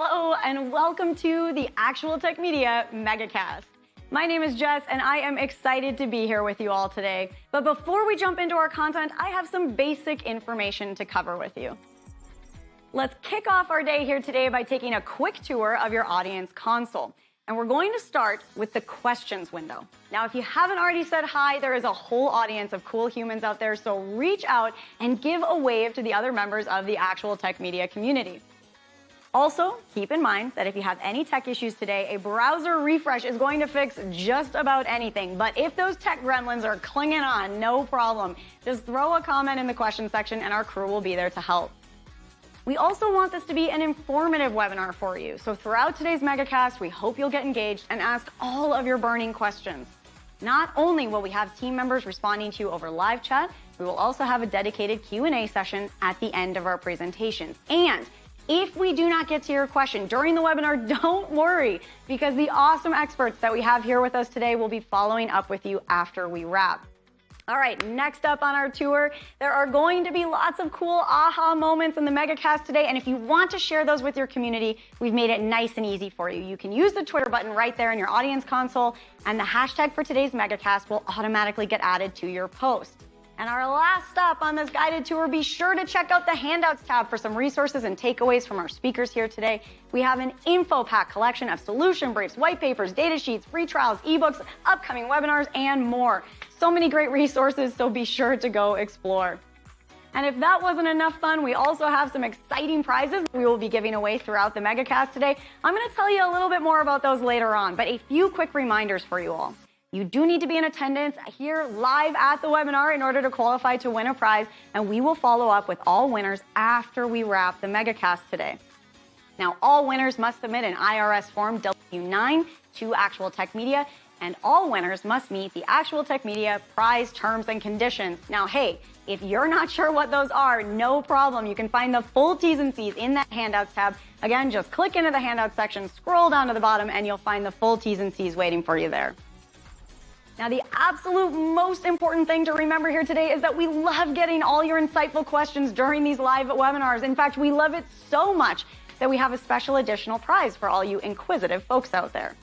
Hello and welcome to the Actual Tech Media MegaCast. My name is Jess and I am excited to be here with you all today. But before we jump into our content, I have some basic information to cover with you. Let's kick off our day here today by taking a quick tour of your audience console. And we're going to start with the questions window. Now, if you haven't already said hi, there is a whole audience of cool humans out there, so reach out and give a wave to the other members of the Actual Tech Media community. Also, keep in mind that if you have any tech issues today, a browser refresh is going to fix just about anything. But if those tech gremlins are clinging on, no problem. Just throw a comment in the question section and our crew will be there to help. We also want this to be an informative webinar for you. So throughout today's MegaCast, we hope you'll get engaged and ask all of your burning questions. Not only will we have team members responding to you over live chat, we will also have a dedicated Q&A session at the end of our presentations. And if we do not get to your question during the webinar, don't worry, because the awesome experts that we have here with us today will be following up with you after we wrap. All right, next up on our tour, there are going to be lots of cool aha moments in the MegaCast today, and if you want to share those with your community, we've made it nice and easy for you. You can use the Twitter button right there in your audience console, and the hashtag for today's MegaCast will automatically get added to your post. And our last stop on this guided tour, be sure to check out the Handouts tab for some resources and takeaways from our speakers here today. We have an info pack collection of solution briefs, white papers, data sheets, free trials, ebooks, upcoming webinars, and more. So many great resources, so be sure to go explore. And if that wasn't enough fun, we also have some exciting prizes we will be giving away throughout the MegaCast today. I'm going to tell you a little bit more about those later on, but a few quick reminders for you all. You do need to be in attendance here live at the webinar in order to qualify to win a prize, and we will follow up with all winners after we wrap the MegaCast today. Now, all winners must submit an IRS Form W-9 to Actual Tech Media, and all winners must meet the Actual Tech Media prize terms and conditions. Now, hey, if you're not sure what those are, no problem. You can find the full T's and C's in that Handouts tab. Again, just click into the Handouts section, scroll down to the bottom, and you'll find the full T's and C's waiting for you there. Now, the absolute most important thing to remember here today is that we love getting all your insightful questions during these live webinars. In fact, we love it so much that we have a special additional prize for all you inquisitive folks out there.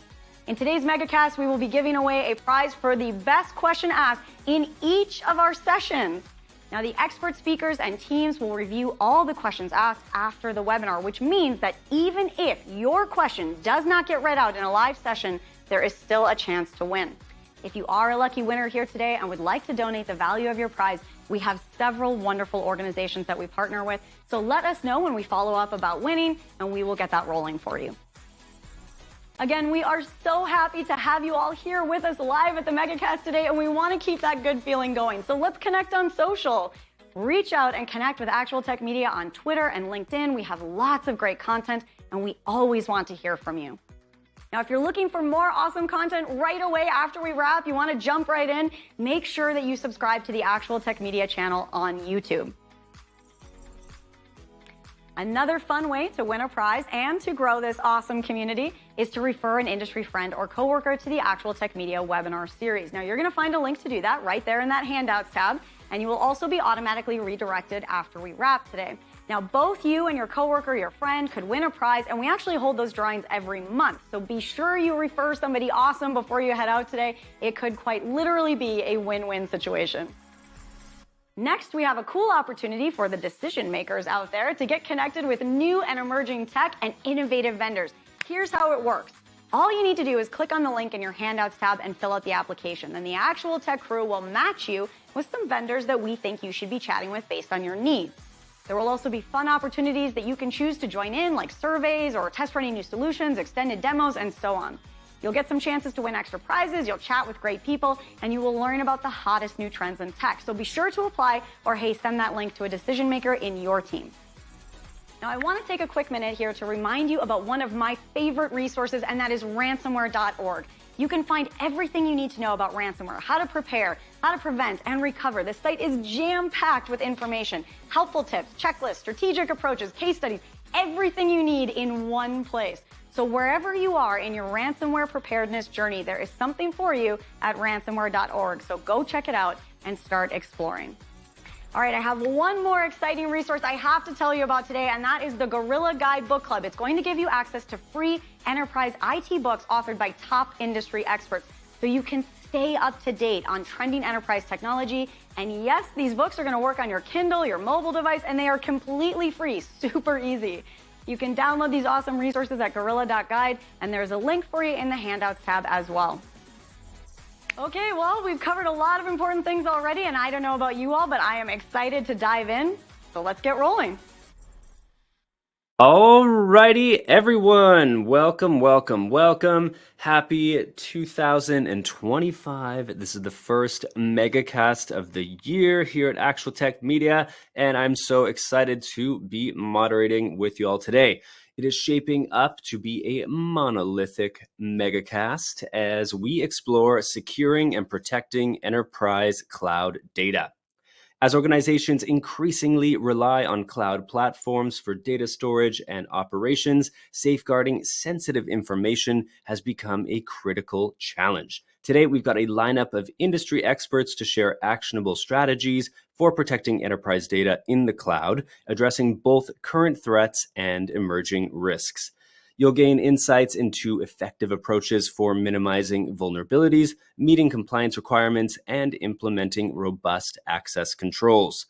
In today's MegaCast, we will be giving away a prize for the best question asked in each of our sessions. Now, the expert speakers and teams will review all the questions asked after the webinar, which means that even if your question does not get read out in a live session, there is still a chance to win. If you are a lucky winner here today and would like to donate the value of your prize, we have several wonderful organizations that we partner with. So let us know when we follow up about winning, and we will get that rolling for you. Again, we are so happy to have you all here with us live at the MegaCast today, and we want to keep that good feeling going. So let's connect on social. Reach out and connect with Actual Tech Media on Twitter and LinkedIn. We have lots of great content, and we always want to hear from you. Now, if you're looking for more awesome content right away after we wrap, you want to jump right in, make sure that you subscribe to the Actual Tech Media channel on YouTube. Another fun way to win a prize and to grow this awesome community is to refer an industry friend or coworker to the Actual Tech Media webinar series. Now, you're going to find a link to do that right there in that Handouts tab, and you will also be automatically redirected after we wrap today. Now, both you and your coworker, your friend, could win a prize, and we actually hold those drawings every month. So be sure you refer somebody awesome before you head out today. It could quite literally be a win-win situation. Next, we have a cool opportunity for the decision makers out there to get connected with new and emerging tech and innovative vendors. Here's how it works. All you need to do is click on the link in your Handouts tab and fill out the application. Then the Actual Tech crew will match you with some vendors that we think you should be chatting with based on your needs. There will also be fun opportunities that you can choose to join in, like surveys or test running new solutions, extended demos, and so on. You'll get some chances to win extra prizes, you'll chat with great people, and you will learn about the hottest new trends in tech. So be sure to apply, or hey, send that link to a decision maker in your team. Now, I want to take a quick minute here to remind you about one of my favorite resources, and that is ransomware.org. You can find everything you need to know about ransomware, how to prepare, how to prevent and recover. The site is jam-packed with information, helpful tips, checklists, strategic approaches, case studies, everything you need in one place. So wherever you are in your ransomware preparedness journey, there is something for you at ransomware.org. So go check it out and start exploring. All right, I have one more exciting resource I have to tell you about today, and that is the Gorilla Guide Book Club. It's going to give you access to free enterprise IT books authored by top industry experts, so you can stay up to date on trending enterprise technology. And yes, these books are going to work on your Kindle, your mobile device, and they are completely free, super easy. You can download these awesome resources at gorilla.guide, and there's a link for you in the Handouts tab as well. Okay, well, we've covered a lot of important things already, and I don't know about you all, but I am excited to dive in. So let's get rolling. Alrighty, everyone. Welcome, welcome, welcome. Happy 2025. This is the first MegaCast of the year here at Actual Tech Media, and I'm so excited to be moderating with you all today. It is shaping up to be a monolithic megacast as we explore securing and protecting enterprise cloud data. As organizations increasingly rely on cloud platforms for data storage and operations, safeguarding sensitive information has become a critical challenge. Today, we've got a lineup of industry experts to share actionable strategies for protecting enterprise data in the cloud, addressing both current threats and emerging risks. You'll gain insights into effective approaches for minimizing vulnerabilities, meeting compliance requirements, and implementing robust access controls.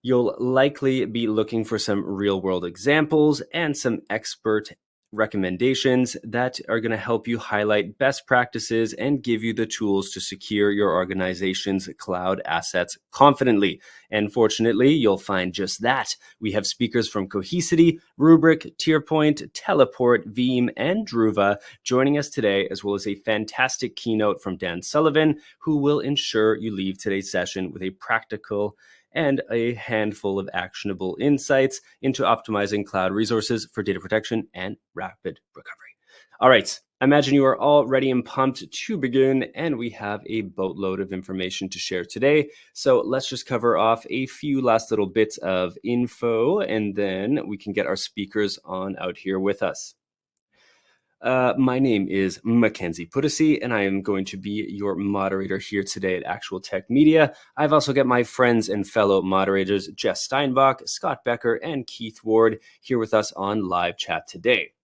You'll likely be looking for some real-world examples and some expert recommendations that are going to help you highlight best practices and give you the tools to secure your organization's cloud assets confidently. And fortunately, you'll find just that. We have speakers from Cohesity, Rubrik, Tierpoint, Teleport, Veeam, and Druva joining us today, as well as a fantastic keynote from Dan Sullivan, who will ensure you leave today's session with a practical and a handful of actionable insights into optimizing cloud resources for data protection and rapid recovery. All right, I imagine you are all ready and pumped to begin, and we have a boatload of information to share today. So let's just cover off a few last little bits of info, and then we can get our speakers on out here with us. My name is Mackenzie Puddesy, and I am going to be your moderator here today at Actual Tech Media. I've also got my friends and fellow moderators, Jess Steinbach, Scott Becker, and Keith Ward here with us on live chat today.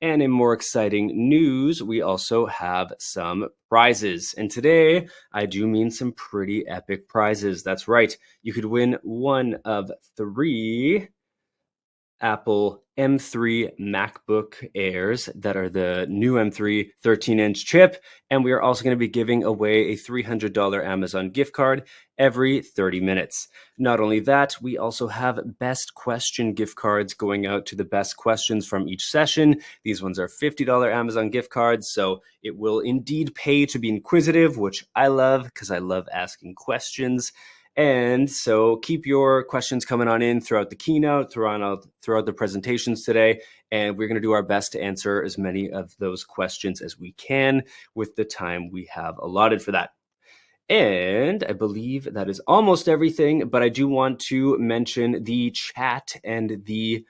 And in more exciting news, we also have some prizes. And today, I do mean some pretty epic prizes. That's right. You could win one of 3 Apple M3 MacBook Airs that are the new M3 13-inch chip. And we are also going to be giving away a $300 Amazon gift card every 30 minutes. Not only that, we also have best question gift cards going out to the best questions from each session. These ones are $50 Amazon gift cards, so it will indeed pay to be inquisitive, which I love because I love asking questions. And so keep your questions coming on in throughout the keynote, throughout the presentations today, and we're going to do our best to answer as many of those questions as we can with the time we have allotted for that. And I believe that is almost everything, but I do want to mention the chat and the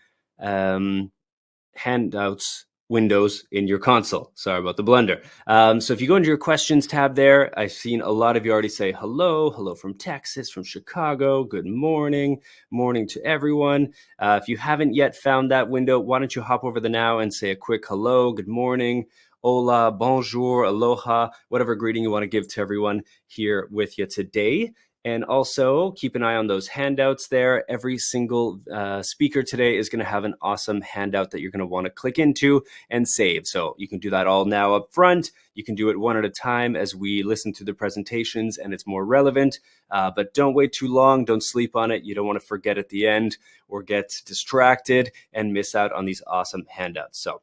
handouts windows in your console. Sorry about the blunder. So if you go into your questions tab there, I've seen a lot of you already say hello from Texas, from Chicago, good morning to everyone. If you haven't yet found that window, why don't you hop over there now and say a quick hello, good morning, hola, bonjour, aloha, whatever greeting you want to give to everyone here with you today. And also keep an eye on those handouts there. Every single speaker today is going to have an awesome handout that you're going to want to click into and save. So you can do that all now up front. You can do it one at a time as we listen to the presentations and it's more relevant. But don't wait too long. Don't sleep on it. You don't want to forget at the end or get distracted and miss out on these awesome handouts. So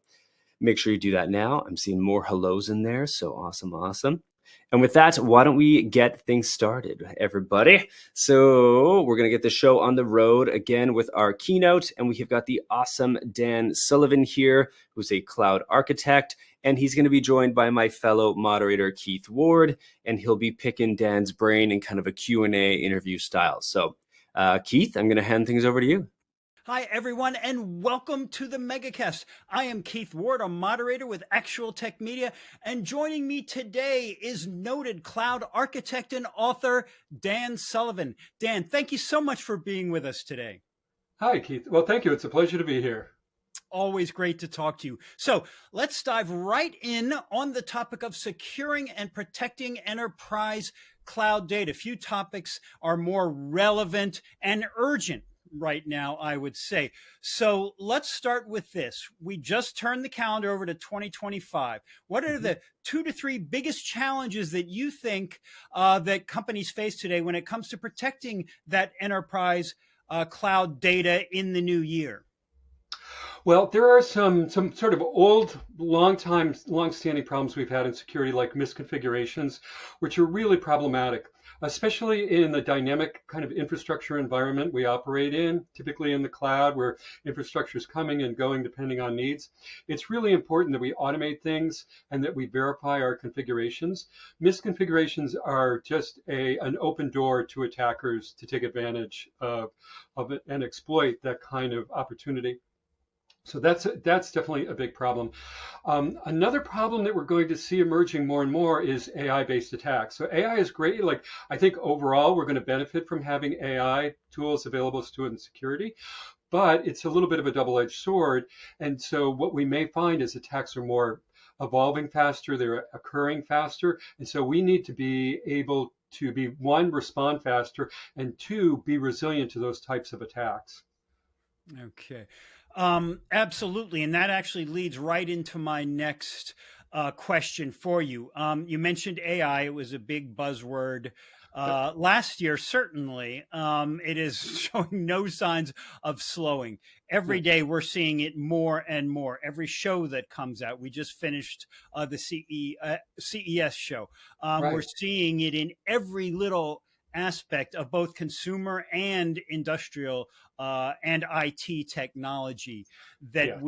make sure you do that now. I'm seeing more hellos in there. So awesome. And with that, why don't we get things started, everybody? So we're going to get the show on the road again with our keynote. And we have got the awesome Dan Sullivan here, who's a cloud architect. And he's going to be joined by my fellow moderator, Keith Ward. And he'll be picking Dan's brain in kind of a Q&A interview style. So Keith, I'm going to hand things over to you. Hi, everyone, and welcome to the MegaCast. I am Keith Ward, a moderator with Actual Tech Media, and joining me today is noted cloud architect and author Dan Sullivan. Dan, thank you so much for being with us today. Hi, Keith. Well, thank you. It's a pleasure to be here. Always great to talk to you. So let's dive right in on the topic of securing and protecting enterprise cloud data. Few topics are more relevant and urgent right now, I would say. So let's start with this. We just turned the calendar over to 2025. What are the 2 to 3 biggest challenges that you think that companies face today when it comes to protecting that enterprise cloud data in the new year? Well, there are some sort of old, long-standing problems we've had in security, like misconfigurations, which are really problematic, especially in the dynamic kind of infrastructure environment we operate in, typically in the cloud, where infrastructure is coming and going depending on needs. It's really important that we automate things and that we verify our configurations. Misconfigurations are just an open door to attackers to take advantage of it and exploit that kind of opportunity. So that's definitely a big problem. Another problem that we're going to see emerging more and more is AI-based attacks. So AI is great. Like, I think overall we're going to benefit from having AI tools available to us in security, but it's a little bit of a double-edged sword. And so what we may find is attacks are more evolving faster, they're occurring faster, and so we need to be able to be, one, respond faster, and two, be resilient to those types of attacks. Okay. Absolutely. And that actually leads right into my next question for you. You mentioned AI. It was a big buzzword last year, certainly. It is showing no signs of slowing. Every day we're seeing it more and more. Every show that comes out, we just finished the CES show. Right. We're seeing it in every little aspect of both consumer and industrial and IT technology that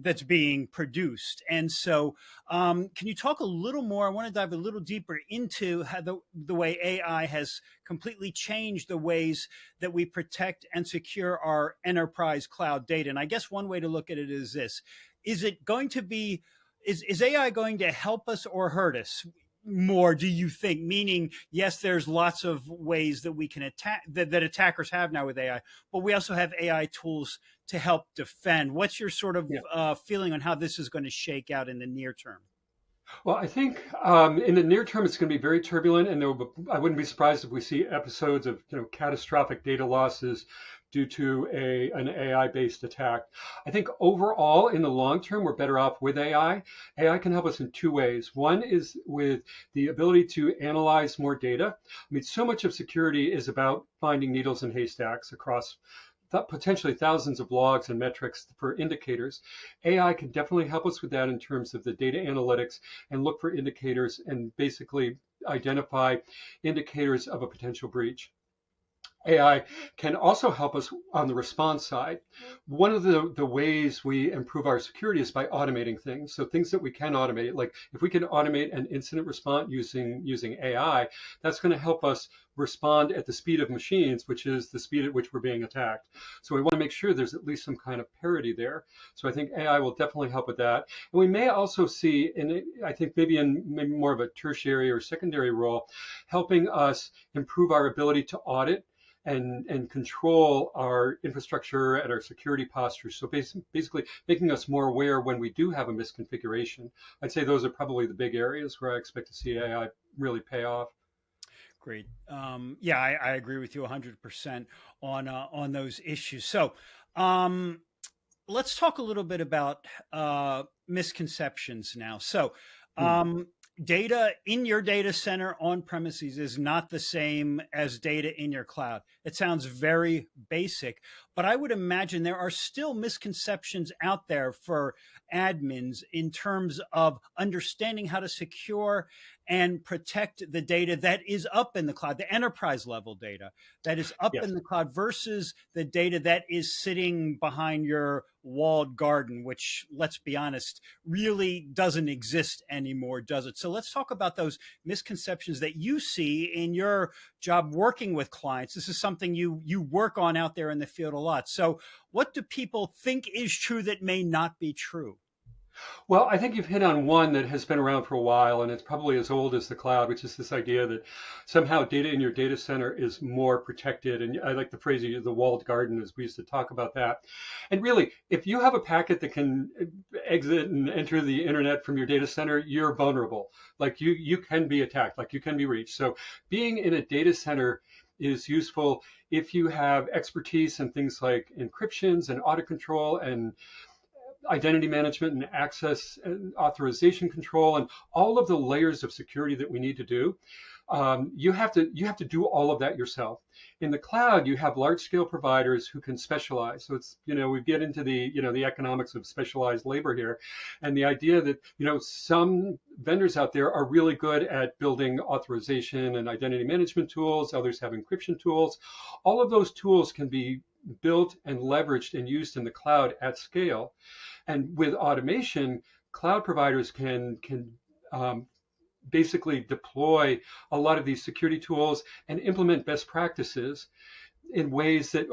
that's being produced. And so can you talk a little more? I want to dive a little deeper into how the way AI has completely changed the ways that we protect and secure our enterprise cloud data. And I guess one way to look at it is this: is it going to be, is AI going to help us or hurt us more, do you think? Meaning, yes, there's lots of ways that we can attack, that attackers have now with AI, but we also have AI tools to help defend. What's your sort of feeling on how this is going to shake out in the near term? Well, I think in the near term, it's going to be very turbulent, and I wouldn't be surprised if we see episodes of catastrophic data losses due to an AI-based attack. I think overall, in the long term, we're better off with AI. AI can help us in two ways. One is with the ability to analyze more data. I mean, so much of security is about finding needles in haystacks across potentially thousands of logs and metrics for indicators. AI can definitely help us with that in terms of the data analytics and look for indicators and basically identify indicators of a potential breach. AI can also help us on the response side. One of the ways we improve our security is by automating things. So things that we can automate, like if we can automate an incident response using AI, that's going to help us respond at the speed of machines, which is the speed at which we're being attacked. So we want to make sure there's at least some kind of parity there. So I think AI will definitely help with that. And we may also see, and I think maybe more of a tertiary or secondary role, helping us improve our ability to audit and control our infrastructure and our security posture. So basically making us more aware when we do have a misconfiguration. I'd say those are probably the big areas where I expect to see AI really pay off. Great. Yeah, I agree with you 100% on those issues. So let's talk a little bit about misconceptions now. So data in your data center on premises is not the same as data in your cloud. It sounds very basic, but I would imagine there are still misconceptions out there for admins in terms of understanding how to secure and protect the data that is up in the cloud, the enterprise level data that is up Yes. in the cloud versus the data that is sitting behind your walled garden, which, let's be honest, really doesn't exist anymore, does it? So let's talk about those misconceptions that you see in your job working with clients. This is something you work on out there in the field a lot. So what do people think is true that may not be true? Well, I think you've hit on one that has been around for a while, and it's probably as old as the cloud, which is this idea that somehow data in your data center is more protected. And I like the phrase you use, the walled garden, as we used to talk about that. And really, if you have a packet that can exit and enter the internet from your data center, you're vulnerable. Like you can be attacked, like you can be reached. So being in a data center is useful if you have expertise in things like encryptions and audit control and identity management and access and authorization control and all of the layers of security that we need to do. You have to do all of that yourself. In the cloud, you have large scale providers who can specialize. So it's, we get into the economics of specialized labor here, and the idea that some vendors out there are really good at building authorization and identity management tools. Others have encryption tools. All of those tools can be built and leveraged and used in the cloud at scale. And with automation, cloud providers can basically deploy a lot of these security tools and implement best practices in ways that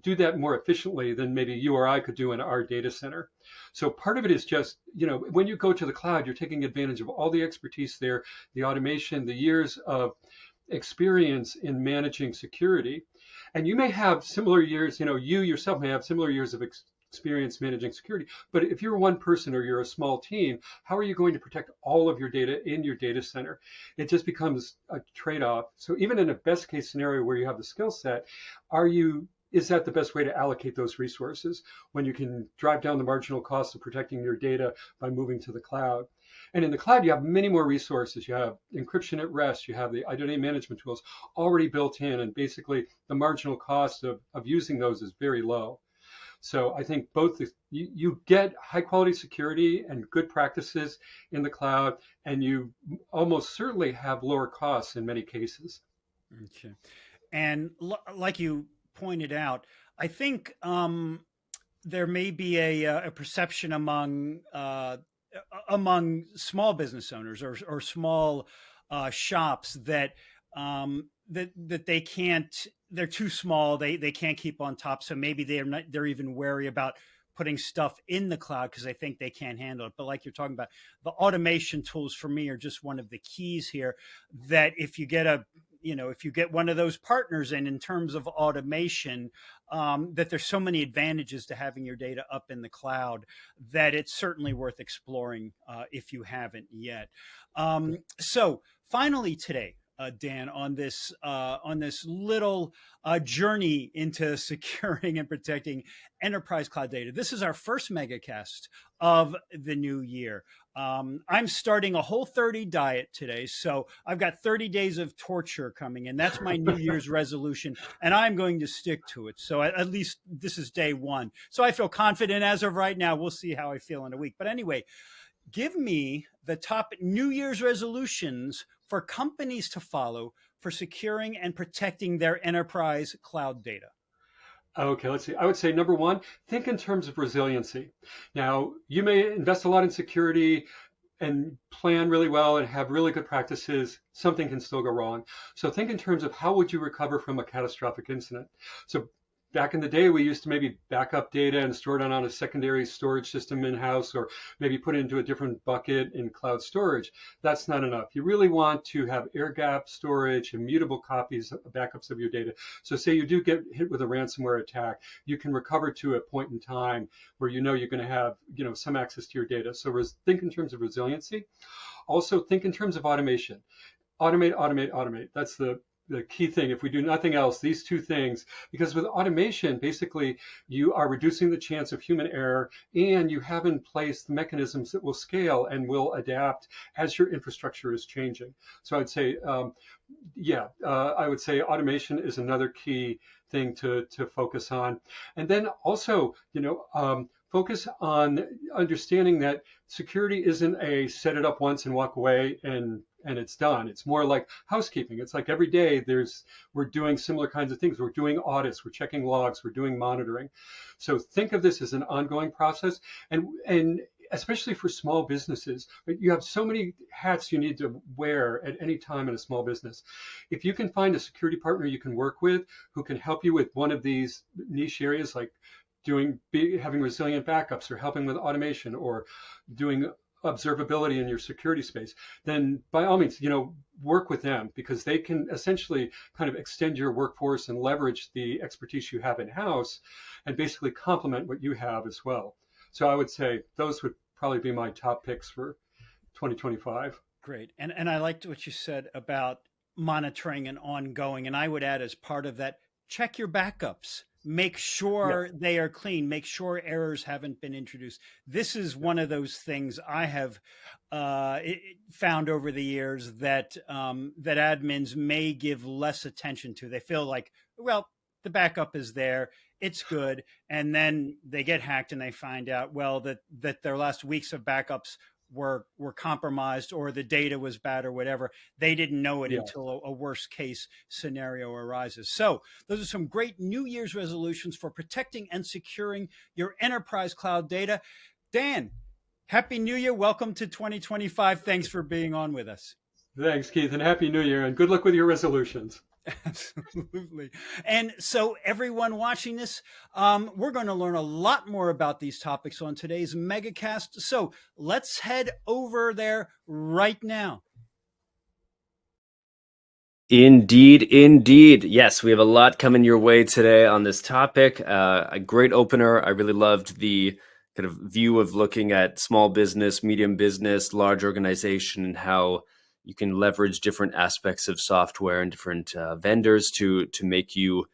do that more efficiently than maybe you or I could do in our data center. So part of it is just, when you go to the cloud, you're taking advantage of all the expertise there, the automation, the years of experience in managing security. And you may have similar years, you yourself may have similar years of experience managing security. But if you're one person or you're a small team, how are you going to protect all of your data in your data center? It just becomes a trade-off. So even in a best case scenario where you have the skill set, is that the best way to allocate those resources when you can drive down the marginal cost of protecting your data by moving to the cloud? And in the cloud, you have many more resources. You have encryption at rest. You have the identity management tools already built in. And basically, the marginal cost of using those is very low. So I think you get high quality security and good practices in the cloud, and you almost certainly have lower costs in many cases. Okay. And like you pointed out, I think there may be a perception among small business owners or small shops that that they can't, they're too small, they can't keep on top, so maybe they're even wary about putting stuff in the cloud because they think they can't handle it. But like you're talking about, the automation tools for me are just one of the keys here, that if you get if you get one of those partners in terms of automation, that there's so many advantages to having your data up in the cloud that it's certainly worth exploring if you haven't yet. So finally today, Dan, on this little journey into securing and protecting enterprise cloud data. This is our first MegaCast of the new year. I'm starting a Whole30 diet today, so I've got 30 days of torture coming, and that's my New Year's resolution, and I'm going to stick to it. So at least this is day one. So I feel confident as of right now. We'll see how I feel in a week. But anyway, give me the top New Year's resolutions for companies to follow for securing and protecting their enterprise cloud data. Okay, let's see. I would say number one, think in terms of resiliency. Now, you may invest a lot in security and plan really well and have really good practices. Something can still go wrong. So think in terms of how would you recover from a catastrophic incident. So back in the day, we used to maybe back up data and store it on a secondary storage system in-house, or maybe put it into a different bucket in cloud storage. That's not enough. You really want to have air-gap storage, immutable copies, backups of your data. So say you do get hit with a ransomware attack, you can recover to a point in time where you're going to have some access to your data. So think in terms of resiliency. Also think in terms of automation. Automate, automate, automate. That's the key thing. If we do nothing else, these two things, because with automation, basically you are reducing the chance of human error, and you have in place the mechanisms that will scale and will adapt as your infrastructure is changing. So I'd say, I would say automation is another key thing to focus on. And then also, focus on understanding that security isn't a set it up once and walk away and and it's done. It's more like housekeeping. It's like every day we're doing similar kinds of things. We're doing audits, we're checking logs, we're doing monitoring. So think of this as an ongoing process, and especially for small businesses, right? You have so many hats you need to wear at any time in a small business. If you can find a security partner you can work with who can help you with one of these niche areas, like having resilient backups, or helping with automation, or doing observability in your security space, then by all means, work with them, because they can essentially kind of extend your workforce and leverage the expertise you have in house and basically complement what you have as well. So I would say those would probably be my top picks for 2025. Great. And I liked what you said about monitoring and ongoing. And I would add, as part of that, check your backups. Make sure they are clean. Make sure errors haven't been introduced. This is one of those things I have found over the years that that admins may give less attention to. They feel like, well, the backup is there, it's good, and then they get hacked and they find out, well, that their last weeks of backups were compromised, or the data was bad, or whatever. They didn't know it until a worst case scenario arises. So those are some great New Year's resolutions for protecting and securing your enterprise cloud data. Dan, Happy New Year. Welcome to 2025. Thanks for being on with us. Thanks, Keith, and Happy New Year, and good luck with your resolutions. Absolutely. And so everyone watching this, we're going to learn a lot more about these topics on today's MegaCast. So let's head over there right now. Indeed, indeed. Yes, we have a lot coming your way today on this topic. A great opener. I really loved the kind of view of looking at small business, medium business, large organization, and how you can leverage different aspects of software and different vendors to make you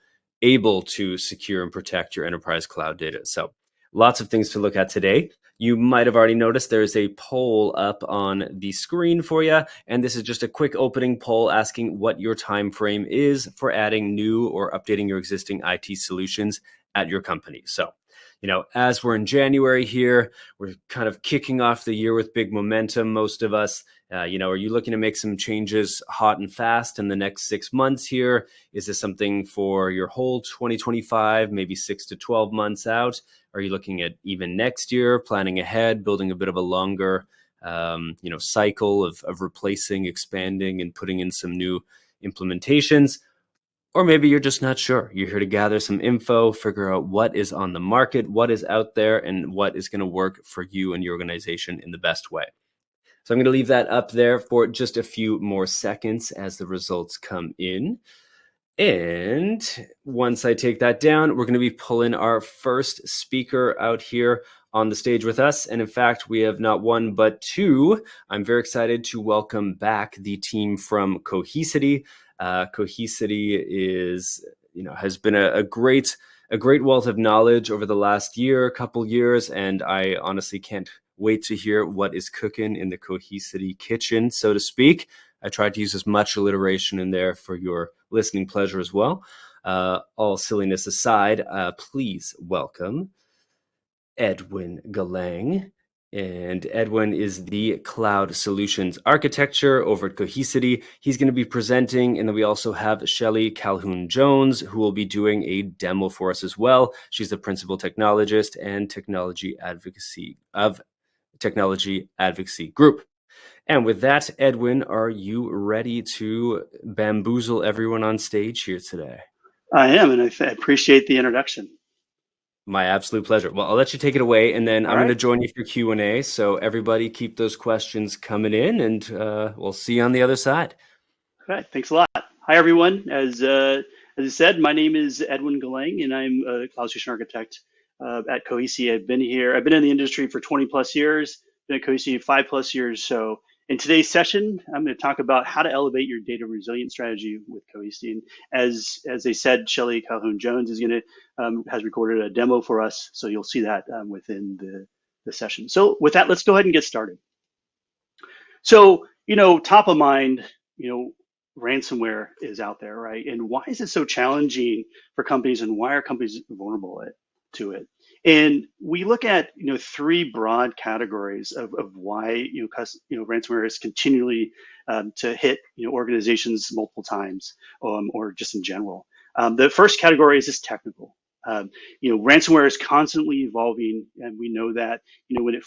able to secure and protect your enterprise cloud data. So lots of things to look at today. You might have already noticed there's a poll up on the screen for you. And this is just a quick opening poll asking what your time frame is for adding new or updating your existing IT solutions at your company. So, as we're in January here, we're kind of kicking off the year with big momentum, most of us. Are you looking to make some changes hot and fast in the next 6 months here? Is this something for your whole 2025, maybe 6 to 12 months out? Are you looking at even next year, planning ahead, building a bit of a longer, cycle of replacing, expanding, and putting in some new implementations? Or maybe you're just not sure. You're here to gather some info, figure out what is on the market, what is out there, and what is going to work for you and your organization in the best way. So I'm going to leave that up there for just a few more seconds as the results come in. And once I take that down, we're going to be pulling our first speaker out here on the stage with us. And in fact, we have not one, but two. I'm very excited to welcome back the team from Cohesity. Cohesity has been a great wealth of knowledge over the last couple years, and I honestly can't wait to hear what is cooking in the Cohesity kitchen, so to speak. I tried to use as much alliteration in there for your listening pleasure as well. All silliness aside, please welcome Edwin Galang. And Edwin is the Cloud Solutions Architecture over at Cohesity. He's going to be presenting, and then we also have Shelly Calhoun-Jones, who will be doing a demo for us as well. She's the Principal Technologist and Technology Advocacy Group. And with that, Edwin, are you ready to bamboozle everyone on stage here today? I am, and I appreciate the introduction. My absolute pleasure. Well, I'll let you take it away, and then I'm going to join you for Q&A. So everybody keep those questions coming in, and we'll see you on the other side. All right, thanks a lot. Hi, everyone. As I said, my name is Edwin Galang, and I'm a cloud solution architect at Cohesity. I've been in the industry for 20 plus years, been at Cohesity 5+ years. So in today's session, I'm going to talk about how to elevate your data resilience strategy with Cohesity. And as they said, Shelly Calhoun-Jones is has recorded a demo for us, so you'll see that within the session. So with that, let's go ahead and get started. So top of mind, ransomware is out there, right? And why is it so challenging for companies, and why are companies vulnerable to it? And we look at three broad categories of why ransomware is continually to hit organizations multiple times, or just in general. The first category is just technical. Ransomware is constantly evolving, and we know that. When you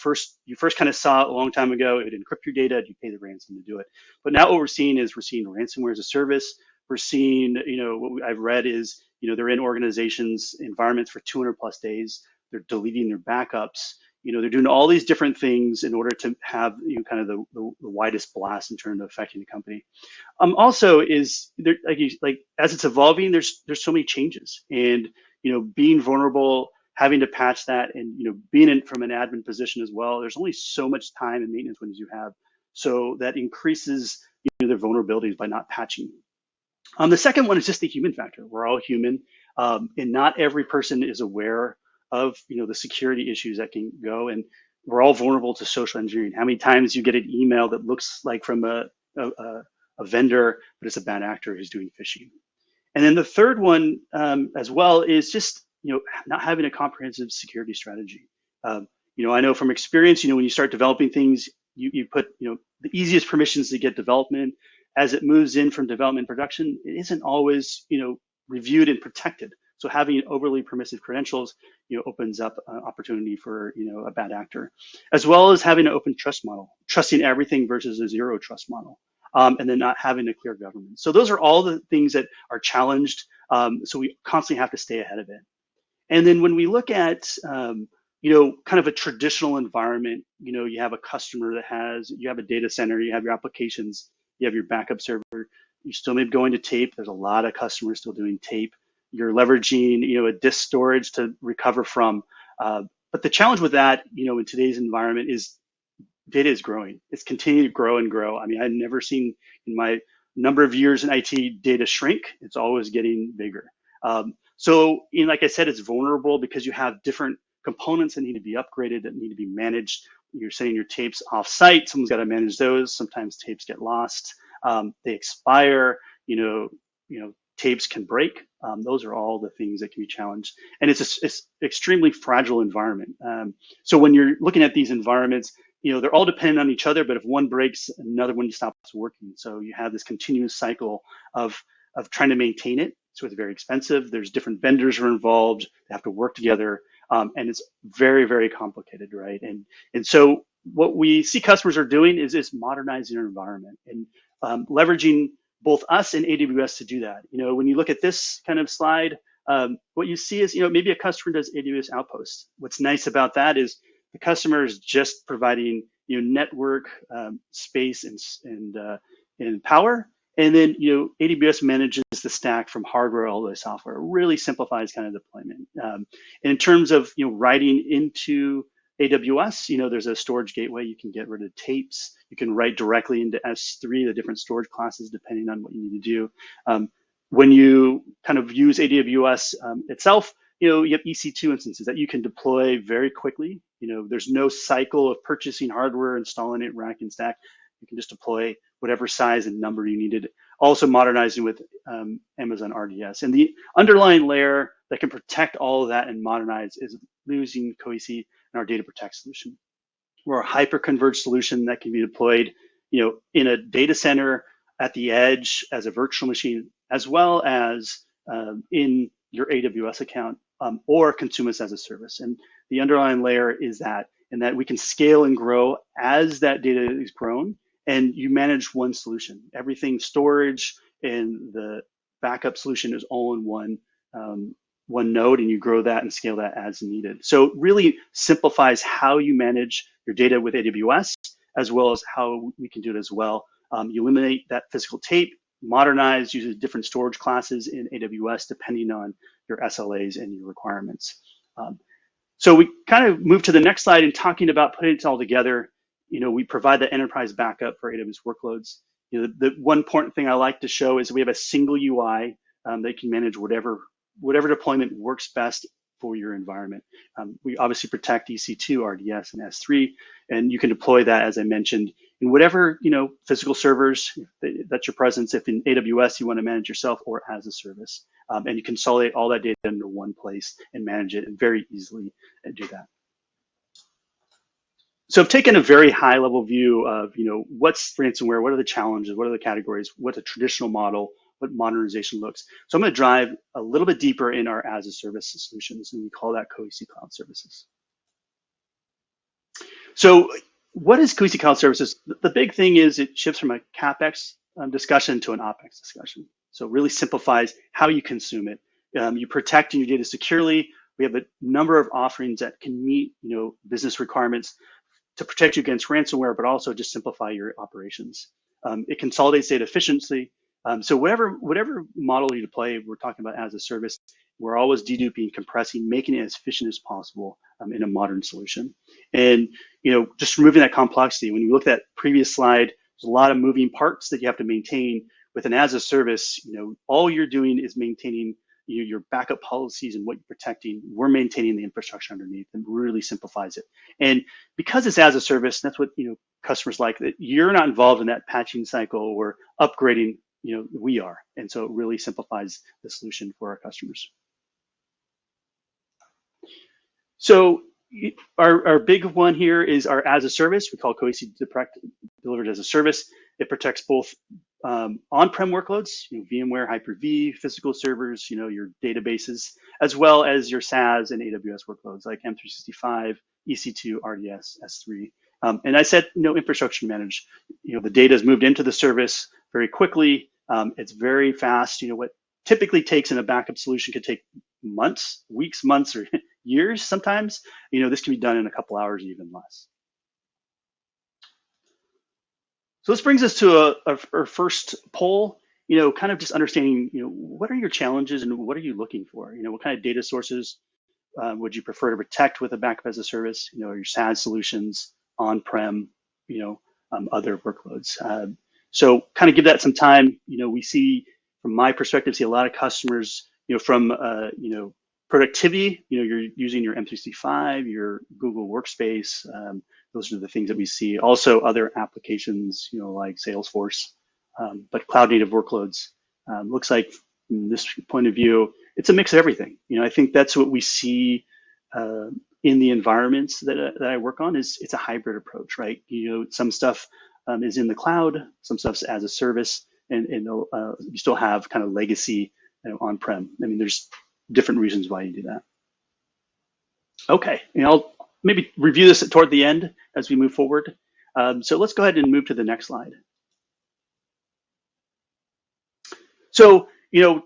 first kind of saw it a long time ago, it would encrypt your data, you pay the ransom to do it. But now what we're seeing ransomware as a service. We're seeing, what I've read is, they're in organizations environments for 200 plus days. They're deleting their backups. They're doing all these different things in order to have kind of the widest blast in terms of affecting the company. Also, is there, like as it's evolving, there's so many changes, and being vulnerable, having to patch that, and being in from an admin position as well. There's only so much time and maintenance windows you have, so that increases their vulnerabilities by not patching. The second one is just the human factor. We're all human, and not every person is aware of the security issues that can go, and we're all vulnerable to social engineering. How many times you get an email that looks like from a vendor, but it's a bad actor who's doing phishing. And then the third one as well is just not having a comprehensive security strategy. I know from experience, when you start developing things, you put the easiest permissions to get development. As it moves in from development production, it isn't always reviewed and protected. So having overly permissive credentials opens up an opportunity for a bad actor, as well as having an open trust model, trusting everything versus a zero trust model, and then not having a clear governance. So those are all the things that are challenged. So we constantly have to stay ahead of it. And then when we look at kind of a traditional environment, you have a customer you have a data center, you have your applications, you have your backup server, you still may be going to tape. There's a lot of customers still doing tape. You're leveraging, a disk storage to recover from. But the challenge with that, in today's environment is data is growing. It's continuing to grow and grow. I mean, I've never seen in my number of years in IT data shrink. It's always getting bigger. So, like I said, it's vulnerable because you have different components that need to be upgraded, that need to be managed. You're sending your tapes off site. Someone's got to manage those. Sometimes tapes get lost. They expire. Tapes can break. Those are all the things that can be challenged. And it's extremely fragile environment. So when you're looking at these environments, they're all dependent on each other, but if one breaks, another one stops working. So you have this continuous cycle of trying to maintain it. So it's very expensive. There's different vendors are involved. They have to work together. And it's very, very complicated, right? And so what we see customers are doing is modernizing their environment and leveraging both us and AWS to do that. When you look at this kind of slide, what you see is, maybe a customer does AWS Outposts. What's nice about that is the customer is just providing, network space and power. And then, AWS manages the stack from hardware all the way to software. It really simplifies kind of deployment. And in terms of, writing into AWS, there's a storage gateway. You can get rid of tapes. You can write directly into S3, the different storage classes, depending on what you need to do. When you kind of use AWS itself, you have EC2 instances that you can deploy very quickly. There's no cycle of purchasing hardware, installing it, rack and stack. You can just deploy whatever size and number you needed. Also modernizing with Amazon RDS. And the underlying layer that can protect all of that and modernize is using Cohesity and our data protect solution. We're a hyper-converged solution that can be deployed, in a data center, at the edge, as a virtual machine, as well as in your AWS account, or consume us as a service. And the underlying layer is that, and that we can scale and grow as that data is grown, and you manage one solution. Everything storage and the backup solution is all in one node, and you grow that and scale that as needed. So it really simplifies how you manage your data with AWS, as well as how we can do it as well. You eliminate that physical tape, modernize, uses different storage classes in AWS depending on your SLAs and your requirements. So we kind of move to the next slide and talking about putting it all together. We provide the enterprise backup for AWS workloads. The one important thing I like to show is we have a single UI that can manage whatever deployment works best for your environment. We obviously protect EC2, RDS, and S3, and you can deploy that, as I mentioned, in whatever physical servers that's your presence. If in AWS you want to manage yourself, or as a service, and you consolidate all that data into one place and manage it very easily and do that. So I've taken a very high level view of, what's ransomware, what are the challenges, what are the categories, what's a traditional model, what modernization looks. So I'm going to drive a little bit deeper in our as a service solutions, and we call that Cohesity Cloud Services. So what is Cohesity Cloud Services? The big thing is it shifts from a CapEx discussion to an OpEx discussion. So it really simplifies how you consume it. You protect your data securely. We have a number of offerings that can meet, business requirements to protect you against ransomware, but also just simplify your operations. It consolidates data efficiency. So whatever model you deploy, we're talking about as a service, we're always deduping, compressing, making it as efficient as possible in a modern solution. And just removing that complexity. When you look at that previous slide, there's a lot of moving parts that you have to maintain. With an as a service, all you're doing is maintaining your backup policies and what you're protecting. We're maintaining the infrastructure underneath, and really simplifies it. And because it's as a service, that's what customers like, that you're not involved in that patching cycle or upgrading. We are, and so it really simplifies the solution for our customers. So our big one here is our as a service. We call Cohesity delivered as a service. It protects both on-prem workloads, VMware, Hyper-V, physical servers, your databases, as well as your SaaS and AWS workloads like M365, EC2, RDS, S3. And I said, infrastructure managed. The data is moved into the service very quickly. It's very fast. What typically takes in a backup solution could take months, weeks, months, or years sometimes. This can be done in a couple hours, even less. So this brings us to our first poll, kind of just understanding, what are your challenges and what are you looking for? What kind of data sources would you prefer to protect with a backup as a service? Your SaaS solutions, on-prem, other workloads. So kind of give that some time. We see, from my perspective, see a lot of customers, from, productivity, you're using your M365, your Google Workspace. Those are the things that we see. Also other applications, like Salesforce, but cloud native workloads. Looks like from this point of view, it's a mix of everything. I think that's what we see in the environments that I work on. Is it's a hybrid approach, right? Some stuff is in the cloud, some stuff's as a service, and you still have kind of legacy on-prem. I mean, there's different reasons why you do that. Okay, I'll maybe review this toward the end as we move forward. So let's go ahead and move to the next slide. So,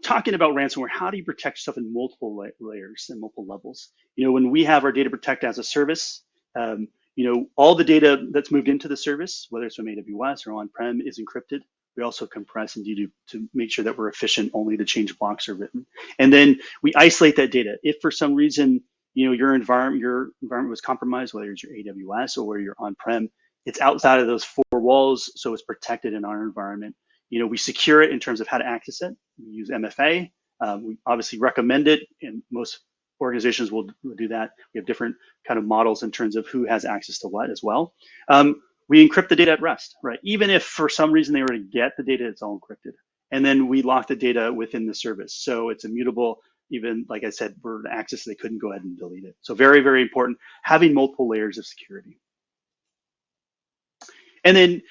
talking about ransomware, how do you protect yourself in multiple layers and multiple levels? When we have our data protect as a service, all the data that's moved into the service, whether it's from AWS or on-prem, is encrypted. We also compress and dedupe to make sure that we're efficient. Only the change blocks are written. And then we isolate that data. If for some reason, your environment was compromised, whether it's your AWS or you're on-prem, it's outside of those four walls, so it's protected in our environment. We secure it in terms of how to access it. We use MFA. We obviously recommend it, and most organizations will do that. We have different kind of models in terms of who has access to what as well. We encrypt the data at rest, right? Even if for some reason they were to get the data, it's all encrypted. And then we lock the data within the service. So it's immutable. Even, like I said, for the access, they couldn't go ahead and delete it. So very, very important, having multiple layers of security. And then,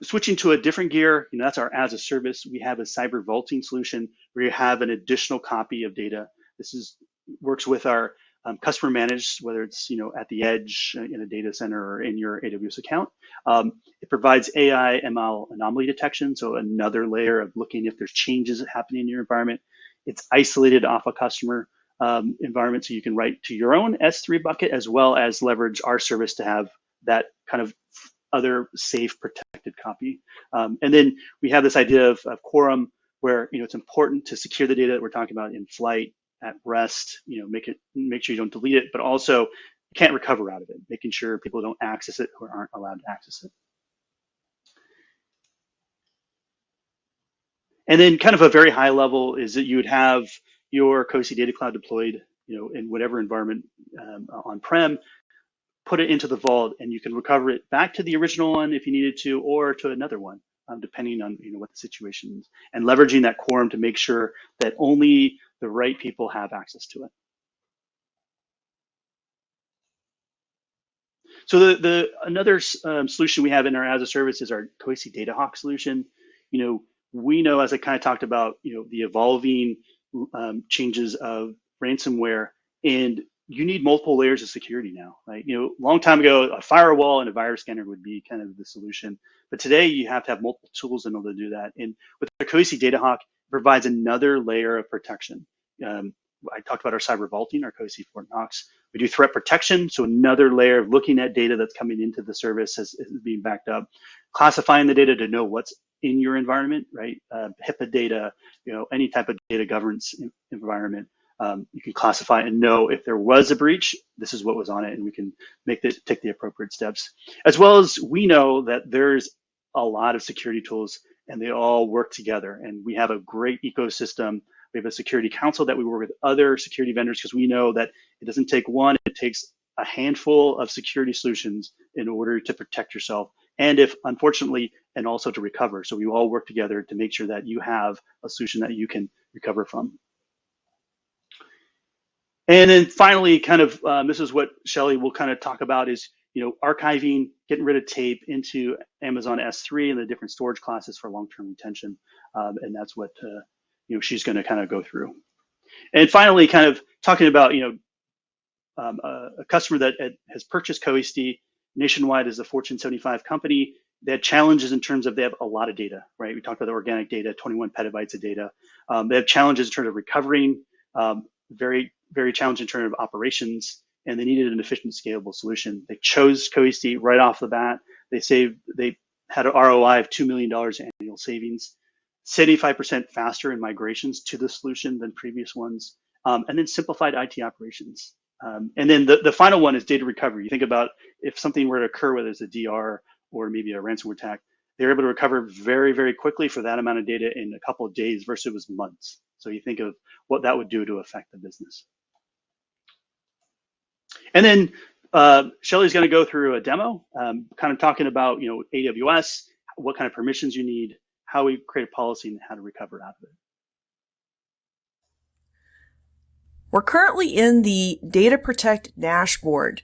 switching to a different gear, that's our as a service. We have a cyber vaulting solution where you have an additional copy of data. This works with our customer managed, whether it's at the edge in a data center or in your AWS account. It provides AI ML anomaly detection, so another layer of looking if there's changes happening in your environment. It's isolated off a customer environment, so you can write to your own S3 bucket as well as leverage our service to have that kind of other safe protected copy. And then we have this idea of quorum, where it's important to secure the data that we're talking about in flight, at rest, make sure you don't delete it, but also you can't recover out of it, making sure people don't access it or aren't allowed to access it. And then kind of a very high level is that you would have your Cohesity Data Cloud deployed, in whatever environment on-prem, put it into the vault, and you can recover it back to the original one if you needed to, or to another one. depending on what the situation is, and leveraging that quorum to make sure that only the right people have access to it. So the another solution we have in our as a service is our Cohesity Data Hawk solution. We know, as I kind of talked about, the evolving changes of ransomware, and you need multiple layers of security now, right? A long time ago, a firewall and a virus scanner would be kind of the solution, but today you have to have multiple tools in order to do that. And with the Cohesity Data Hawk, it provides another layer of protection. I talked about our cyber vaulting, our Cohesity Fort Knox. We do threat protection, so another layer of looking at data that's coming into the service is being backed up, classifying the data to know what's in your environment, right? HIPAA data, any type of data governance environment. You can classify and know if there was a breach, this is what was on it, and we can take the appropriate steps. As well as we know that there's a lot of security tools and they all work together, and we have a great ecosystem. We have a security council that we work with other security vendors, because we know that it doesn't take one, it takes a handful of security solutions in order to protect yourself, and if unfortunately, and also to recover. So we all work together to make sure that you have a solution that you can recover from. And then finally, kind of, this is what Shelly will kind of talk about, is archiving, getting rid of tape into Amazon S3 and the different storage classes for long-term retention. And that's what she's going to kind of go through. And finally, kind of talking about a customer that has purchased Cohesity nationwide as a Fortune 75 company. They had challenges in terms of they have a lot of data, right? We talked about the organic data, 21 petabytes of data. They have challenges in terms of recovering, very, very challenging in terms of operations, and they needed an efficient, scalable solution. They chose Cohesity right off the bat. They had an ROI of $2 million annual savings, 75% faster in migrations to the solution than previous ones, and then simplified IT operations. And then the final one is data recovery. You think about if something were to occur, whether it's a DR or maybe a ransomware attack, they're able to recover very, very quickly for that amount of data in a couple of days versus it was months. So you think of what that would do to affect the business. And then Shelly's going to go through a demo, kind of talking about AWS, what kind of permissions you need, how we create a policy, and how to recover out of it. We're currently in the Data Protect dashboard,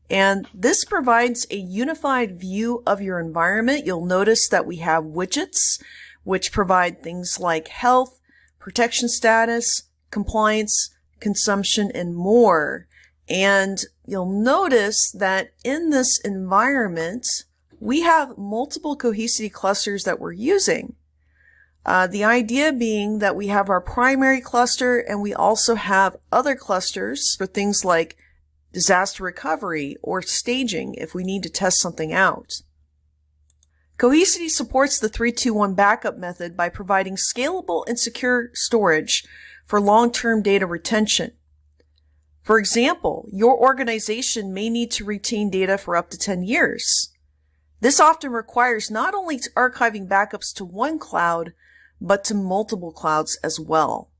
and this provides a unified view of your environment. You'll notice that we have widgets which provide things like health, protection status, compliance, consumption, and more. And you'll notice that in this environment, we have multiple Cohesity clusters that we're using. The idea being that we have our primary cluster, and we also have other clusters for things like disaster recovery or staging if we need to test something out. Cohesity supports the 3-2-1 backup method by providing scalable and secure storage for long-term data retention. For example, your organization may need to retain data for up to 10 years. This often requires not only archiving backups to one cloud, but to multiple clouds as well.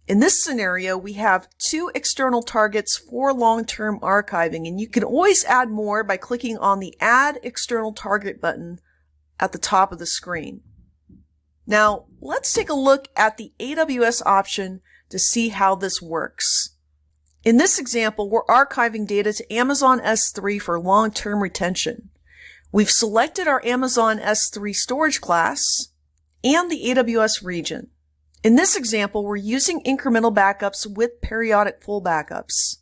In this scenario, we have 2 external targets for long-term archiving, and you can always add more by clicking on the Add External Target button at the top of the screen. Now, let's take a look at the AWS option to see how this works. In this example, we're archiving data to Amazon S3 for long-term retention. We've selected our Amazon S3 storage class and the AWS region. In this example, we're using incremental backups with periodic full backups.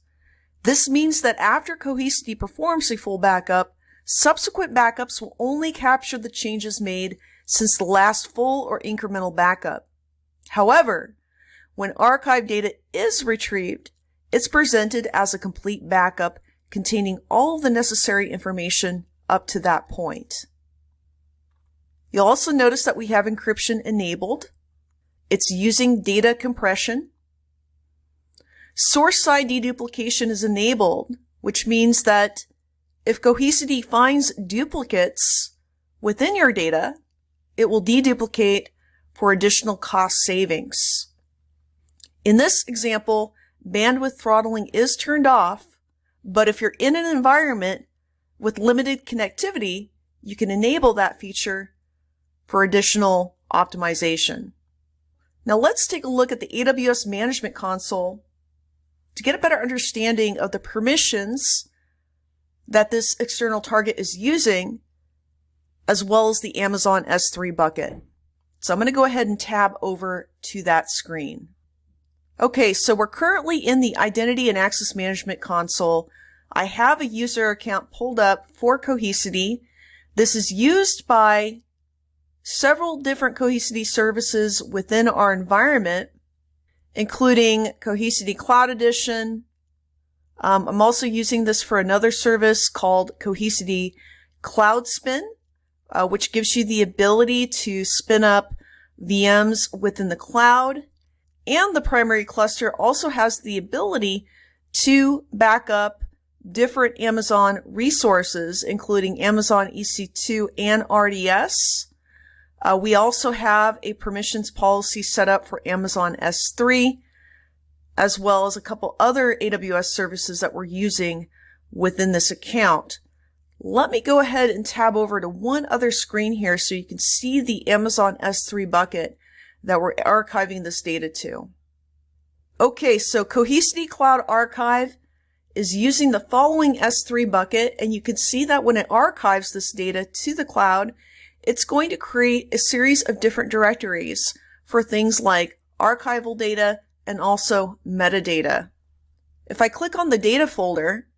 This means that after Cohesity performs a full backup, subsequent backups will only capture the changes made since the last full or incremental backup. However, when archived data is retrieved, it's presented as a complete backup containing all the necessary information up to that point. You'll also notice that we have encryption enabled. It's using data compression. Source-side deduplication is enabled, which means that if Cohesity finds duplicates within your data, it will deduplicate for additional cost savings. In this example, bandwidth throttling is turned off, but if you're in an environment with limited connectivity, you can enable that feature for additional optimization. Now let's take a look at the AWS Management Console to get a better understanding of the permissions that this external target is using, as well as the Amazon S3 bucket. So I'm going to go ahead and tab over to that screen. Okay, so we're currently in the Identity and Access Management Console. I have a user account pulled up for Cohesity. This is used by several different Cohesity services within our environment, including Cohesity Cloud Edition. I'm also using this for another service called Cohesity Cloud Spin, which gives you the ability to spin up VMs within the cloud. And the primary cluster also has the ability to back up different Amazon resources, including Amazon EC2 and RDS. We also have a permissions policy set up for Amazon S3, as well as a couple other AWS services that we're using within this account. Let me go ahead and tab over to one other screen here so you can see the Amazon S3 bucket that we're archiving this data to. Okay, so Cohesity Cloud Archive is using the following S3 bucket, and you can see that when it archives this data to the cloud, it's going to create a series of different directories for things like archival data and also metadata. If I click on the data folder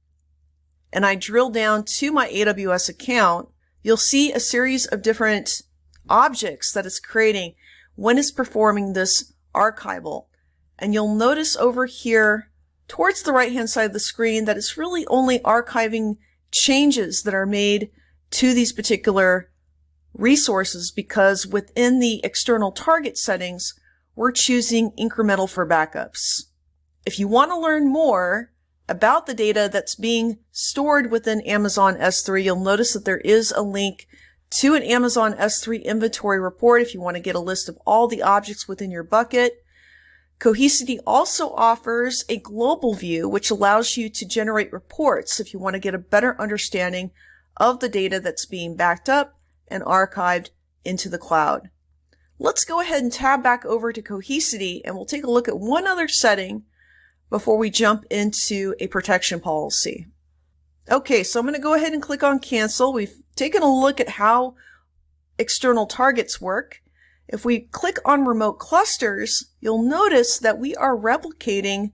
and I drill down to my AWS account, you'll see a series of different objects that it's creating when it's performing this archival. And you'll notice over here towards the right-hand side of the screen that it's really only archiving changes that are made to these particular resources, because within the external target settings, we're choosing incremental for backups. If you want to learn more about the data that's being stored within Amazon S3, you'll notice that there is a link to an Amazon S3 inventory report if you want to get a list of all the objects within your bucket. Cohesity also offers a global view, which allows you to generate reports if you want to get a better understanding of the data that's being backed up and archived into the cloud. Let's go ahead and tab back over to Cohesity, and we'll take a look at one other setting before we jump into a protection policy. Okay, so I'm going to go ahead and click on Cancel. We've taken a look at how external targets work. If we click on Remote Clusters, you'll notice that we are replicating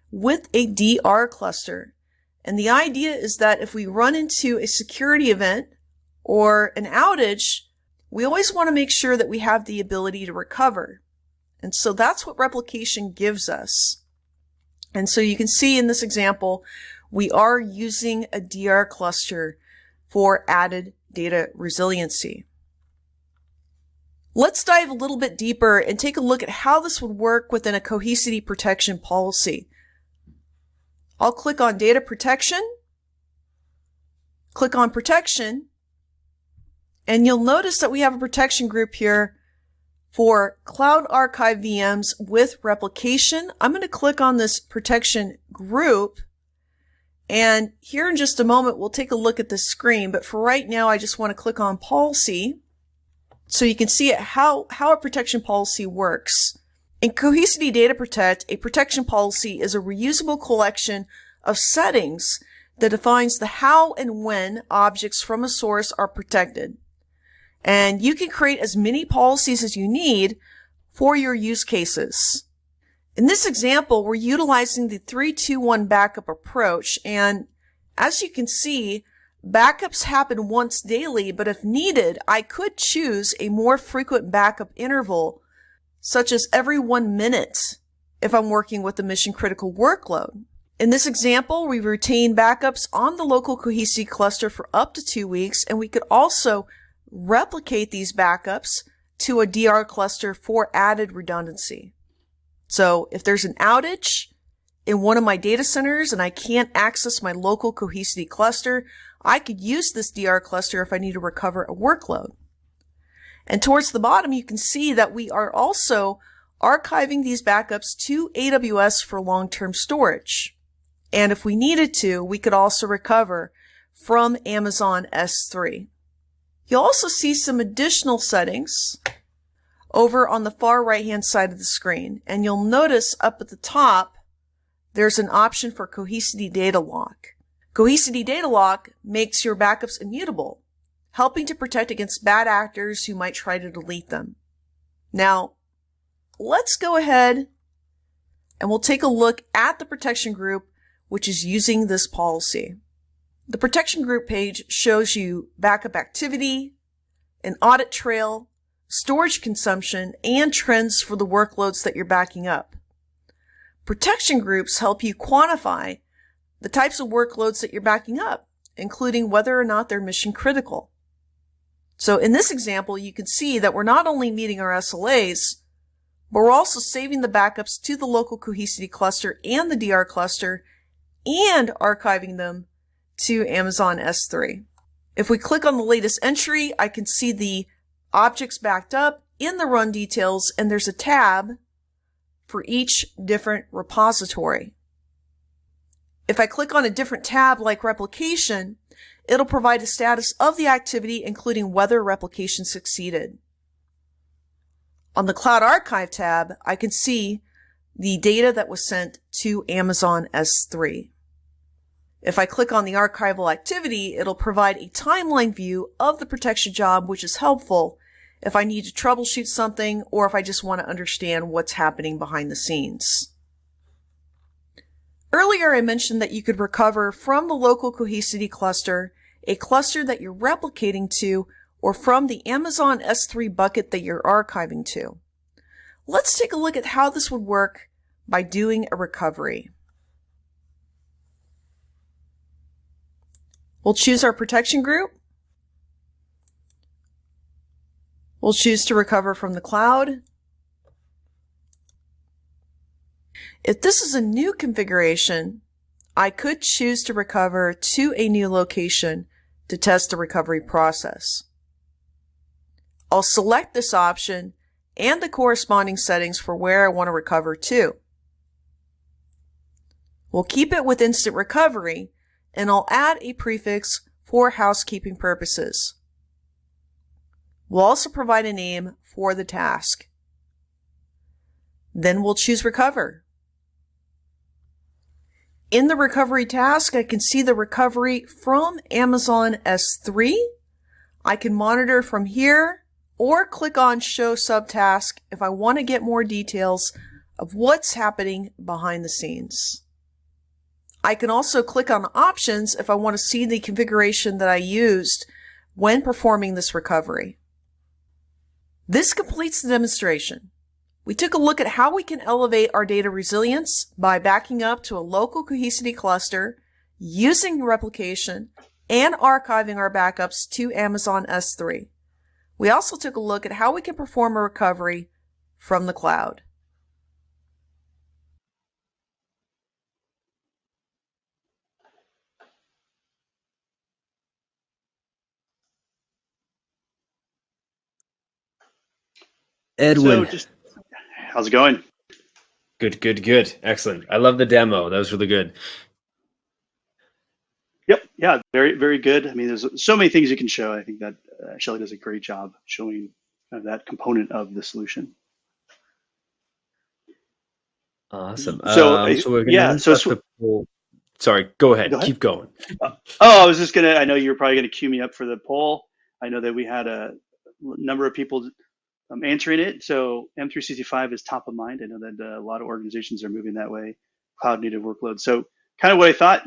with a DR cluster. And the idea is that if we run into a security event or an outage, we always want to make sure that we have the ability to recover. And so that's what replication gives us. And so you can see in this example, we are using a DR cluster for added data resiliency. Let's dive a little bit deeper and take a look at how this would work within a Cohesity protection policy. I'll click on Data Protection, click on Protection, and you'll notice that we have a protection group here for Cloud Archive VMs with replication. I'm going to click on this protection group, and here in just a moment we'll take a look at this screen, but for right now I just want to click on Policy so you can see how a protection policy works. In Cohesity Data Protect, a protection policy is a reusable collection of settings that defines the how and when objects from a source are protected. And you can create as many policies as you need for your use cases. In this example, we're utilizing the 3-2-1 backup approach, and as you can see, backups happen once daily, but if needed, I could choose a more frequent backup interval, such as every 1 minute, if I'm working with a mission-critical workload. In this example, we retain backups on the local Cohesity cluster for up to 2 weeks, and we could also replicate these backups to a DR cluster for added redundancy. So if there's an outage in one of my data centers and I can't access my local Cohesity cluster, I could use this DR cluster if I need to recover a workload. And towards the bottom, you can see that we are also archiving these backups to AWS for long-term storage. And if we needed to, we could also recover from Amazon S3. You'll also see some additional settings over on the far right-hand side of the screen. And you'll notice up at the top, there's an option for Cohesity Data Lock. Cohesity Data Lock makes your backups immutable, helping to protect against bad actors who might try to delete them. Now, let's go ahead and we'll take a look at the protection group, which is using this policy. The protection group page shows you backup activity, an audit trail, storage consumption, and trends for the workloads that you're backing up. Protection groups help you quantify the types of workloads that you're backing up, including whether or not they're mission critical. So in this example, you can see that we're not only meeting our SLAs, but we're also saving the backups to the local Cohesity cluster and the DR cluster and archiving them to Amazon S3. If we click on the latest entry, I can see the objects backed up in the run details, and there's a tab for each different repository. If I click on a different tab like replication, it'll provide a status of the activity, including whether replication succeeded. On the Cloud Archive tab, I can see the data that was sent to Amazon S3. If I click on the archival activity, it'll provide a timeline view of the protection job, which is helpful if I need to troubleshoot something or if I just want to understand what's happening behind the scenes. Earlier, I mentioned that you could recover from the local Cohesity cluster, a cluster that you're replicating to, or from the Amazon S3 bucket that you're archiving to. Let's take a look at how this would work by doing a recovery. We'll choose our protection group. We'll choose to recover from the cloud. If this is a new configuration, I could choose to recover to a new location to test the recovery process. I'll select this option and the corresponding settings for where I want to recover to. We'll keep it with instant recovery, and I'll add a prefix for housekeeping purposes. We'll also provide a name for the task. Then we'll choose Recover. In the recovery task, I can see the recovery from Amazon S3. I can monitor from here or click on Show Subtask if I want to get more details of what's happening behind the scenes. I can also click on Options if I want to see the configuration that I used when performing this recovery. This completes the demonstration. We took a look at how we can elevate our data resilience by backing up to a local Cohesity cluster, using replication, and archiving our backups to Amazon S3. We also took a look at how we can perform a recovery from the cloud. Edwin. How's it going? Good, good, good. Excellent. I love the demo. That was really good. Yep. Yeah. Very, very good. I mean, there's so many things you can show. I think that Shelley does a great job showing that component of the solution. Awesome. So, we're gonna yeah. Sorry. Go ahead. Go ahead. Keep going. I was just I know you were probably gonna cue me up for the poll. I know that we had a number of people answering it. So M365 is top of mind. I know that a lot of organizations are moving that way, cloud native workloads. So kind of what I thought,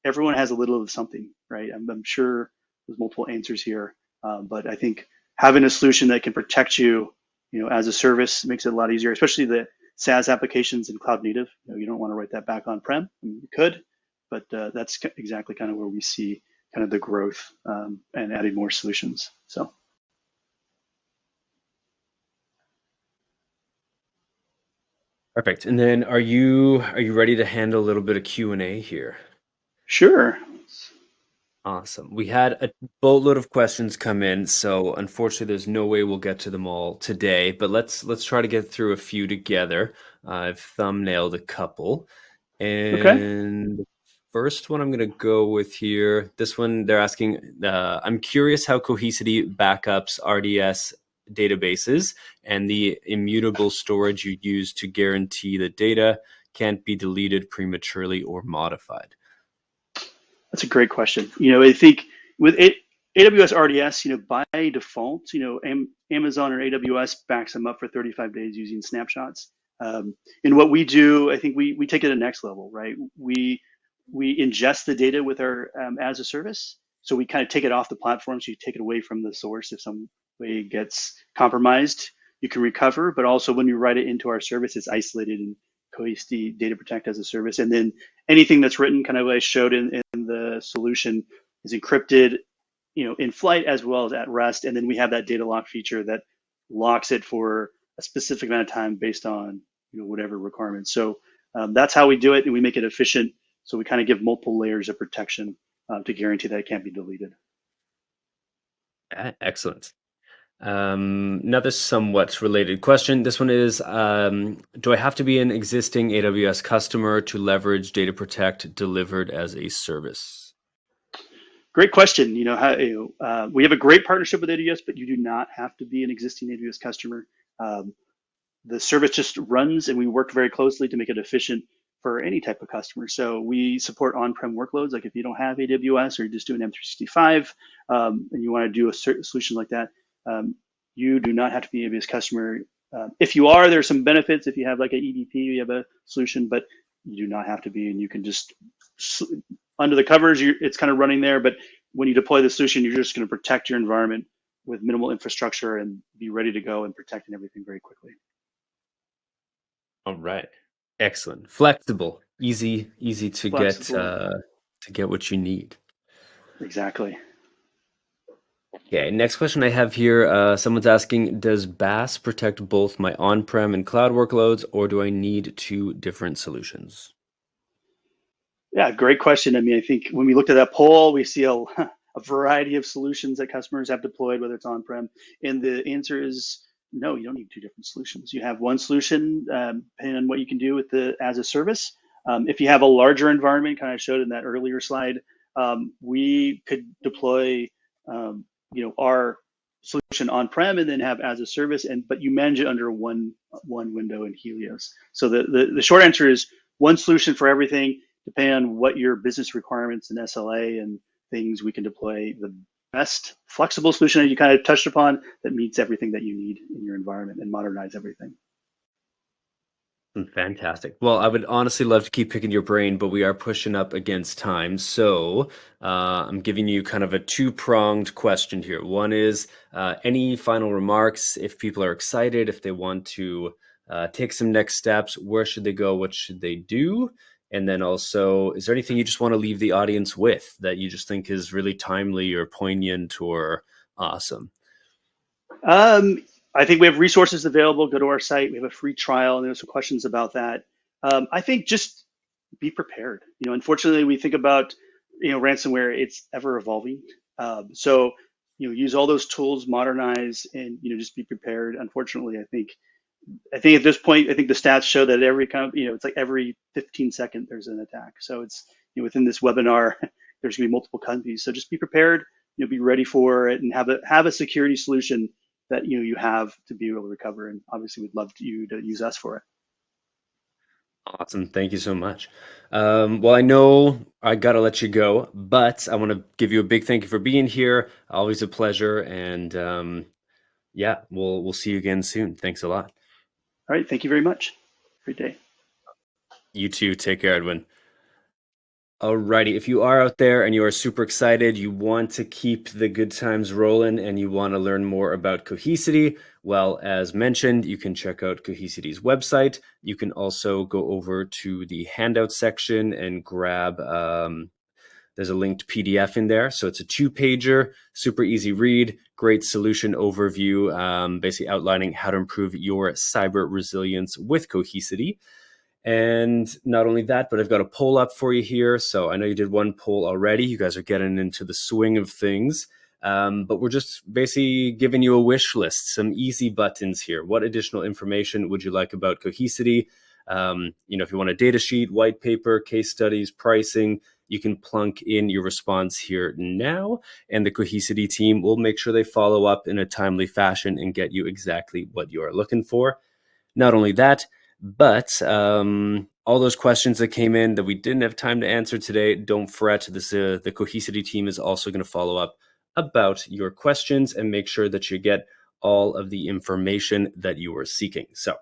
everyone has a little of something, right? I'm sure there's multiple answers here, but I think having a solution that can protect you, as a service makes it a lot easier, especially the SaaS applications and cloud native. You don't want to write that back on-prem. I mean, you could, but that's exactly kind of where we see kind of the growth and adding more solutions. So. Perfect. And then are you ready to handle a little bit of Q&A here? Sure. Awesome. We had a boatload of questions come in, so unfortunately there's no way we'll get to them all today, but let's try to get through a few together. I've thumbnailed a couple. And first one I'm going to go with here. This one, they're asking, I'm curious how Cohesity backups RDS databases and the immutable storage you use to guarantee that data can't be deleted prematurely or modified. That's a great question. I think with AWS RDS, by default, Amazon or AWS backs them up for 35 days using snapshots. And what we do, I think we take it to the next level, right? We ingest the data with our as a service. So we kind of take it off the platform. So you take it away from the source. If some way it gets compromised, you can recover. But also when you write it into our service, it's isolated in Cohesity Data Protect as a service. And then anything that's written, kind of like I showed in the solution, is encrypted, in flight as well as at rest. And then we have that data lock feature that locks it for a specific amount of time based on whatever requirements. So that's how we do it, and we make it efficient. So we kind of give multiple layers of protection to guarantee that it can't be deleted. Excellent. Another somewhat related question. This one is, do I have to be an existing AWS customer to leverage Data Protect delivered as a service? Great question. We have a great partnership with AWS, but you do not have to be an existing AWS customer. The service just runs, and we work very closely to make it efficient for any type of customer. So we support on-prem workloads. Like if you don't have AWS or you're just doing M365 and you want to do a certain solution like that, you do not have to be an AWS customer. If you are, there's some benefits. If you have like an EDP, you have a solution, but you do not have to be, and you can just, under the covers, it's kind of running there. But when you deploy the solution, you're just going to protect your environment with minimal infrastructure and be ready to go and protecting everything very quickly. All right. Excellent. Flexible, easy to get what you need. Exactly. Okay, next question I have here, someone's asking, does BAS protect both my on-prem and cloud workloads, or do I need two different solutions? Yeah, great question. I mean, I think when we looked at that poll, we see a variety of solutions that customers have deployed, whether it's on-prem, and the answer is no, you don't need two different solutions. You have one solution, depending on what you can do with the as a service. If you have a larger environment, kind of showed in that earlier slide, we could deploy, our solution on-prem and then have as a service, but you manage it under one window in Helios. So the short answer is one solution for everything. Depending on what your business requirements and SLA and things, we can deploy the best flexible solution that you kind of touched upon that meets everything that you need in your environment and modernize everything. Fantastic. Well, I would honestly love to keep picking your brain, but we are pushing up against time. So I'm giving you kind of a two-pronged question here. One is any final remarks if people are excited, if they want to take some next steps, where should they go? What should they do? And then also, is there anything you just want to leave the audience with that you just think is really timely or poignant or awesome? I think we have resources available. Go to our site. We have a free trial, and there's some questions about that. I think just be prepared. Unfortunately, we think about ransomware. It's ever evolving. So use all those tools, modernize, and just be prepared. Unfortunately, I think at this point, I think the stats show that it's like every 15 seconds there's an attack. So it's within this webinar, there's going to be multiple companies. So just be prepared. Be ready for it, and have a security solution that you have to be able to recover. And obviously, we'd love you to use us for it. Awesome. Thank you so much. Well, I know I got to let you go, but I want to give you a big thank you for being here. Always a pleasure. And yeah, we'll see you again soon. Thanks a lot. All right. Thank you very much. Great day. You too. Take care, Edwin. Alrighty, if you are out there and you are super excited, you want to keep the good times rolling and you want to learn more about Cohesity, well, as mentioned, you can check out Cohesity's website. You can also go over to the handout section and grab, there's a linked PDF in there. So it's a 2-pager, super easy read, great solution overview, basically outlining how to improve your cyber resilience with Cohesity. And not only that, but I've got a poll up for you here. So I know you did one poll already. You guys are getting into the swing of things. But we're just basically giving you a wish list, some easy buttons here. What additional information would you like about Cohesity? If you want a data sheet, white paper, case studies, pricing, you can plunk in your response here now, and the Cohesity team will make sure they follow up in a timely fashion and get you exactly what you are looking for. Not only that, but all those questions that came in that we didn't have time to answer today, don't fret. The Cohesity team is also going to follow up about your questions and make sure that you get all of the information that you were seeking. So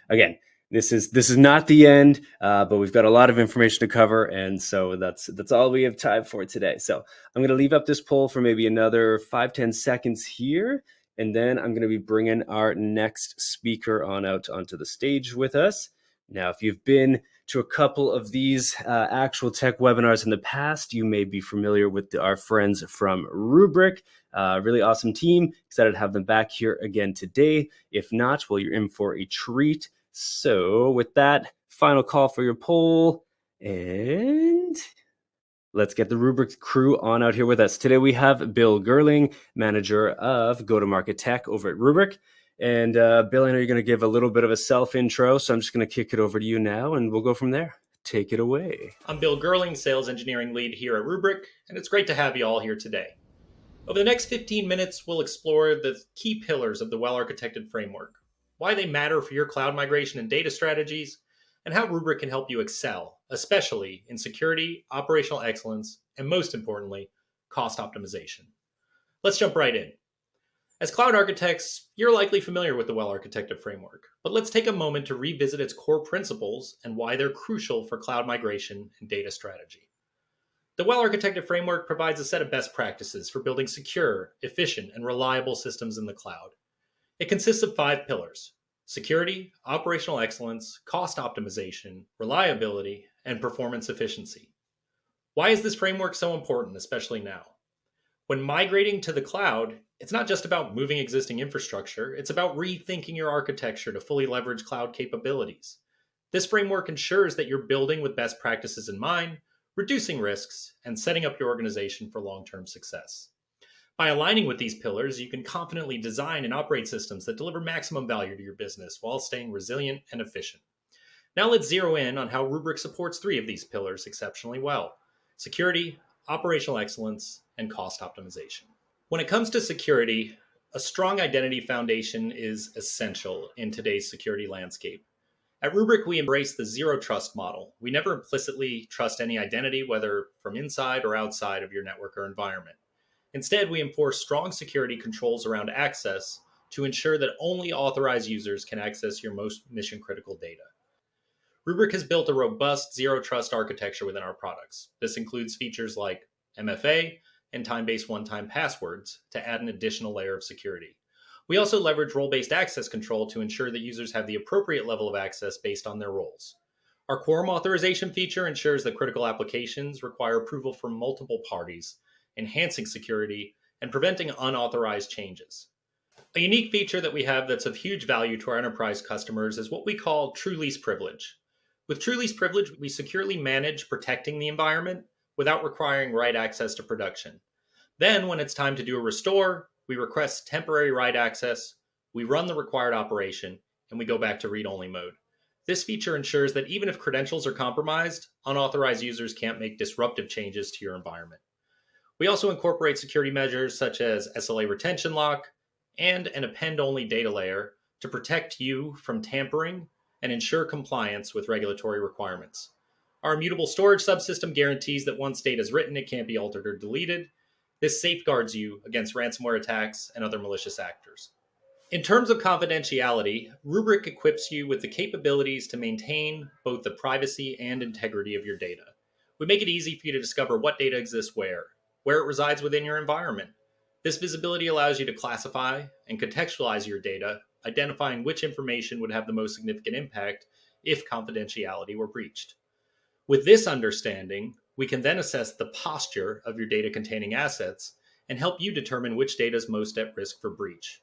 again, this is not the end, but we've got a lot of information to cover, and so that's all we have time for today. So I'm going to leave up this poll for maybe another 5-10 seconds here, and then I'm going to be bringing our next speaker out onto the stage with us. Now, if you've been to a couple of these actual tech webinars in the past, you may be familiar with our friends from Rubrik. Really awesome team. Excited to have them back here again today. If not, well, you're in for a treat. So with that, final call for your poll, and let's get the Rubrik crew on out here with us. Today we have Bill Gerling, manager of go-to-market tech over at Rubrik. And Bill, I know you're going to give a little bit of a self-intro, so I'm just going to kick it over to you now, and we'll go from there. Take it away. I'm Bill Gerling, sales engineering lead here at Rubrik, and it's great to have you all here today. Over the next 15 minutes, we'll explore the key pillars of the well-architected framework, why they matter for your cloud migration and data strategies, and how Rubrik can help you excel, especially in security, operational excellence, and most importantly, cost optimization. Let's jump right in. As cloud architects, you're likely familiar with the well-architected framework, but let's take a moment to revisit its core principles and why they're crucial for cloud migration and data strategy. The well-architected framework provides a set of best practices for building secure, efficient, and reliable systems in the cloud. It consists of 5 pillars: security, operational excellence, cost optimization, reliability, and performance efficiency. Why is this framework so important, especially now? When migrating to the cloud, it's not just about moving existing infrastructure, it's about rethinking your architecture to fully leverage cloud capabilities. This framework ensures that you're building with best practices in mind, reducing risks, and setting up your organization for long-term success. By aligning with these pillars, you can confidently design and operate systems that deliver maximum value to your business while staying resilient and efficient. Now let's zero in on how Rubrik supports 3 of these pillars exceptionally well: security, operational excellence, and cost optimization. When it comes to security, a strong identity foundation is essential in today's security landscape. At Rubrik, we embrace the zero trust model. We never implicitly trust any identity, whether from inside or outside of your network or environment. Instead, we enforce strong security controls around access to ensure that only authorized users can access your most mission-critical data. Rubrik has built a robust zero trust architecture within our products. This includes features like MFA and time-based one-time passwords to add an additional layer of security. We also leverage role-based access control to ensure that users have the appropriate level of access based on their roles. Our quorum authorization feature ensures that critical applications require approval from multiple parties, enhancing security and preventing unauthorized changes. A unique feature that we have that's of huge value to our enterprise customers is what we call true least privilege. With true least privilege, we securely manage protecting the environment without requiring write access to production. Then, when it's time to do a restore, we request temporary write access, we run the required operation, and we go back to read-only mode. This feature ensures that even if credentials are compromised, unauthorized users can't make disruptive changes to your environment. We also incorporate security measures such as SLA retention lock and an append-only data layer to protect you from tampering and ensure compliance with regulatory requirements. Our immutable storage subsystem guarantees that once data is written, it can't be altered or deleted. This safeguards you against ransomware attacks and other malicious actors. In terms of confidentiality, Rubrik equips you with the capabilities to maintain both the privacy and integrity of your data. We make it easy for you to discover what data exists where it resides within your environment. This visibility allows you to classify and contextualize your data, identifying which information would have the most significant impact if confidentiality were breached. With this understanding, we can then assess the posture of your data containing assets and help you determine which data is most at risk for breach.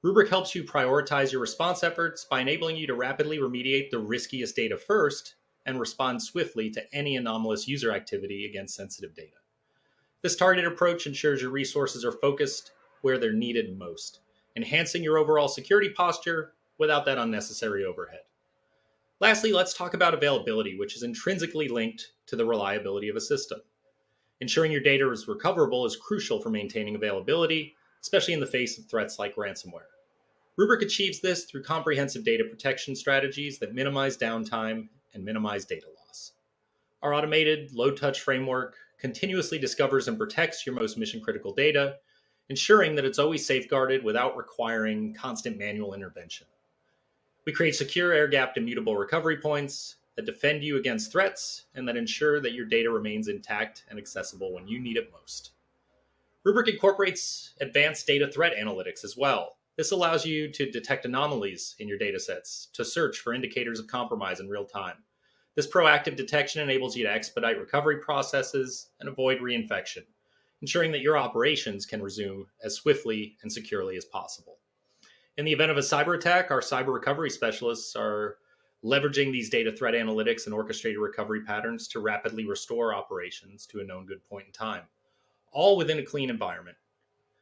Rubrik helps you prioritize your response efforts by enabling you to rapidly remediate the riskiest data first and respond swiftly to any anomalous user activity against sensitive data. This targeted approach ensures your resources are focused where they're needed most, enhancing your overall security posture without that unnecessary overhead. Lastly, let's talk about availability, which is intrinsically linked to the reliability of a system. Ensuring your data is recoverable is crucial for maintaining availability, especially in the face of threats like ransomware. Rubrik achieves this through comprehensive data protection strategies that minimize downtime and minimize data loss. Our automated, low-touch framework continuously discovers and protects your most mission-critical data, ensuring that it's always safeguarded without requiring constant manual intervention. We create secure, air-gapped, immutable recovery points that defend you against threats and that ensure that your data remains intact and accessible when you need it most. Rubrik incorporates advanced data threat analytics as well. This allows you to detect anomalies in your datasets, to search for indicators of compromise in real time. This proactive detection enables you to expedite recovery processes and avoid reinfection, ensuring that your operations can resume as swiftly and securely as possible. In the event of a cyber attack, our cyber recovery specialists are leveraging these data threat analytics and orchestrated recovery patterns to rapidly restore operations to a known good point in time, all within a clean environment.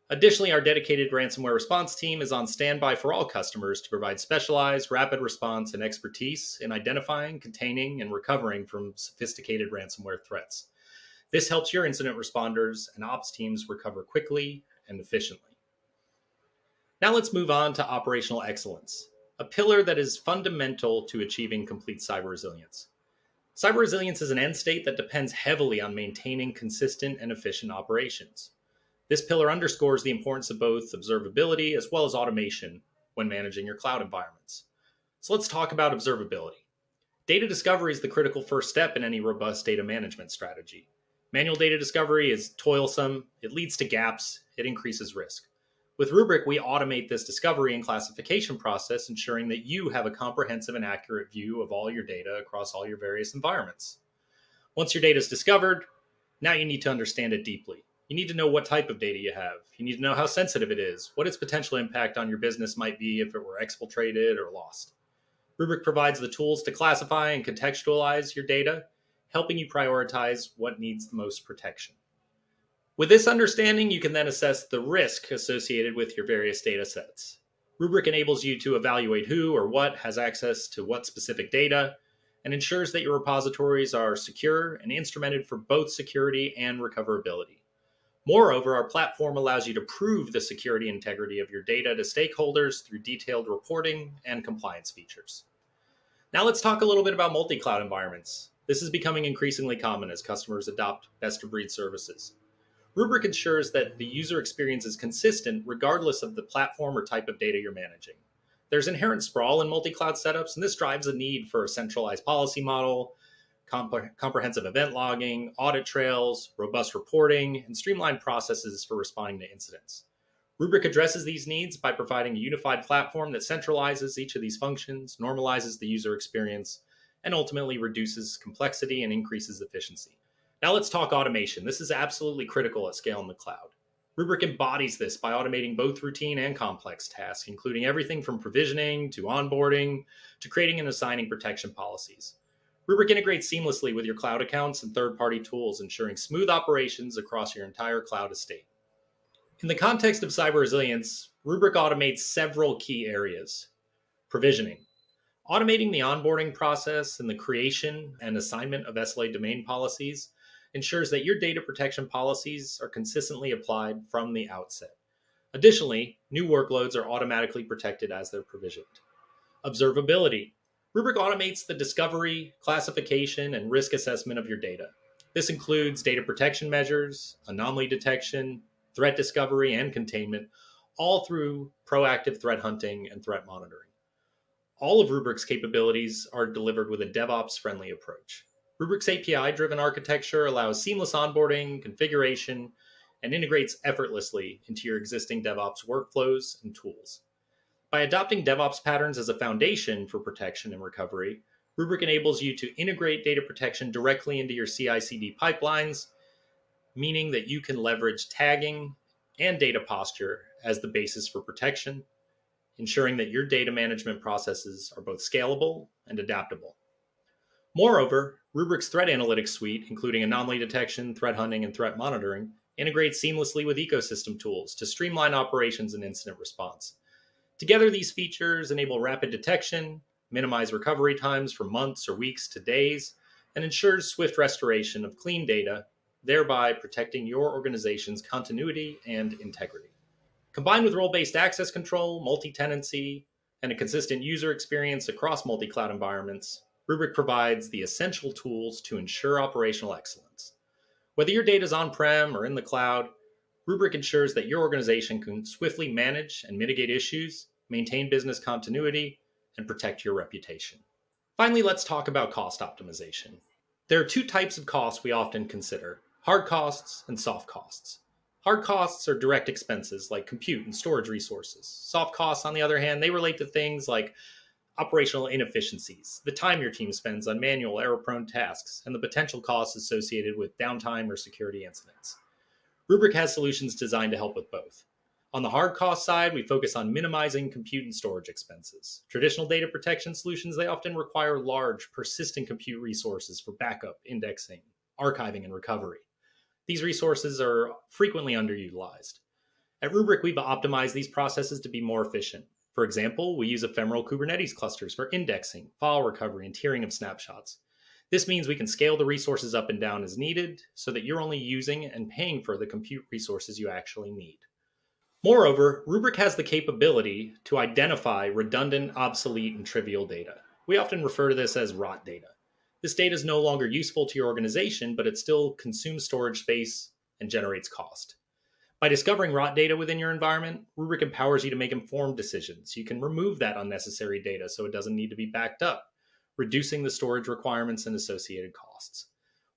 Additionally, our dedicated ransomware response team is on standby for all customers to provide specialized, rapid response and expertise in identifying, containing, and recovering from sophisticated ransomware threats. This helps your incident responders and ops teams recover quickly and efficiently. Now let's move on to operational excellence, a pillar that is fundamental to achieving complete cyber resilience. Cyber resilience is an end state that depends heavily on maintaining consistent and efficient operations. This pillar underscores the importance of both observability as well as automation when managing your cloud environments. So let's talk about observability. Data discovery is the critical first step in any robust data management strategy. Manual data discovery is toilsome, it leads to gaps, it increases risk. With Rubrik, we automate this discovery and classification process, ensuring that you have a comprehensive and accurate view of all your data across all your various environments. Once your data is discovered, now you need to understand it deeply. You need to know what type of data you have. You need to know how sensitive it is, what its potential impact on your business might be if it were exfiltrated or lost. Rubrik provides the tools to classify and contextualize your data, helping you prioritize what needs the most protection. With this understanding, you can then assess the risk associated with your various data sets. Rubrik enables you to evaluate who or what has access to what specific data and ensures that your repositories are secure and instrumented for both security and recoverability. Moreover, our platform allows you to prove the security integrity of your data to stakeholders through detailed reporting and compliance features. Now let's talk a little bit about multi-cloud environments. This is becoming increasingly common as customers adopt best-of-breed services. Rubrik ensures that the user experience is consistent regardless of the platform or type of data you're managing. There's inherent sprawl in multi-cloud setups, and this drives a need for a centralized policy model, comprehensive event logging, audit trails, robust reporting, and streamlined processes for responding to incidents. Rubrik addresses these needs by providing a unified platform that centralizes each of these functions, normalizes the user experience, and ultimately reduces complexity and increases efficiency. Now let's talk automation. This is absolutely critical at scale in the cloud. Rubrik embodies this by automating both routine and complex tasks, including everything from provisioning to onboarding to creating and assigning protection policies. Rubrik integrates seamlessly with your cloud accounts and third-party tools, ensuring smooth operations across your entire cloud estate. In the context of cyber resilience, Rubrik automates several key areas. Provisioning. Automating the onboarding process and the creation and assignment of SLA domain policies ensures that your data protection policies are consistently applied from the outset. Additionally, new workloads are automatically protected as they're provisioned. Observability. Rubrik automates the discovery, classification, and risk assessment of your data. This includes data protection measures, anomaly detection, threat discovery, and containment, all through proactive threat hunting and threat monitoring. All of Rubrik's capabilities are delivered with a DevOps-friendly approach. Rubrik's API-driven architecture allows seamless onboarding, configuration, and integrates effortlessly into your existing DevOps workflows and tools. By adopting DevOps patterns as a foundation for protection and recovery, Rubrik enables you to integrate data protection directly into your CI/CD pipelines, meaning that you can leverage tagging and data posture as the basis for protection, ensuring that your data management processes are both scalable and adaptable. Moreover, Rubrik's threat analytics suite, including anomaly detection, threat hunting, and threat monitoring, integrates seamlessly with ecosystem tools to streamline operations and incident response. Together, these features enable rapid detection, minimize recovery times from months or weeks to days, and ensures swift restoration of clean data thereby protecting your organization's continuity and integrity. Combined with role-based access control, multi-tenancy, and a consistent user experience across multi-cloud environments, Rubrik provides the essential tools to ensure operational excellence. Whether your data is on-prem or in the cloud, Rubrik ensures that your organization can swiftly manage and mitigate issues, maintain business continuity, and protect your reputation. Finally, let's talk about cost optimization. There are two types of costs we often consider: hard costs and soft costs. Hard costs are direct expenses like compute and storage resources. Soft costs, on the other hand, they relate to things like operational inefficiencies, the time your team spends on manual error-prone tasks, and the potential costs associated with downtime or security incidents. Rubrik has solutions designed to help with both. On the hard cost side, we focus on minimizing compute and storage expenses. Traditional data protection solutions, they often require large, persistent compute resources for backup, indexing, archiving, and recovery. These resources are frequently underutilized. At Rubrik, we've optimized these processes to be more efficient. For example, we use ephemeral Kubernetes clusters for indexing, file recovery, and tiering of snapshots. This means we can scale the resources up and down as needed so that you're only using and paying for the compute resources you actually need. Moreover, Rubrik has the capability to identify redundant, obsolete, and trivial data. We often refer to this as rot data. This data is no longer useful to your organization, but it still consumes storage space and generates cost. By discovering rot data within your environment, Rubrik empowers you to make informed decisions. You can remove that unnecessary data so it doesn't need to be backed up, reducing the storage requirements and associated costs.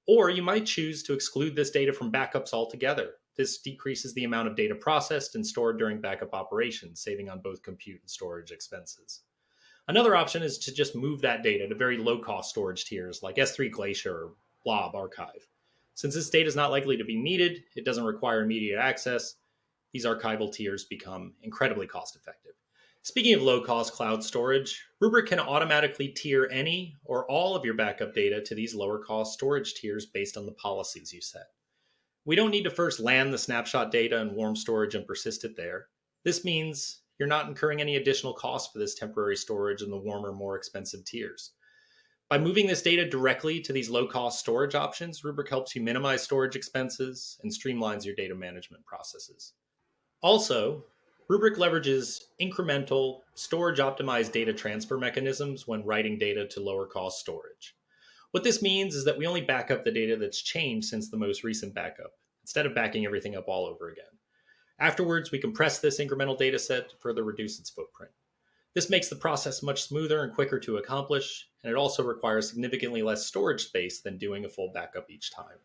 Or you might choose to exclude this data from backups altogether. This decreases the amount of data processed and stored during backup operations, saving on both compute and storage expenses. Another option is to just move that data to very low-cost storage tiers like S3 Glacier or Blob Archive. Since this data is not likely to be needed, it doesn't require immediate access, these archival tiers become incredibly cost-effective. Speaking of low-cost cloud storage, Rubrik can automatically tier any or all of your backup data to these lower-cost storage tiers based on the policies you set. We don't need to first land the snapshot data in warm storage and persist it there. This means you're not incurring any additional cost for this temporary storage in the warmer, more expensive tiers. By moving this data directly to these low-cost storage options, Rubrik helps you minimize storage expenses and streamlines your data management processes. Also, Rubrik leverages incremental, storage-optimized data transfer mechanisms when writing data to lower-cost storage. What this means is that we only back up the data that's changed since the most recent backup, instead of backing everything up all over again. Afterwards, we compress this incremental data set to further reduce its footprint. This makes the process much smoother and quicker to accomplish, and it also requires significantly less storage space than doing a full backup each time.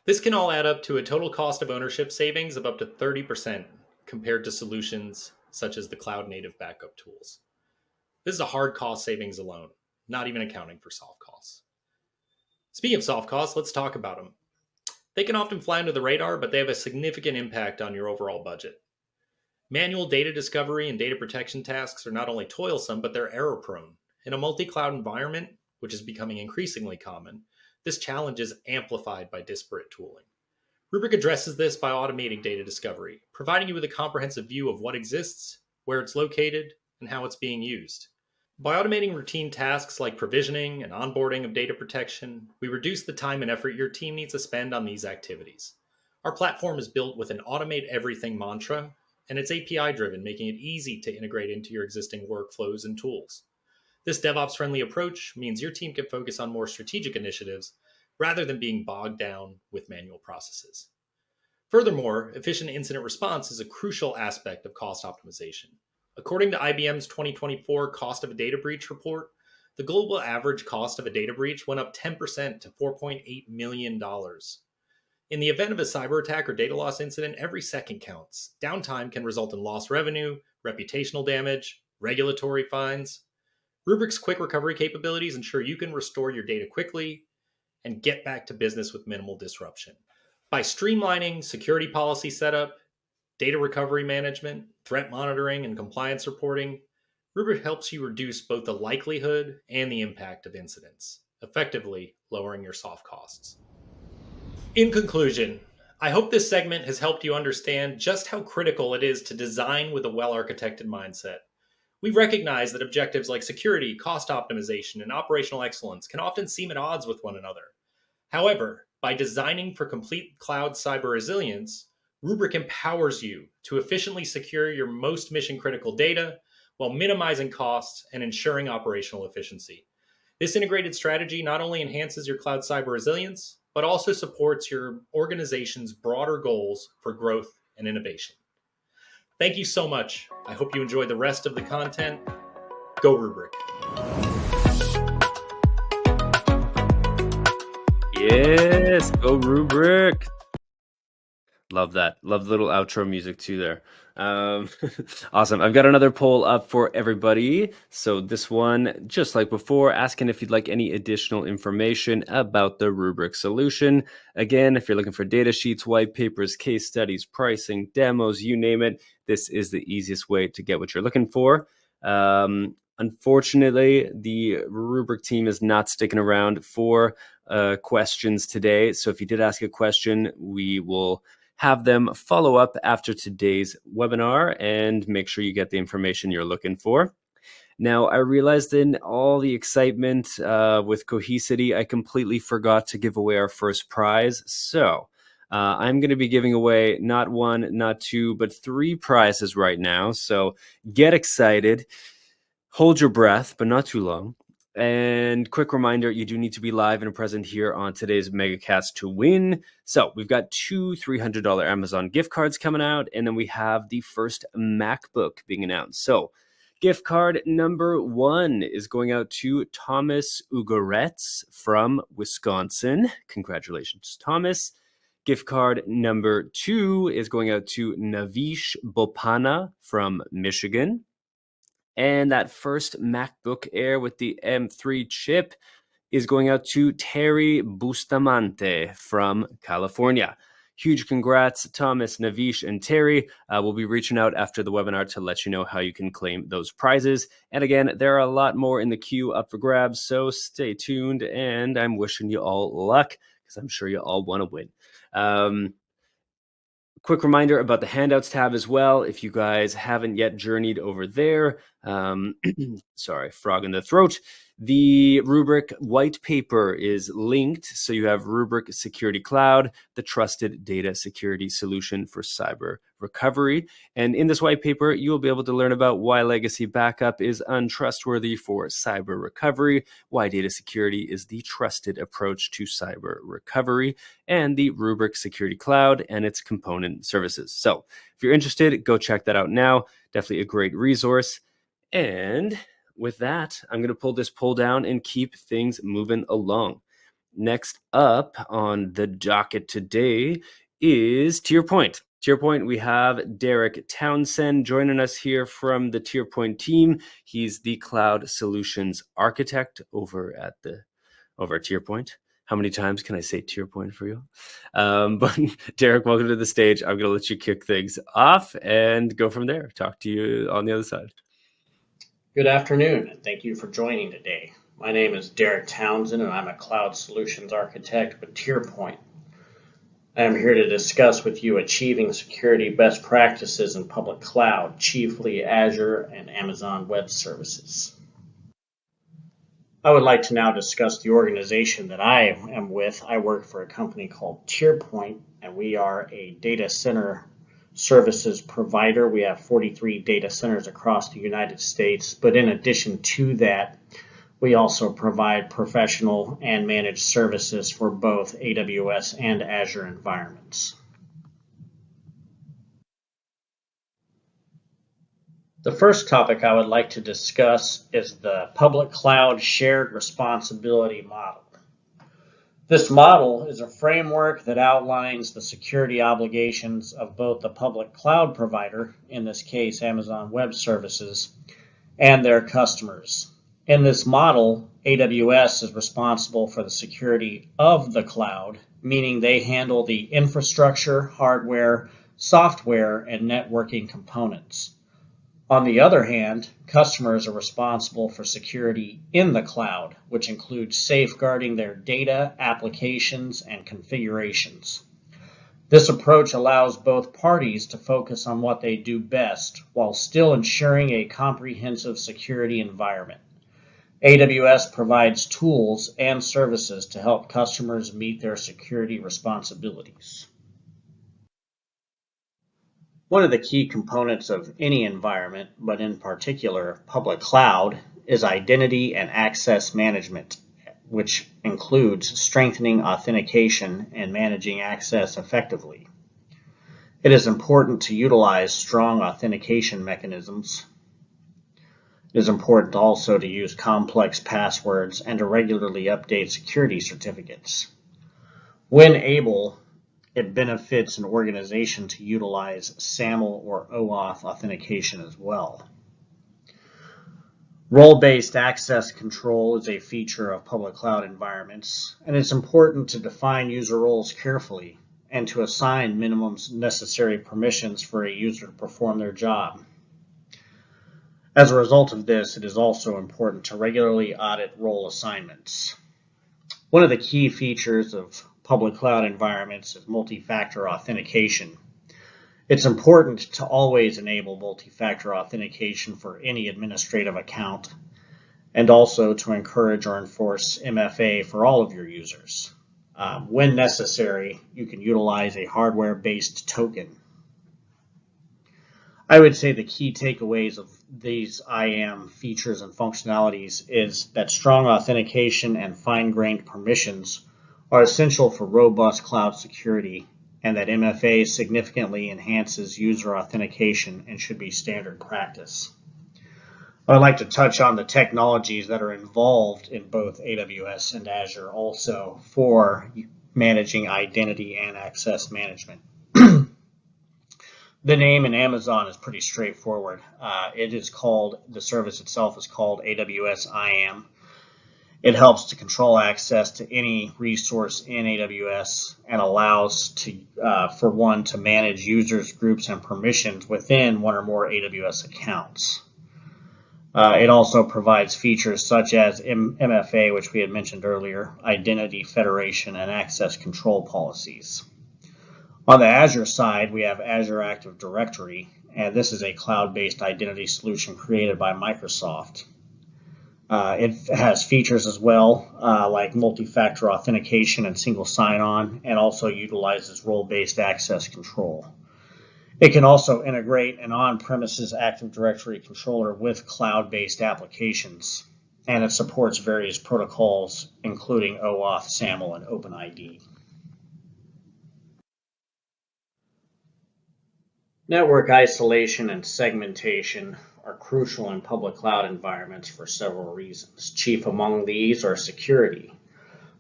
This can all add up to a total cost of ownership savings of up to 30% compared to solutions such as the cloud-native backup tools. This is a hard cost savings alone, not even accounting for soft costs. Speaking of soft costs, let's talk about them. They can often fly under the radar, but they have a significant impact on your overall budget. Manual data discovery and data protection tasks are not only toilsome, but they're error-prone. In a multi-cloud environment, which is becoming increasingly common, this challenge is amplified by disparate tooling. Rubrik addresses this by automating data discovery, providing you with a comprehensive view of what exists, where it's located, and how it's being used. By automating routine tasks like provisioning and onboarding of data protection, we reduce the time and effort your team needs to spend on these activities. Our platform is built with an automate everything mantra, and it's API-driven, making it easy to integrate into your existing workflows and tools. This DevOps-friendly approach means your team can focus on more strategic initiatives rather than being bogged down with manual processes. Furthermore, efficient incident response is a crucial aspect of cost optimization. According to IBM's 2024 Cost of a Data Breach report, the global average cost of a data breach went up 10% to $4.8 million. In the event of a cyber attack or data loss incident, every second counts. Downtime can result in lost revenue, reputational damage, regulatory fines. Rubrik's quick recovery capabilities ensure you can restore your data quickly and get back to business with minimal disruption. By streamlining security policy setup, data recovery management, threat monitoring, and compliance reporting, Rubrik helps you reduce both the likelihood and the impact of incidents, effectively lowering your soft costs. In conclusion, I hope this segment has helped you understand just how critical it is to design with a well-architected mindset. We recognize that objectives like security, cost optimization, and operational excellence can often seem at odds with one another. However, By designing for complete cloud cyber resilience, Rubrik empowers you to efficiently secure your most mission-critical data while minimizing costs and ensuring operational efficiency. This integrated strategy not only enhances your cloud cyber resilience, but also supports your organization's broader goals for growth and innovation. Thank you so much. I hope you enjoy the rest of the content. Go Rubrik. Yes, go Rubrik. Love that. Love the little outro music too there. Awesome. I've got another poll up for everybody. So this one, just like before, asking if you'd like any additional information about the Rubrik solution. Again, if you're looking for data sheets, white papers, case studies, pricing, demos, you name it, this is the easiest way to get what you're looking for. Unfortunately, the Rubrik team is not sticking around for questions today. So if you did ask a question, we will have them follow up after today's webinar and make sure you get the information you're looking for. Now, I realized in all the excitement with Cohesity, I completely forgot to give away our first prize. So I'm going to be giving away not one, not two, but 3 prizes right now. So get excited. Hold your breath, but not too long. And quick reminder, you do need to be live and present here on today's MegaCast to win. So we've got 2 $300 Amazon gift cards coming out, and then we have the first MacBook being announced. So gift card number 1 is going out to Thomas Ugoretz from Wisconsin. Congratulations, Thomas. Gift card number 2 is going out to Navish Bopana from Michigan. And that first MacBook Air with the M3 chip is going out to Terry Bustamante from California. Huge congrats, Thomas, Navish, and Terry. We'll be reaching out after the webinar to let you know how you can claim those prizes. And again, there are a lot more in the queue up for grabs, so stay tuned. And I'm wishing you all luck because I'm sure you all want to win. Quick reminder about the handouts tab as well. If you guys haven't yet journeyed over there, sorry, frog in the throat. The Rubrik white paper is linked. So you have Rubrik Security Cloud, the trusted data security solution for cyber recovery. And in this white paper, you'll be able to learn about why legacy backup is untrustworthy for cyber recovery, why data security is the trusted approach to cyber recovery, and the Rubrik Security Cloud and its component services. So if you're interested, go check that out now. Definitely a great resource. And with that, I'm going to pull this poll down and keep things moving along. Next up on the docket today is TierPoint. TierPoint, we have Derek Townsend joining us here from the TierPoint team. He's the cloud solutions architect over at TierPoint. How many times can I say TierPoint for you? But Derek, welcome to the stage. I'm going to let you kick things off and go from there. Talk to you on the other side. Good afternoon, and thank you for joining today. My name is Derek Townsend, and I'm a cloud solutions architect with TierPoint. I am here to discuss with you achieving security best practices in public cloud, chiefly Azure and Amazon Web Services. I would like to now discuss the organization that I am with. I work for a company called TierPoint, and we are a data center services provider. We have 43 data centers across the United States, but in addition to that, we also provide professional and managed services for both AWS and Azure environments. The first topic I would like to discuss is the public cloud shared responsibility model. This model is a framework that outlines the security obligations of both the public cloud provider, in this case Amazon Web Services, and their customers. In this model, AWS is responsible for the security of the cloud, meaning they handle the infrastructure, hardware, software, and networking components. On the other hand, customers are responsible for security in the cloud, which includes safeguarding their data, applications, and configurations. This approach allows both parties to focus on what they do best while still ensuring a comprehensive security environment. AWS provides tools and services to help customers meet their security responsibilities. One of the key components of any environment, but in particular public cloud, is identity and access management, which includes strengthening authentication and managing access effectively. It is important to utilize strong authentication mechanisms. It is important also to use complex passwords and to regularly update security certificates. When able, it benefits an organization to utilize SAML or OAuth authentication as well. Role-based access control is a feature of public cloud environments, and it's important to define user roles carefully and to assign minimum necessary permissions for a user to perform their job. As a result of this, it is also important to regularly audit role assignments. One of the key features of public cloud environments is multi-factor authentication. It's important to always enable multi-factor authentication for any administrative account, and also to encourage or enforce MFA for all of your users. When necessary, you can utilize a hardware-based token. I would say the key takeaways of these IAM features and functionalities is that strong authentication and fine-grained permissions are essential for robust cloud security, and that MFA significantly enhances user authentication and should be standard practice. I'd like to touch on the technologies that are involved in both AWS and Azure also for managing identity and access management. The name in Amazon is pretty straightforward. The service itself is called AWS IAM. It helps to control access to any resource in AWS and allows for one to manage users, groups, and permissions within one or more AWS accounts. It also provides features such as MFA, which we had mentioned earlier, identity federation, and access control policies. On the Azure side, we have Azure Active Directory, and this is a cloud-based identity solution created by Microsoft. It has features as well, like multi-factor authentication and single sign-on, and also utilizes role-based access control. It can also integrate an on-premises Active Directory controller with cloud-based applications, and it supports various protocols, including OAuth, SAML, and OpenID. Network isolation and segmentation are crucial in public cloud environments for several reasons. Chief among these are security.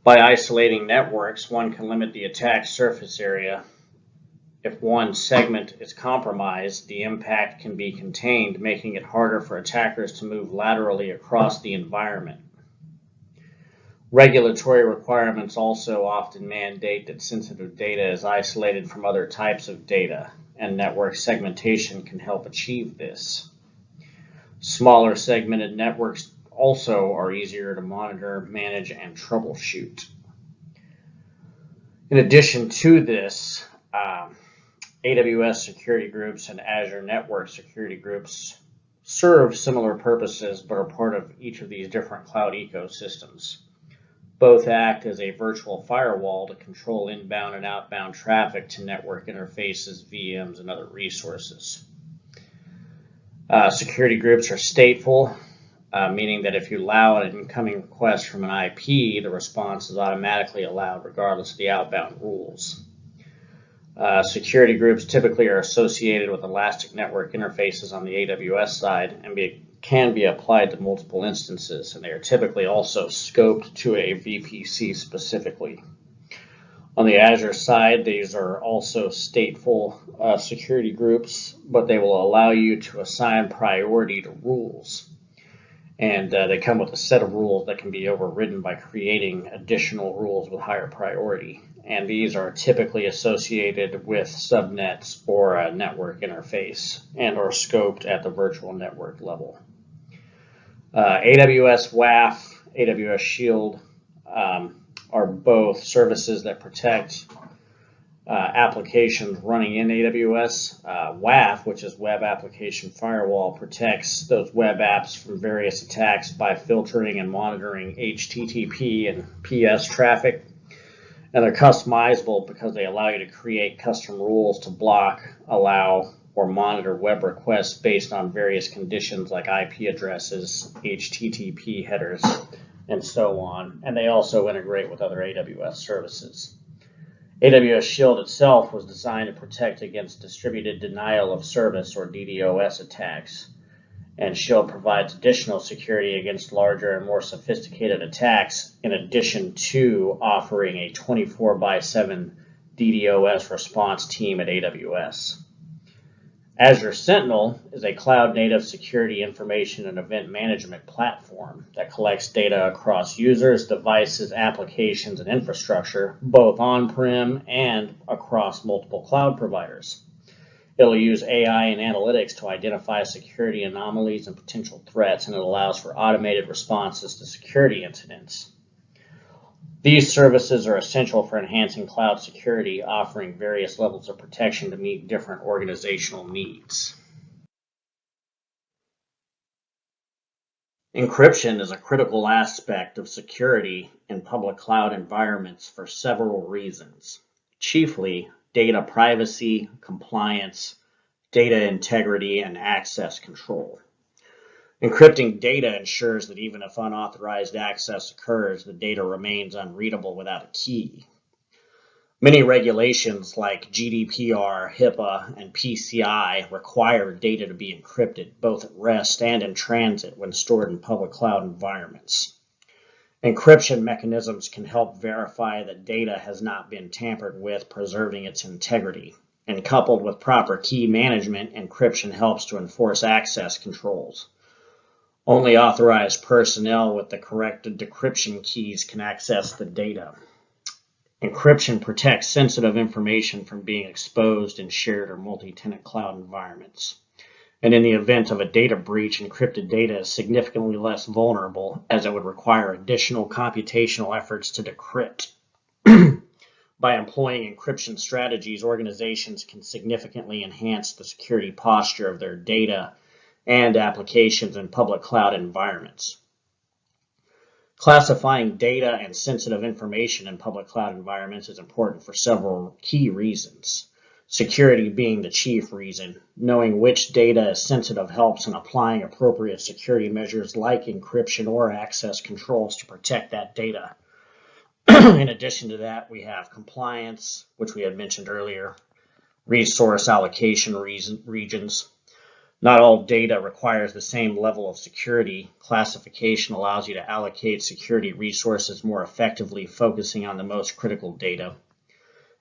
By isolating networks, one can limit the attack surface area. If one segment is compromised, the impact can be contained, making it harder for attackers to move laterally across the environment. Regulatory requirements also often mandate that sensitive data is isolated from other types of data, and network segmentation can help achieve this. Smaller segmented networks also are easier to monitor, manage, and troubleshoot. In addition to this, AWS security groups and Azure network security groups serve similar purposes but are part of each of these different cloud ecosystems. Both act as a virtual firewall to control inbound and outbound traffic to network interfaces, VMs, and other resources. Security groups are stateful, meaning that if you allow an incoming request from an IP, the response is automatically allowed regardless of the outbound rules. Security groups typically are associated with elastic network interfaces on the AWS side and can be applied to multiple instances, and they are typically also scoped to a VPC specifically. On the Azure side, these are also stateful security groups, but they will allow you to assign priority to rules. And they come with a set of rules that can be overridden by creating additional rules with higher priority. And these are typically associated with subnets or a network interface and are scoped at the virtual network level. AWS WAF, AWS Shield are both services that protect applications running in AWS. WAF, which is Web Application Firewall, protects those web apps from various attacks by filtering and monitoring HTTP and PS traffic. And they're customizable because they allow you to create custom rules to block, allow, or monitor web requests based on various conditions like IP addresses, HTTP headers, and so on. And they also integrate with other AWS services. AWS Shield itself was designed to protect against distributed denial of service or DDoS attacks. And Shield provides additional security against larger and more sophisticated attacks, in addition to offering a 24/7 DDoS response team at AWS. Azure Sentinel is a cloud-native security information and event management platform that collects data across users, devices, applications, and infrastructure, both on-prem and across multiple cloud providers. It'll use AI and analytics to identify security anomalies and potential threats, and it allows for automated responses to security incidents. These services are essential for enhancing cloud security, offering various levels of protection to meet different organizational needs. Encryption is a critical aspect of security in public cloud environments for several reasons, chiefly data privacy, compliance, data integrity, and access control. Encrypting data ensures that even if unauthorized access occurs, the data remains unreadable without a key. Many regulations like GDPR, HIPAA, and PCI require data to be encrypted both at rest and in transit when stored in public cloud environments. Encryption mechanisms can help verify that data has not been tampered with, preserving its integrity. And coupled with proper key management, encryption helps to enforce access controls. Only authorized personnel with the correct decryption keys can access the data. Encryption protects sensitive information from being exposed in shared or multi-tenant cloud environments. And in the event of a data breach, encrypted data is significantly less vulnerable, as it would require additional computational efforts to decrypt. By employing encryption strategies, organizations can significantly enhance the security posture of their data and applications in public cloud environments. Classifying data and sensitive information in public cloud environments is important for several key reasons. Security being the chief reason. Knowing which data is sensitive helps in applying appropriate security measures like encryption or access controls to protect that data. In addition to that, we have compliance, which we had mentioned earlier, resource allocation regions. Not all data requires the same level of security. Classification allows you to allocate security resources more effectively, focusing on the most critical data.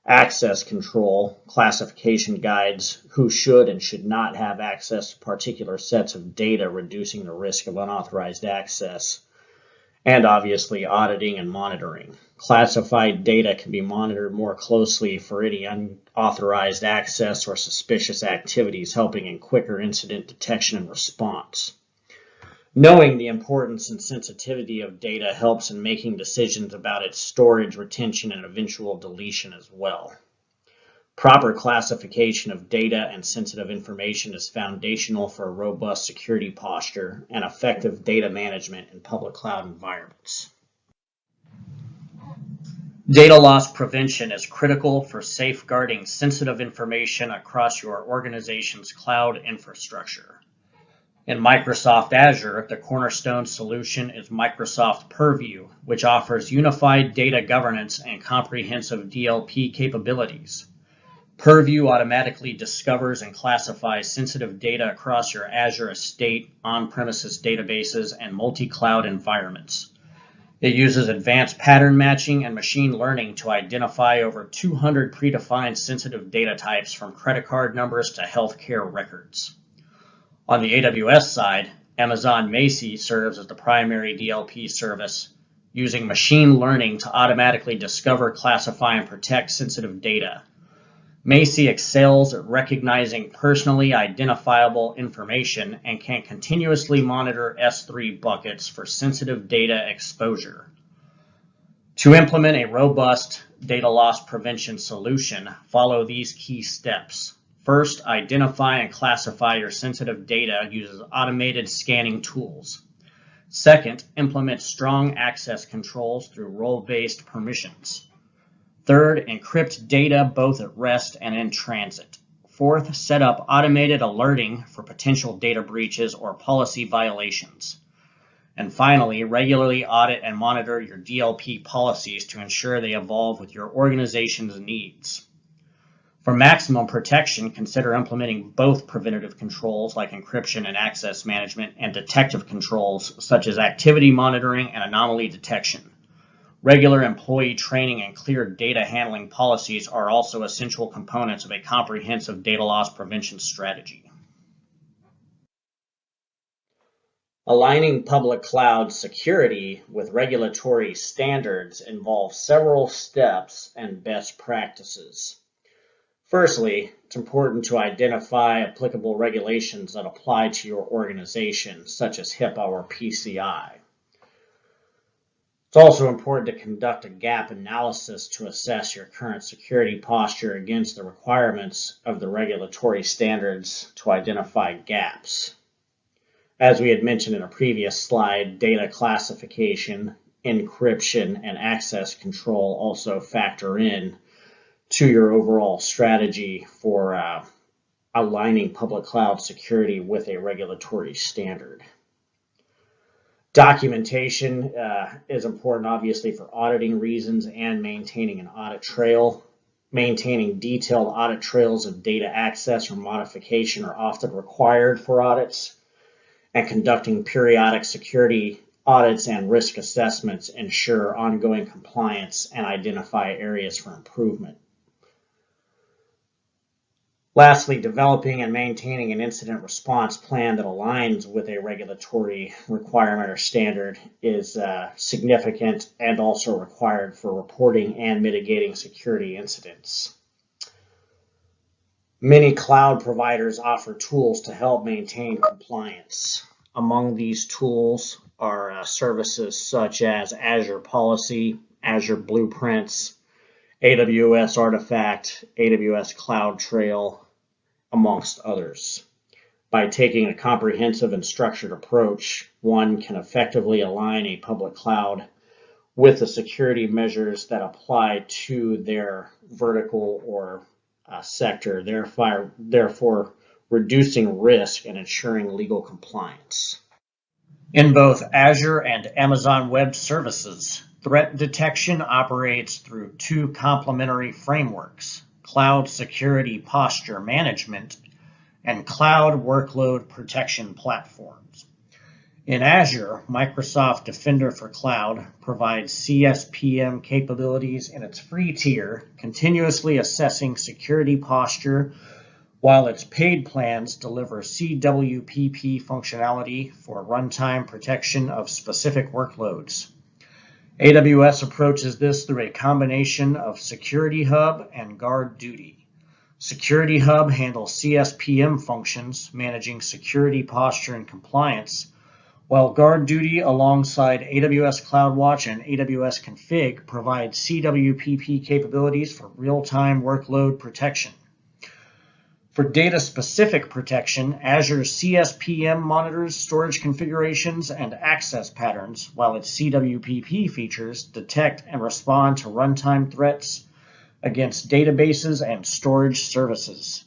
Access control, classification guides who should and should not have access to particular sets of data, reducing the risk of unauthorized access. And obviously auditing and monitoring. Classified data can be monitored more closely for any unauthorized access or suspicious activities, helping in quicker incident detection and response. Knowing the importance and sensitivity of data helps in making decisions about its storage, retention, and eventual deletion as well. Proper classification of data and sensitive information is foundational for a robust security posture and effective data management in public cloud environments. Data loss prevention is critical for safeguarding sensitive information across your organization's cloud infrastructure. In Microsoft Azure, the cornerstone solution is Microsoft Purview, which offers unified data governance and comprehensive DLP capabilities. Purview automatically discovers and classifies sensitive data across your Azure estate, on-premises databases, and multi-cloud environments. It uses advanced pattern matching and machine learning to identify over 200 predefined sensitive data types, from credit card numbers to healthcare records. On the AWS side, Amazon Macy serves as the primary DLP service, using machine learning to automatically discover, classify, and protect sensitive data. Macy excels at recognizing personally identifiable information and can continuously monitor S3 buckets for sensitive data exposure. To implement a robust data loss prevention solution, follow these key steps. First, identify and classify your sensitive data using automated scanning tools. Second, implement strong access controls through role-based permissions. Third, encrypt data both at rest and in transit. Fourth, set up automated alerting for potential data breaches or policy violations. And finally, regularly audit and monitor your DLP policies to ensure they evolve with your organization's needs. For maximum protection, consider implementing both preventative controls like encryption and access management and detective controls such as activity monitoring and anomaly detection. Regular employee training and clear data handling policies are also essential components of a comprehensive data loss prevention strategy. Aligning public cloud security with regulatory standards involves several steps and best practices. Firstly, it's important to identify applicable regulations that apply to your organization, such as HIPAA or PCI. It's also important to conduct a gap analysis to assess your current security posture against the requirements of the regulatory standards to identify gaps. As we had mentioned in a previous slide, data classification, encryption, and access control also factor in to your overall strategy for aligning public cloud security with a regulatory standard. Documentation is important, obviously, for auditing reasons and maintaining an audit trail. Maintaining detailed audit trails of data access or modification are often required for audits, and conducting periodic security audits and risk assessments ensure ongoing compliance and identify areas for improvement. Lastly, developing and maintaining an incident response plan that aligns with a regulatory requirement or standard is significant and also required for reporting and mitigating security incidents. Many cloud providers offer tools to help maintain compliance. Among these tools are services such as Azure Policy, Azure Blueprints, AWS Artifact, AWS CloudTrail, amongst others. By taking a comprehensive and structured approach, one can effectively align a public cloud with the security measures that apply to their vertical or sector, therefore reducing risk and ensuring legal compliance. In both Azure and Amazon Web Services, threat detection operates through two complementary frameworks: Cloud Security Posture Management and Cloud Workload Protection Platforms. In Azure, Microsoft Defender for Cloud provides CSPM capabilities in its free tier, continuously assessing security posture, while its paid plans deliver CWPP functionality for runtime protection of specific workloads. AWS approaches this through a combination of Security Hub and Guard Duty. Security Hub handles CSPM functions, managing security posture and compliance, while Guard Duty alongside AWS CloudWatch and AWS Config provides CWPP capabilities for real-time workload protection. For data-specific protection, Azure's CSPM monitors storage configurations and access patterns, while its CWPP features detect and respond to runtime threats against databases and storage services.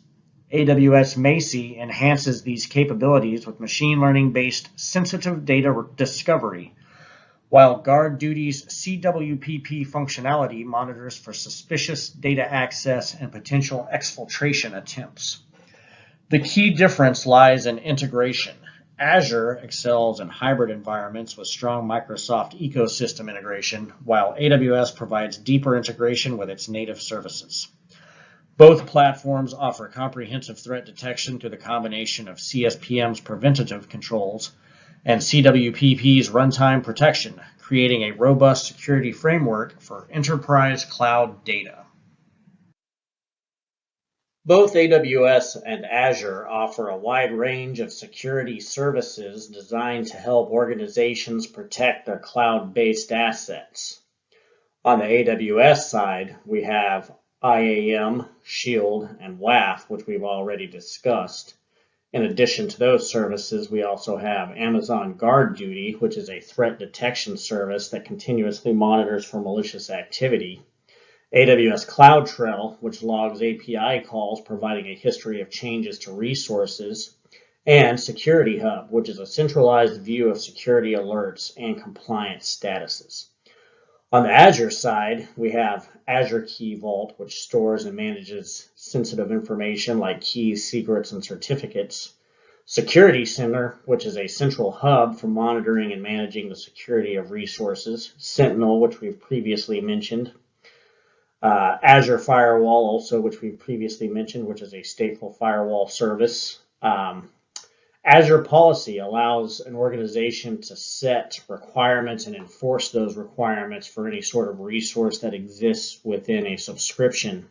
AWS Macie enhances these capabilities with machine learning-based sensitive data discovery, while Guard Duty's CWPP functionality monitors for suspicious data access and potential exfiltration attempts. The key difference lies in integration. Azure excels in hybrid environments with strong Microsoft ecosystem integration, while AWS provides deeper integration with its native services. Both platforms offer comprehensive threat detection through the combination of CSPM's preventative controls and CWPP's runtime protection, creating a robust security framework for enterprise cloud data. Both AWS and Azure offer a wide range of security services designed to help organizations protect their cloud-based assets. On the AWS side, we have IAM, Shield, and WAF, which we've already discussed. In addition to those services, we also have Amazon Guard Duty, which is a threat detection service that continuously monitors for malicious activity. AWS CloudTrail, which logs API calls, providing a history of changes to resources. And Security Hub, which is a centralized view of security alerts and compliance statuses. On the Azure side, we have Azure Key Vault, which stores and manages sensitive information like keys, secrets, and certificates. Security Center, which is a central hub for monitoring and managing the security of resources. Sentinel, which we've previously mentioned. Azure Firewall, also, which we've previously mentioned, which is a stateful firewall service. Azure Policy allows an organization to set requirements and enforce those requirements for any sort of resource that exists within a subscription.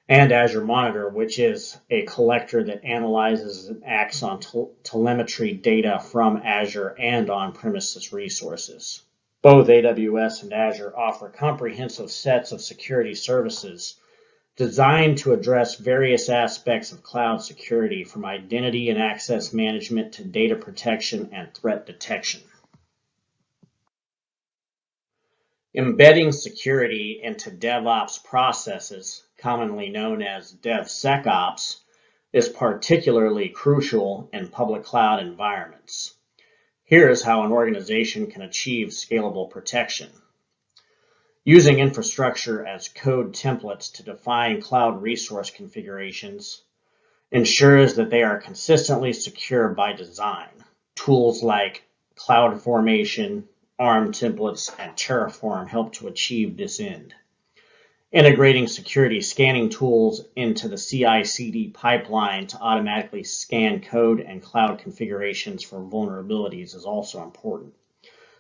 And Azure Monitor, which is a collector that analyzes and acts on telemetry data from Azure and on-premises resources. Both AWS and Azure offer comprehensive sets of security services designed to address various aspects of cloud security, from identity and access management to data protection and threat detection. Embedding security into DevOps processes, commonly known as DevSecOps, is particularly crucial in public cloud environments. Here's how an organization can achieve scalable protection. Using infrastructure as code templates to define cloud resource configurations ensures that they are consistently secure by design. Tools like CloudFormation, ARM templates, and Terraform help to achieve this end. Integrating security scanning tools into the CI/CD pipeline to automatically scan code and cloud configurations for vulnerabilities is also important.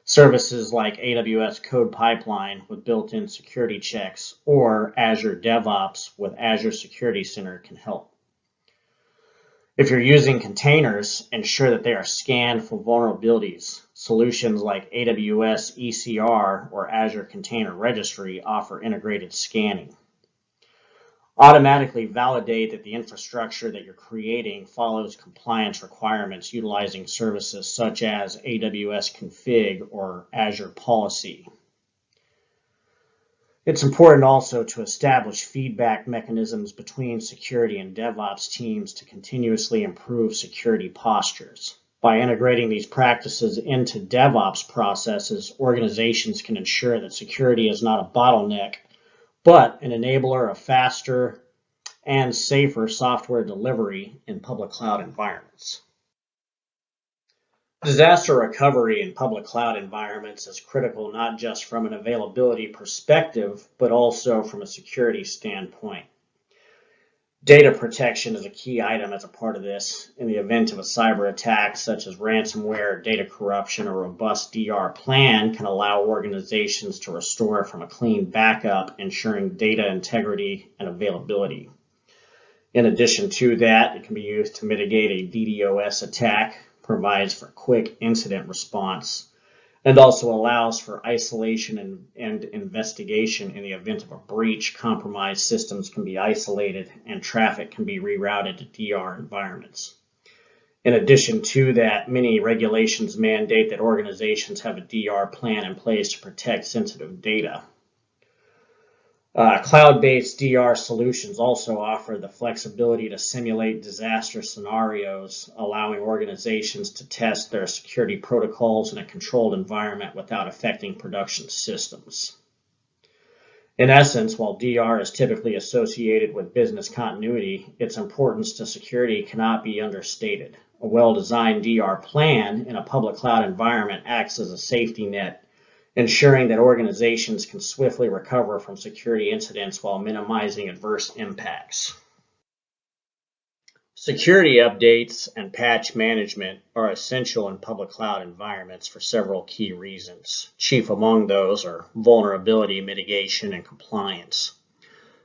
Services like AWS Code Pipeline with built-in security checks or Azure DevOps with Azure Security Center can help. If you're using containers, ensure that they are scanned for vulnerabilities. Solutions like AWS ECR or Azure Container Registry offer integrated scanning. Automatically validate that the infrastructure that you're creating follows compliance requirements utilizing services such as AWS Config or Azure Policy. It's important also to establish feedback mechanisms between security and DevOps teams to continuously improve security postures. By integrating these practices into DevOps processes, organizations can ensure that security is not a bottleneck, but an enabler of faster and safer software delivery in public cloud environments. Disaster recovery in public cloud environments is critical not just from an availability perspective, but also from a security standpoint. Data protection is a key item as a part of this. In the event of a cyber attack such as ransomware, data corruption, a robust DR plan can allow organizations to restore from a clean backup, ensuring data integrity and availability. In addition to that, it can be used to mitigate a DDoS attack, provides for quick incident response, and also allows for isolation and investigation in the event of a breach. Compromised systems can be isolated and traffic can be rerouted to DR environments. In addition to that, many regulations mandate that organizations have a DR plan in place to protect sensitive data. Cloud-based DR solutions also offer the flexibility to simulate disaster scenarios, allowing organizations to test their security protocols in a controlled environment without affecting production systems. In essence, while DR is typically associated with business continuity, its importance to security cannot be understated. A well-designed DR plan in a public cloud environment acts as a safety net, ensuring that organizations can swiftly recover from security incidents while minimizing adverse impacts. Security updates and patch management are essential in public cloud environments for several key reasons. Chief among those are vulnerability mitigation and compliance.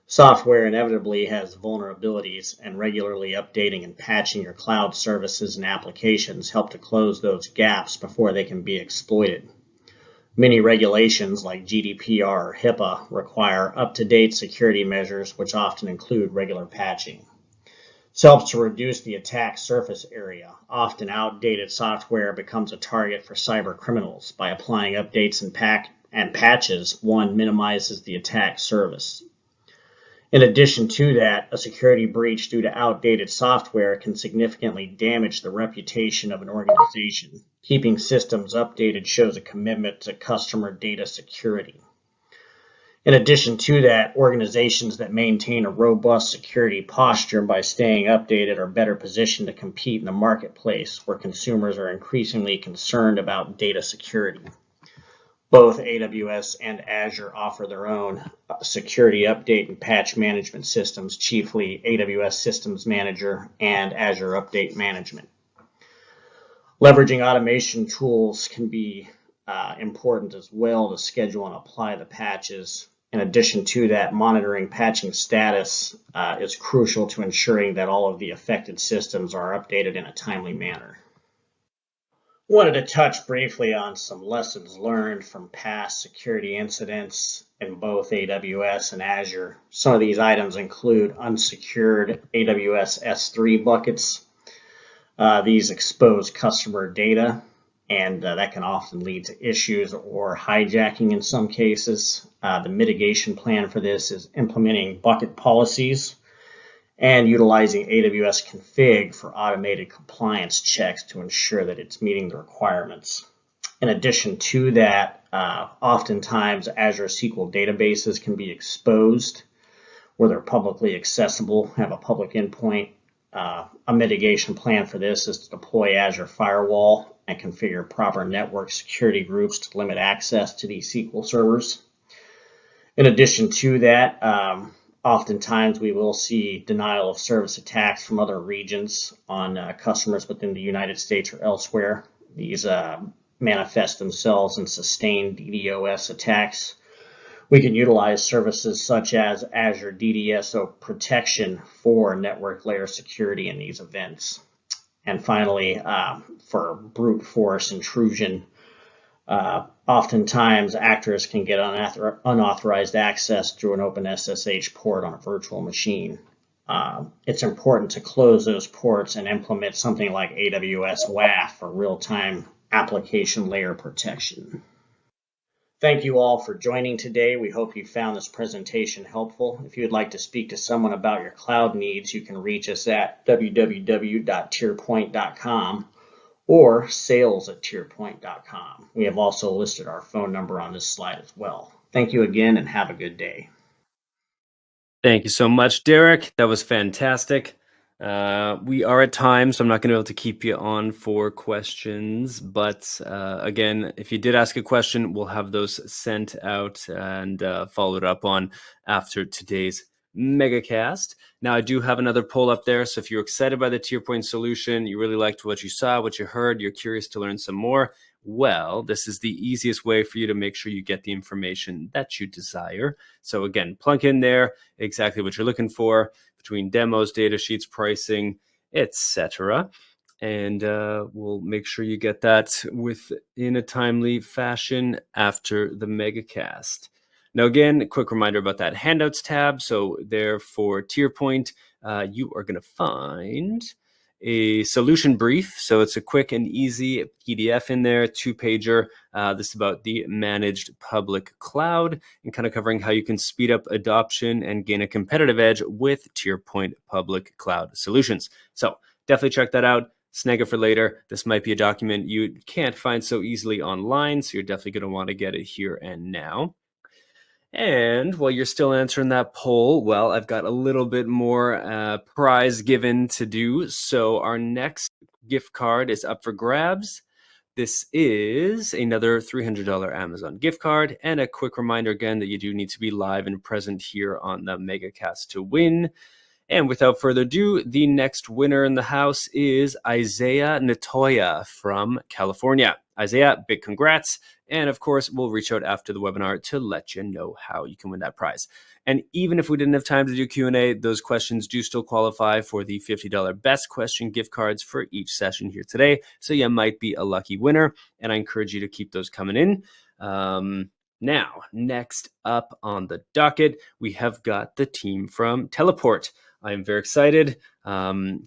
Software inevitably has vulnerabilities, and regularly updating and patching your cloud services and applications help to close those gaps before they can be exploited. Many regulations like GDPR or HIPAA require up-to-date security measures, which often include regular patching. This helps to reduce the attack surface area. Often outdated software becomes a target for cyber criminals. By applying updates and patches, one minimizes the attack surface. In addition to that, a security breach due to outdated software can significantly damage the reputation of an organization. Keeping systems updated shows a commitment to customer data security. In addition to that, organizations that maintain a robust security posture by staying updated are better positioned to compete in the marketplace where consumers are increasingly concerned about data security. Both AWS and Azure offer their own security update and patch management systems, chiefly AWS Systems Manager and Azure Update Management. Leveraging automation tools can be important as well to schedule and apply the patches. In addition to that, monitoring patching status is crucial to ensuring that all of the affected systems are updated in a timely manner. Wanted to touch briefly on some lessons learned from past security incidents in both AWS and Azure. Some of these items include unsecured AWS S3 buckets. These expose customer data, and that can often lead to issues or hijacking in some cases. The mitigation plan for this is implementing bucket policies and utilizing AWS config for automated compliance checks to ensure that it's meeting the requirements. In addition to that, oftentimes Azure SQL databases can be exposed where they're publicly accessible, have a public endpoint. A mitigation plan for this is to deploy Azure Firewall and configure proper network security groups to limit access to these SQL servers. In addition to that, oftentimes we will see denial of service attacks from other regions on customers within the United States or elsewhere. These manifest themselves in sustained DDoS attacks. We can utilize services such as Azure DDoS protection for network layer security in these events. And finally, for brute force intrusion, oftentimes actors can get unauthorized access through an open SSH port on a virtual machine. It's important to close those ports and implement something like AWS WAF for real-time application layer protection. Thank you all for joining today. We hope you found this presentation helpful. If you'd like to speak to someone about your cloud needs, you can reach us at www.tierpoint.com or sales@tierpoint.com. We have also listed our phone number on this slide as well. Thank you again and have a good day. Thank you so much, Derek. That was fantastic. We are at time, so I'm not going to be able to keep you on for questions. But again, if you did ask a question, we'll have those sent out and followed up on after today's MegaCast. Now, I do have another poll up there. So if you're excited by the TierPoint solution, you really liked what you saw, what you heard, you're curious to learn some more, well, this is the easiest way for you to make sure you get the information that you desire. So again, plug in there exactly what you're looking for between demos, data sheets, pricing, etc. And we'll make sure you get that in a timely fashion after the MegaCast. Now, again, a quick reminder about that handouts tab. So there for TierPoint, you are going to find a solution brief. So it's a quick and easy PDF in there, 2-pager. This is about the managed public cloud and kind of covering how you can speed up adoption and gain a competitive edge with TierPoint public cloud solutions. So definitely check that out. Snag it for later. This might be a document you can't find so easily online, so you're definitely going to want to get it here and now. And while you're still answering that poll, well, I've got a little bit more prize given to do. So our next gift card is up for grabs. This is another $300 Amazon gift card. And a quick reminder again that you do need to be live and present here on the MegaCast to win. And without further ado, the next winner in the house is Isaiah Natoya from California. Isaiah, big congrats. And of course, we'll reach out after the webinar to let you know how you can win that prize. And even if we didn't have time to do Q&A, those questions do still qualify for the $50 best question gift cards for each session here today. So you might be a lucky winner. And I encourage you to keep those coming in. Now, next up on the docket, we have got the team from Teleport. I am very excited. Okay,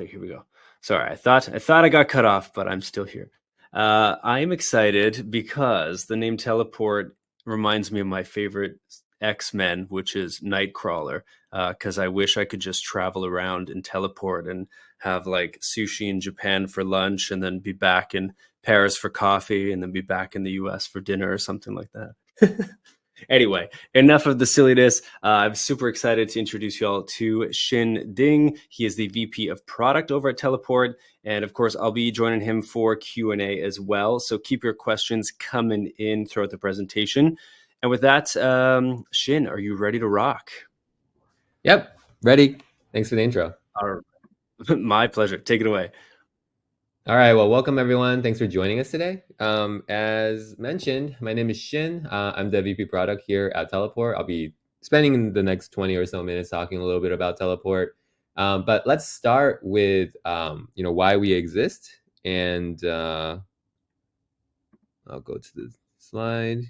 here we go. Sorry, I thought I got cut off, but I'm still here. I am excited because the name Teleport reminds me of my favorite X-Men, which is Nightcrawler, because I wish I could just travel around and teleport and have like sushi in Japan for lunch and then be back in Paris for coffee and then be back in the US for dinner or something like that. Anyway, enough of the silliness. I'm super excited to introduce y'all to Xin Ding. He is the VP of Product over at Teleport. And of course, I'll be joining him for Q&A as well. So keep your questions coming in throughout the presentation. And with that, Xin, are you ready to rock? Yep, ready. Thanks for the intro. My pleasure. Take it away. All right, well, welcome everyone. Thanks for joining us today. As mentioned, my name is Xin. I'm the VP product here at Teleport. I'll be spending the next 20 or so minutes talking a little bit about Teleport. But let's start with why we exist. And I'll go to the slide.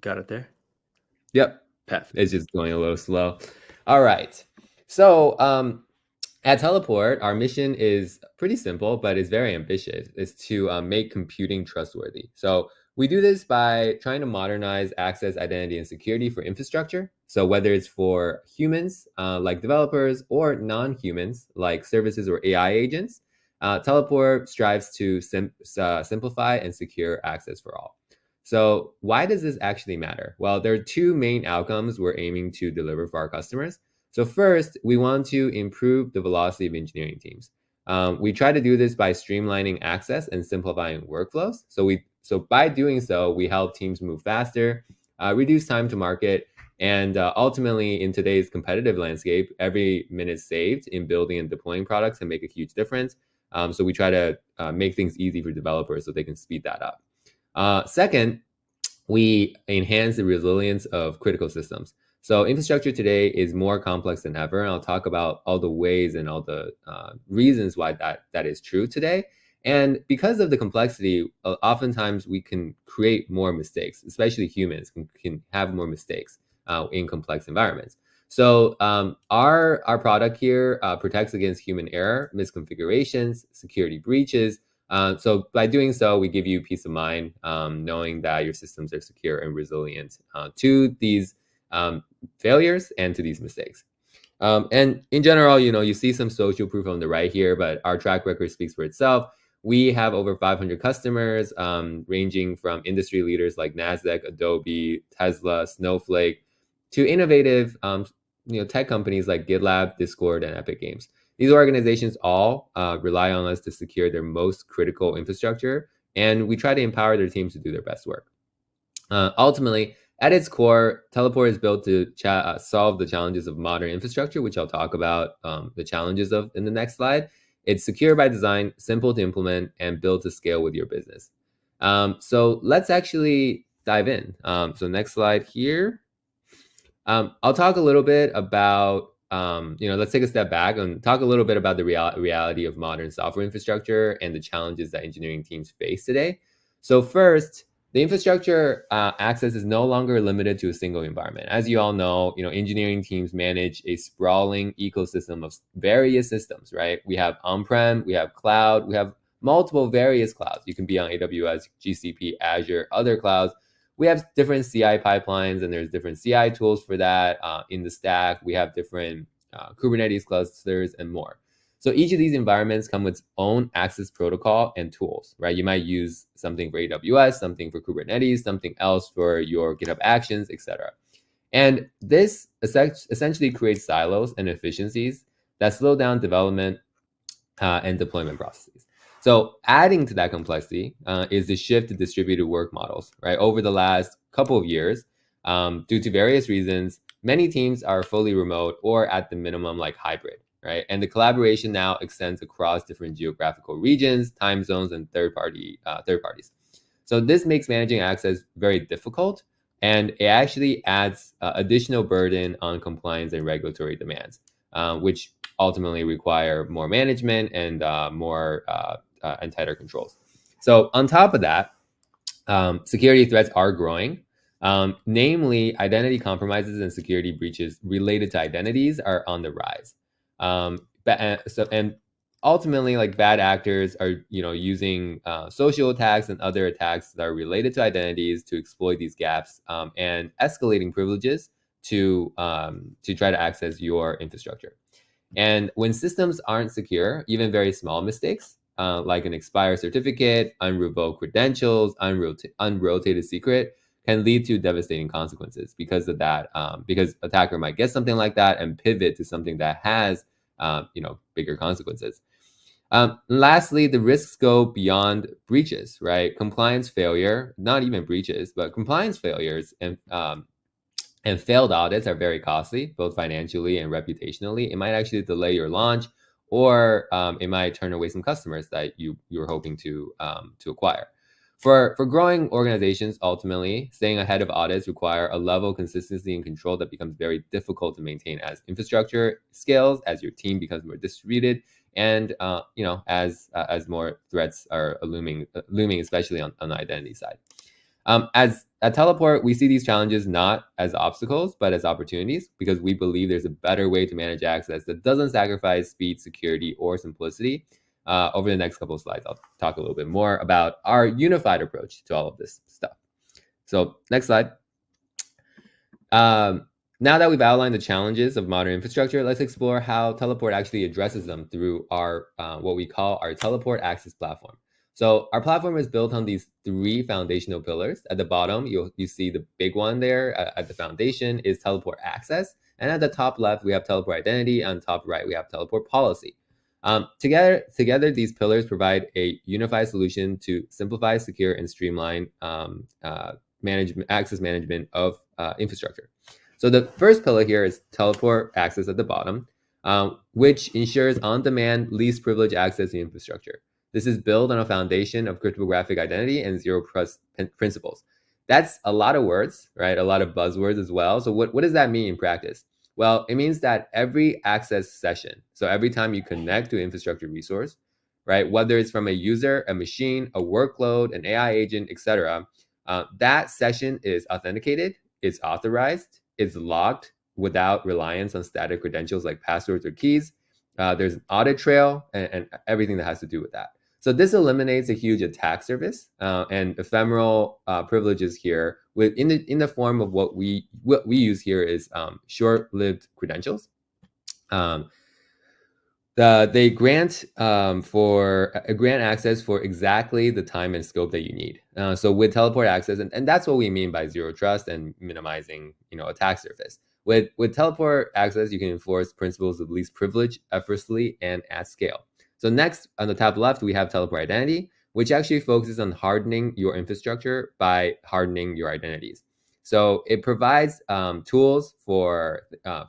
Got it there? Yep. It's just going a little slow. All right. So at Teleport, our mission is pretty simple, but it's very ambitious. It's to make computing trustworthy. So we do this by trying to modernize access, identity, and security for infrastructure. So whether it's for humans like developers or non-humans like services or AI agents, Teleport strives to simplify and secure access for all. So why does this actually matter? Well, there are two main outcomes we're aiming to deliver for our customers. So first, we want to improve the velocity of engineering teams. We try to do this by streamlining access and simplifying workflows. So by doing so, we help teams move faster, reduce time to market, and ultimately, in today's competitive landscape, every minute saved in building and deploying products can make a huge difference. So we try to make things easy for developers so they can speed that up. Second, we enhance the resilience of critical systems. So infrastructure today is more complex than ever, and I'll talk about all the ways and all the reasons why that is true today. And because of the complexity, oftentimes we can create more mistakes, especially humans can have more mistakes in complex environments. So our product here protects against human error, misconfigurations, security breaches. So by doing so, we give you peace of mind, knowing that your systems are secure and resilient to these failures and to these mistakes. And in general, you see some social proof on the right here, but our track record speaks for itself. We have over 500 customers, ranging from industry leaders like Nasdaq, Adobe, Tesla, Snowflake, to innovative tech companies like GitLab, Discord, and Epic Games. These organizations all rely on us to secure their most critical infrastructure, and we try to empower their teams to do their best work. Ultimately, at its core, Teleport is built to solve the challenges of modern infrastructure, which I'll talk about the challenges of in the next slide. It's secure by design, simple to implement, and built to scale with your business. So let's actually dive in. So next slide here. I'll talk a little bit about let's take a step back and talk a little bit about the reality of modern software infrastructure and the challenges that engineering teams face today. So first, the infrastructure access is no longer limited to a single environment. As you all know, engineering teams manage a sprawling ecosystem of various systems, right? We have on-prem, we have cloud, we have multiple various clouds. You can be on AWS, GCP, Azure, other clouds. We have different CI pipelines, and there's different CI tools for that in the stack. We have different Kubernetes clusters and more. So each of these environments come with its own access protocol and tools, right? You might use something for AWS, something for Kubernetes, something else for your GitHub Actions, etc. And this essentially creates silos and efficiencies that slow down development and deployment processes. So adding to that complexity is the shift to distributed work models, right? Over the last couple of years, due to various reasons, many teams are fully remote or at the minimum like hybrid, right? And the collaboration now extends across different geographical regions, time zones, and third parties. So this makes managing access very difficult, and it actually adds additional burden on compliance and regulatory demands, which ultimately require more management and more and tighter controls. So on top of that, security threats are growing. Namely, identity compromises and security breaches related to identities are on the rise. And ultimately, like, bad actors are using social attacks and other attacks that are related to identities to exploit these gaps, and escalating privileges to try to access your infrastructure. And when systems aren't secure, even very small mistakes, like an expired certificate, unrevoked credentials, unrotated secret, can lead to devastating consequences because of that. Because attacker might get something like that and pivot to something that has, bigger consequences. Lastly, the risks go beyond breaches, right? Compliance failure, not even breaches, but compliance failures and failed audits are very costly, both financially and reputationally. It might actually delay your launch, or it might turn away some customers that you were hoping to acquire. For growing organizations, ultimately, staying ahead of audits require a level of consistency and control that becomes very difficult to maintain as infrastructure scales, as your team becomes more distributed, and as more threats are looming, especially on the identity side. As at Teleport, we see these challenges not as obstacles, but as opportunities, because we believe there's a better way to manage access that doesn't sacrifice speed, security, or simplicity. Over the next couple of slides, I'll talk a little bit more about our unified approach to all of this stuff. So next slide. Now that we've outlined the challenges of modern infrastructure, let's explore how Teleport actually addresses them through our what we call our Teleport Access platform. So our platform is built on these three foundational pillars. At the bottom, you see the big one there at the foundation is Teleport Access. And at the top left, we have Teleport Identity. On top right, we have Teleport Policy. Together, these pillars provide a unified solution to simplify, secure, and streamline access management of infrastructure. So the first pillar here is Teleport Access at the bottom, which ensures on-demand, least privilege access to infrastructure. This is built on a foundation of cryptographic identity and zero trust principles. That's a lot of words, right? A lot of buzzwords as well. So what does that mean in practice? Well, it means that every access session, so every time you connect to an infrastructure resource, right, whether it's from a user, a machine, a workload, an AI agent, etc., that session is authenticated, it's authorized, it's logged without reliance on static credentials like passwords or keys. There's an audit trail and everything that has to do with that. So this eliminates a huge attack surface and ephemeral privileges here in the form of what we use here is short-lived credentials. They grant access for exactly the time and scope that you need. So with Teleport Access, and that's what we mean by zero trust and minimizing attack surface. With Teleport Access, you can enforce principles of least privilege effortlessly and at scale. So next, on the top left, we have Teleport Identity, which actually focuses on hardening your infrastructure by hardening your identities. So it provides tools for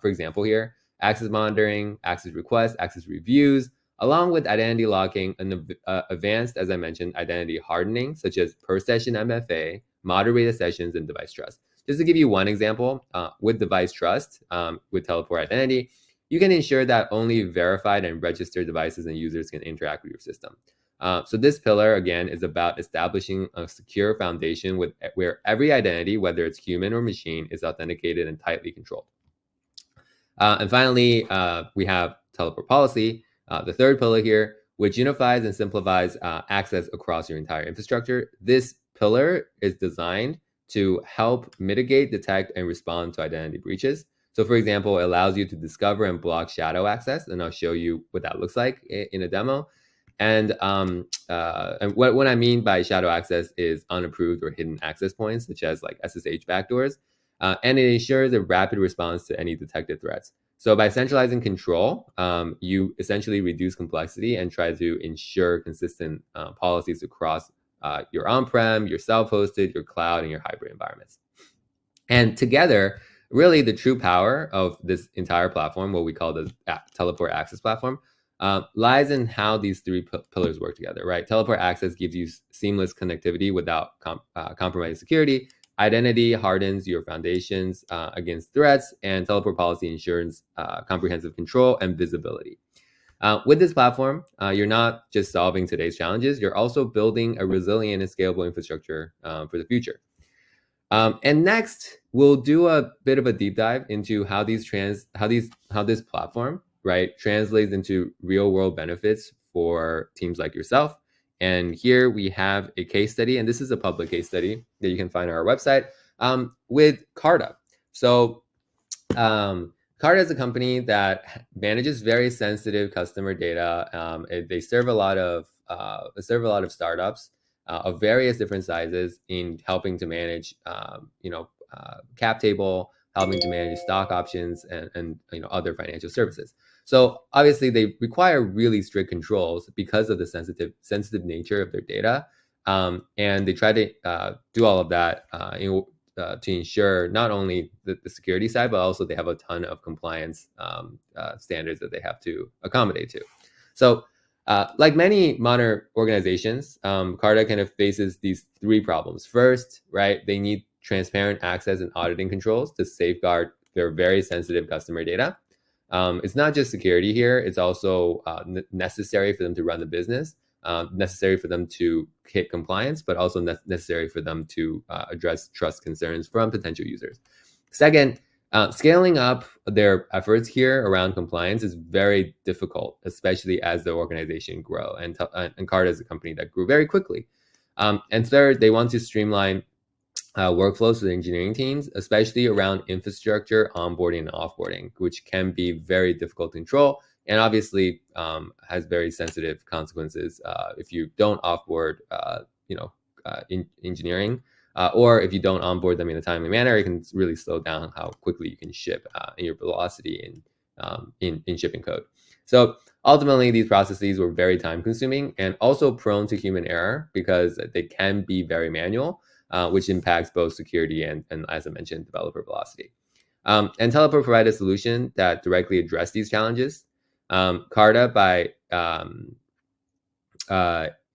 example here, access monitoring, access requests, access reviews, along with identity locking and advanced, as I mentioned, identity hardening, such as per-session MFA, moderated sessions, and device trust. Just to give you one example, with device trust, with Teleport Identity, you can ensure that only verified and registered devices and users can interact with your system. So this pillar, again, is about establishing a secure foundation where every identity, whether it's human or machine, is authenticated and tightly controlled. And finally, we have Teleport Policy, the third pillar here, which unifies and simplifies access across your entire infrastructure. This pillar is designed to help mitigate, detect, and respond to identity breaches. So for example, it allows you to discover and block shadow access, and I'll show you what that looks like in a demo. And what I mean by shadow access is unapproved or hidden access points, such as like SSH backdoors, and it ensures a rapid response to any detected threats. So by centralizing control, you essentially reduce complexity and try to ensure consistent policies across your on-prem, your self-hosted, your cloud, and your hybrid environments. And together, really the true power of this entire platform, what we call the Teleport Access platform, lies in how these three pillars work together, right? Teleport Access gives you seamless connectivity without compromising security. Identity hardens your foundations against threats, and Teleport policy ensures comprehensive control and visibility. With this platform, you're not just solving today's challenges, you're also building a resilient and scalable infrastructure for the future. And next, we'll do a bit of a deep dive into how this platform, right, translates into real world benefits for teams like yourself. And here we have a case study, and this is a public case study that you can find on our website with Carta. So Carta is a company that manages very sensitive customer data. They serve a lot of startups of various different sizes in helping to manage, cap table, helping to manage stock options, and other financial services. So obviously they require really strict controls because of the sensitive nature of their data, and they try to do all of that to ensure not only the security side, but also they have a ton of compliance standards that they have to accommodate to. So like many modern organizations, Carta kind of faces these three problems. First, right, they need transparent access and auditing controls to safeguard their very sensitive customer data. It's not just security here, it's also necessary for them to run the business, necessary for them to hit compliance, but also necessary for them to address trust concerns from potential users. Second, scaling up their efforts here around compliance is very difficult, especially as the organization grow. And Carta is a company that grew very quickly. And third, they want to streamline workflows for the engineering teams, especially around infrastructure, onboarding, and offboarding, which can be very difficult to control and obviously has very sensitive consequences if you don't offboard, engineering, or if you don't onboard them in a timely manner. It can really slow down how quickly you can ship and your velocity in shipping code. So ultimately, these processes were very time-consuming and also prone to human error because they can be very manual, which impacts both security and as I mentioned, developer velocity. And Teleport provided a solution that directly addressed these challenges. Carta, by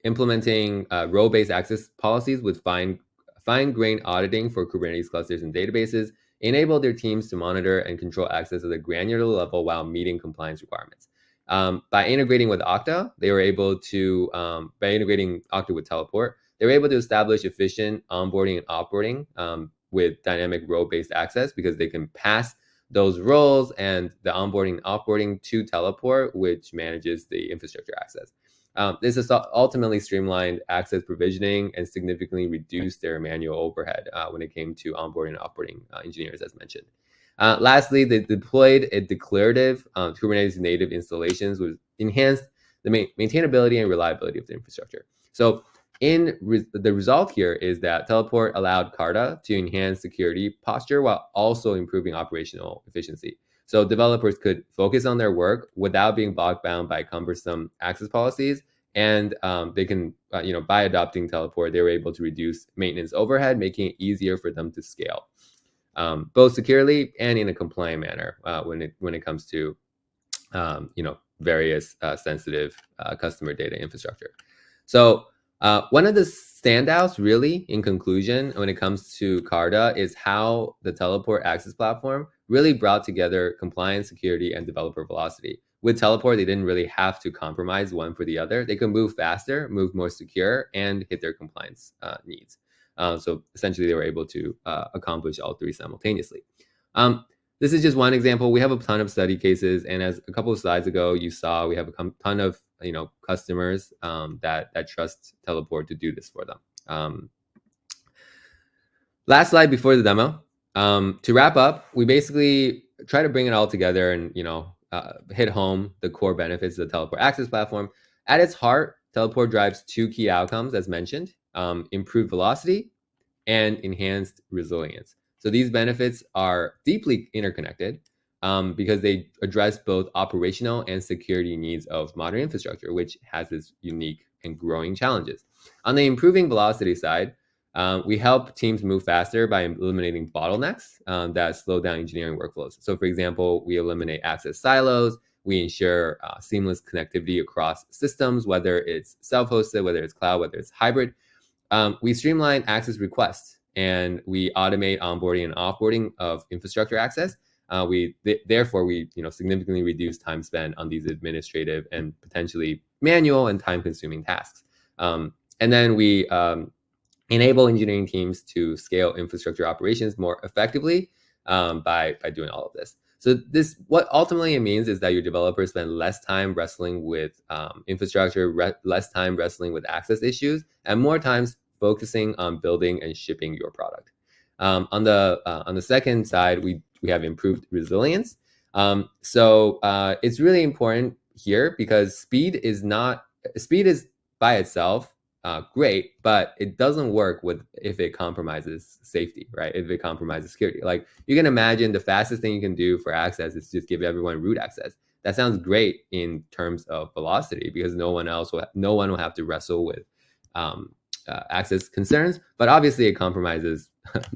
implementing role-based access policies with fine-grained auditing for Kubernetes clusters and databases, enabled their teams to monitor and control access at a granular level while meeting compliance requirements. By integrating with Okta, they were able to, by integrating Okta with Teleport, they were able to establish efficient onboarding and offboarding with dynamic role-based access because they can pass those roles and the onboarding and offboarding to Teleport, which manages the infrastructure access. This has ultimately streamlined access provisioning and significantly reduced their manual overhead when it came to onboarding and offboarding engineers, as mentioned. Lastly, they deployed a declarative Kubernetes native installations, which enhanced the maintainability and reliability of the infrastructure. So the result here is that Teleport allowed Carta to enhance security posture while also improving operational efficiency. So developers could focus on their work without being bogged down by cumbersome access policies. And they can, by adopting Teleport, they were able to reduce maintenance overhead, making it easier for them to scale, both securely and in a compliant manner when it comes to, various sensitive customer data infrastructure. So one of the standouts, really, in conclusion, when it comes to Carta is how the Teleport Access Platform really brought together compliance, security, and developer velocity. With Teleport, they didn't really have to compromise one for the other. They could move faster, move more secure, and hit their compliance needs. So essentially, they were able to accomplish all three simultaneously. This is just one example. We have a ton of study cases, and as a couple of slides ago, you saw we have a ton of customers that trust Teleport to do this for them. Last slide before the demo. To wrap up, we basically try to bring it all together and hit home the core benefits of the Teleport Access Platform. At its heart, Teleport drives two key outcomes, as mentioned: improved velocity and enhanced resilience. So these benefits are deeply interconnected because they address both operational and security needs of modern infrastructure, which has its unique and growing challenges. On the improving velocity side, we help teams move faster by eliminating bottlenecks that slow down engineering workflows. So for example, we eliminate access silos, we ensure seamless connectivity across systems, whether it's self-hosted, whether it's cloud, whether it's hybrid. We streamline access requests and we automate onboarding and offboarding of infrastructure access. Therefore we significantly reduce time spent on these administrative and potentially manual and time-consuming tasks. And then we enable engineering teams to scale infrastructure operations more effectively by doing all of this. So what ultimately it means is that your developers spend less time wrestling with infrastructure, less time wrestling with access issues, and more times focusing on building and shipping your product. On the second side, we have improved resilience. So it's really important here because speed is by itself great, but it doesn't work if it compromises safety, right? If it compromises security. Like you can imagine the fastest thing you can do for access is just give everyone root access. That sounds great in terms of velocity because no one will have to wrestle with access concerns, but obviously it compromises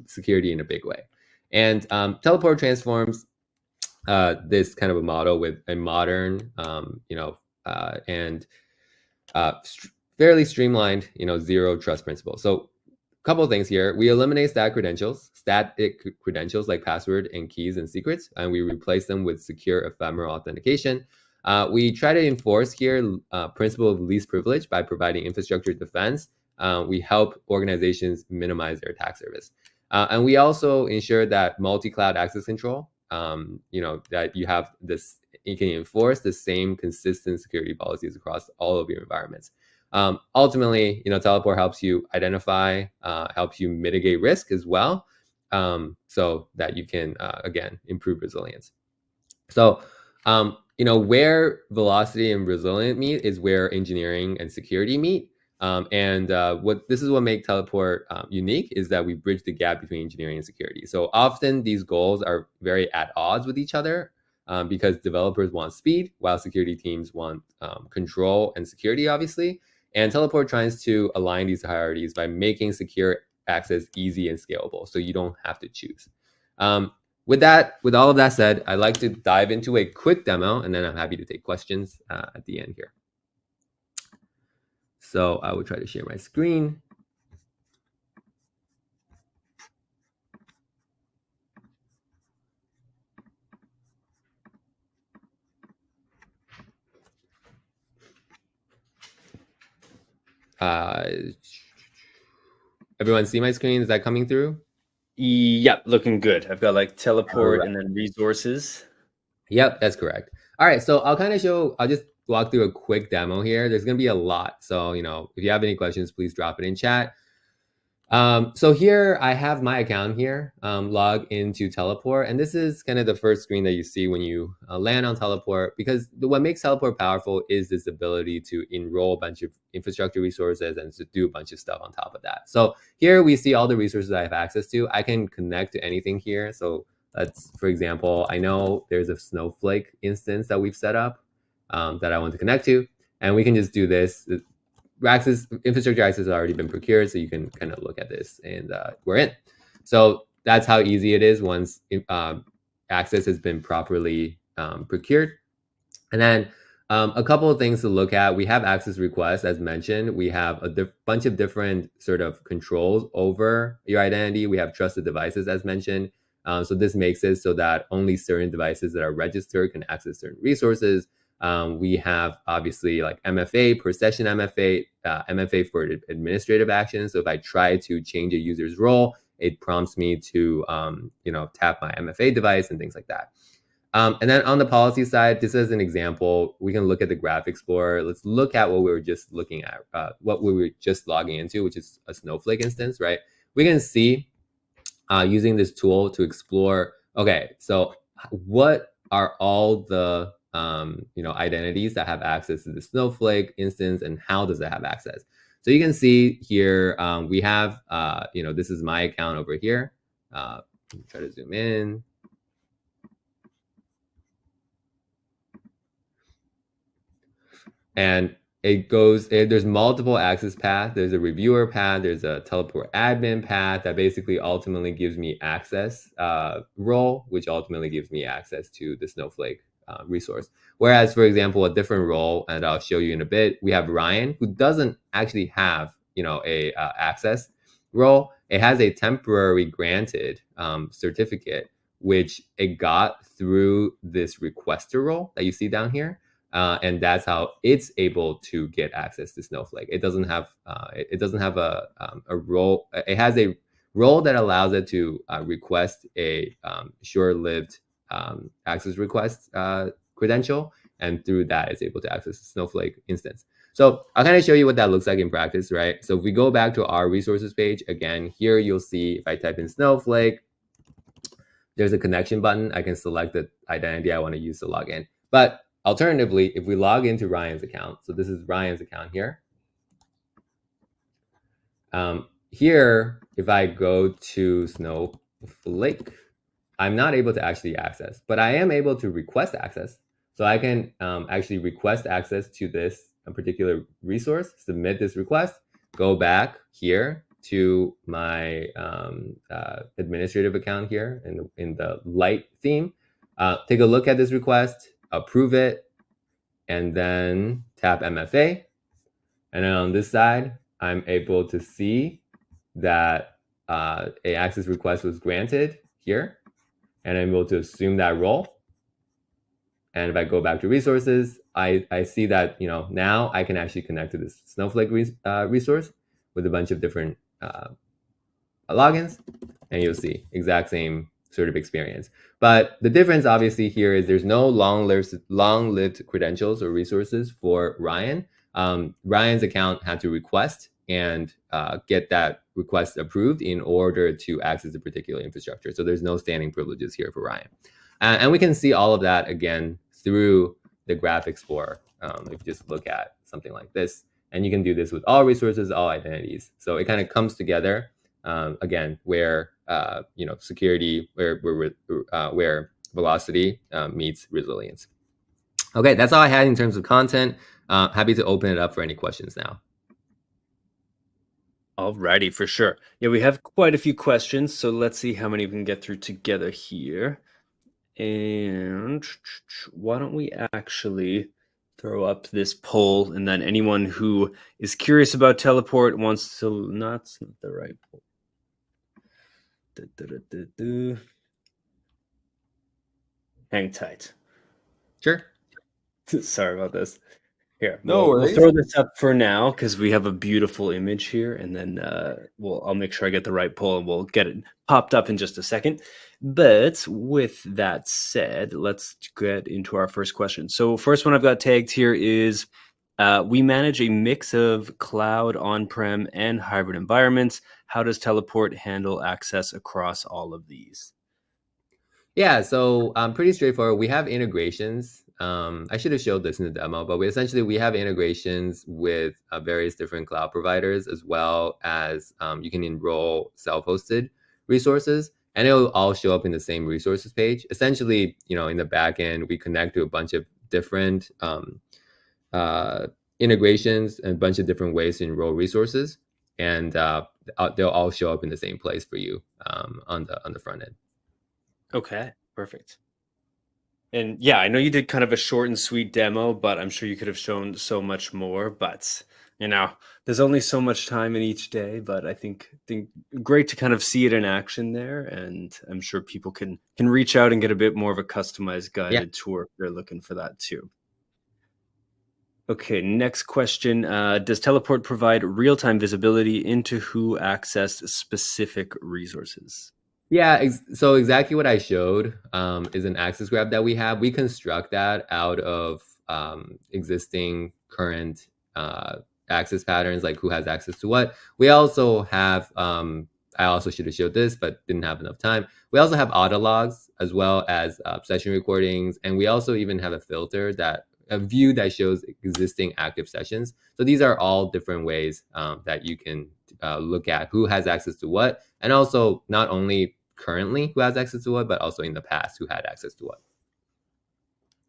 security in a big way. And Teleport transforms this kind of a model with a modern, and fairly streamlined, zero trust principle. So a couple of things here. We eliminate static credentials like password and keys and secrets, and we replace them with secure ephemeral authentication. We try to enforce here principle of least privilege by providing infrastructure defense. We help organizations minimize their attack surface. And we also ensure that multi-cloud access control, that you can enforce the same consistent security policies across all of your environments. Ultimately, Teleport helps you identify, helps you mitigate risk as well, so that you can, again, improve resilience. So, where velocity and resilient meet is where engineering and security meet. This is what makes Teleport unique is that we bridge the gap between engineering and security. So often these goals are very at odds with each other because developers want speed while security teams want control and security, obviously. And Teleport tries to align these priorities by making secure access easy and scalable, so you don't have to choose. With all of that said, I'd like to dive into a quick demo, and then I'm happy to take questions at the end here. So I will try to share my screen. Everyone see my screen? Is that coming through? Yep, looking good. I've got like Teleport and then resources. Yep, that's correct. All right, so I'll just walk through a quick demo here. There's going to be a lot. So, if you have any questions, please drop it in chat. So here I have my account here, log into Teleport. And this is kind of the first screen that you see when you land on Teleport, because what makes Teleport powerful is this ability to enroll a bunch of infrastructure resources and to do a bunch of stuff on top of that. So here we see all the resources I have access to. I can connect to anything here. So for example, I know there's a Snowflake instance that we've set up that I want to connect to, and we can just do this. Infrastructure access has already been procured, so you can kind of look at this, and we're in. So that's how easy it is once access has been properly procured. And then a couple of things to look at. We have access requests, as mentioned. We have a bunch of different sort of controls over your identity. We have trusted devices, as mentioned. So this makes it so that only certain devices that are registered can access certain resources. We have obviously like MFA, per session MFA, MFA for administrative actions. So if I try to change a user's role, it prompts me to, tap my MFA device and things like that. And then on the policy side, this is an example. We can look at the Graph Explorer. Let's look at what we were just looking at, what we were just logging into, which is a Snowflake instance, right? We can see using this tool to explore, okay, so what are all the identities that have access to the Snowflake instance, and how does it have access? So you can see here, we have, this is my account over here. Let me try to zoom in. And there's multiple access paths. There's a reviewer path. There's a Teleport admin path that basically ultimately gives me access role, which ultimately gives me access to the Snowflake resource. Whereas, for example, a different role, and I'll show you in a bit, we have Ryan, who doesn't actually have, a access role, it has a temporary granted certificate, which it got through this requester role that you see down here. And that's how it's able to get access to Snowflake. It doesn't have a role. It has a role that allows it to request a short-lived access request credential, and through that, it's able to access the Snowflake instance. So I'll kind of show you what that looks like in practice, right? So if we go back to our resources page, again, here you'll see if I type in Snowflake, there's a connection button. I can select the identity I want to use to log in. But alternatively, if we log into Ryan's account, so this is Ryan's account here. Here, if I go to Snowflake, I'm not able to actually access, but I am able to request access. So I can actually request access to this particular resource, submit this request, go back here to my administrative account here in the light theme, take a look at this request, approve it, and then tap MFA. And then on this side, I'm able to see that a access request was granted here, and I'm able to assume that role. And if I go back to resources, I see that, now I can actually connect to this Snowflake resource with a bunch of different logins, and you'll see exact same sort of experience. But the difference obviously here is there's no long-lived credentials or resources for Ryan. Ryan's account had to request and get that request approved in order to access the particular infrastructure. So there's no standing privileges here for Ryan. And we can see all of that again through the Graph Explorer. If you just look at something like this, and you can do this with all resources, all identities. So it kind of comes together again, where security, where velocity meets resilience. Okay, that's all I had in terms of content. Happy to open it up for any questions now. Alrighty, for sure. Yeah, we have quite a few questions, so let's see how many we can get through together here. And why don't we actually throw up this poll, and then anyone who is curious about Teleport wants to not the right poll. Hang tight. Sure. Sorry about this. Here, no worries. We'll throw this up for now because we have a beautiful image here, and then I'll make sure I get the right poll, and we'll get it popped up in just a second. But with that said, let's get into our first question. So first one I've got tagged here is, we manage a mix of cloud, on-prem, and hybrid environments. How does Teleport handle access across all of these? Yeah, so pretty straightforward. We have integrations. I should have showed this in the demo, but we have integrations with various different cloud providers, as well as you can enroll self-hosted resources, and it'll all show up in the same resources page. Essentially, in the back end, we connect to a bunch of different integrations and a bunch of different ways to enroll resources, and they'll all show up in the same place for you on the front end. Okay, perfect. And yeah, I know you did kind of a short and sweet demo, but I'm sure you could have shown so much more. But there's only so much time in each day. But I think great to kind of see it in action there, and I'm sure people can reach out and get a bit more of a customized guided tour if they're looking for that too. Okay, next question. Does Teleport provide real-time visibility into who accessed specific resources? Yeah, so exactly what I showed is an access graph that we have. We construct that out of existing current access patterns, like who has access to what. We also have, I also should have showed this, but didn't have enough time. We also have auto logs, as well as session recordings. And we also even have a view that shows existing active sessions. So these are all different ways that you can look at who has access to what, and also not only currently who has access to what, but also in the past who had access to what.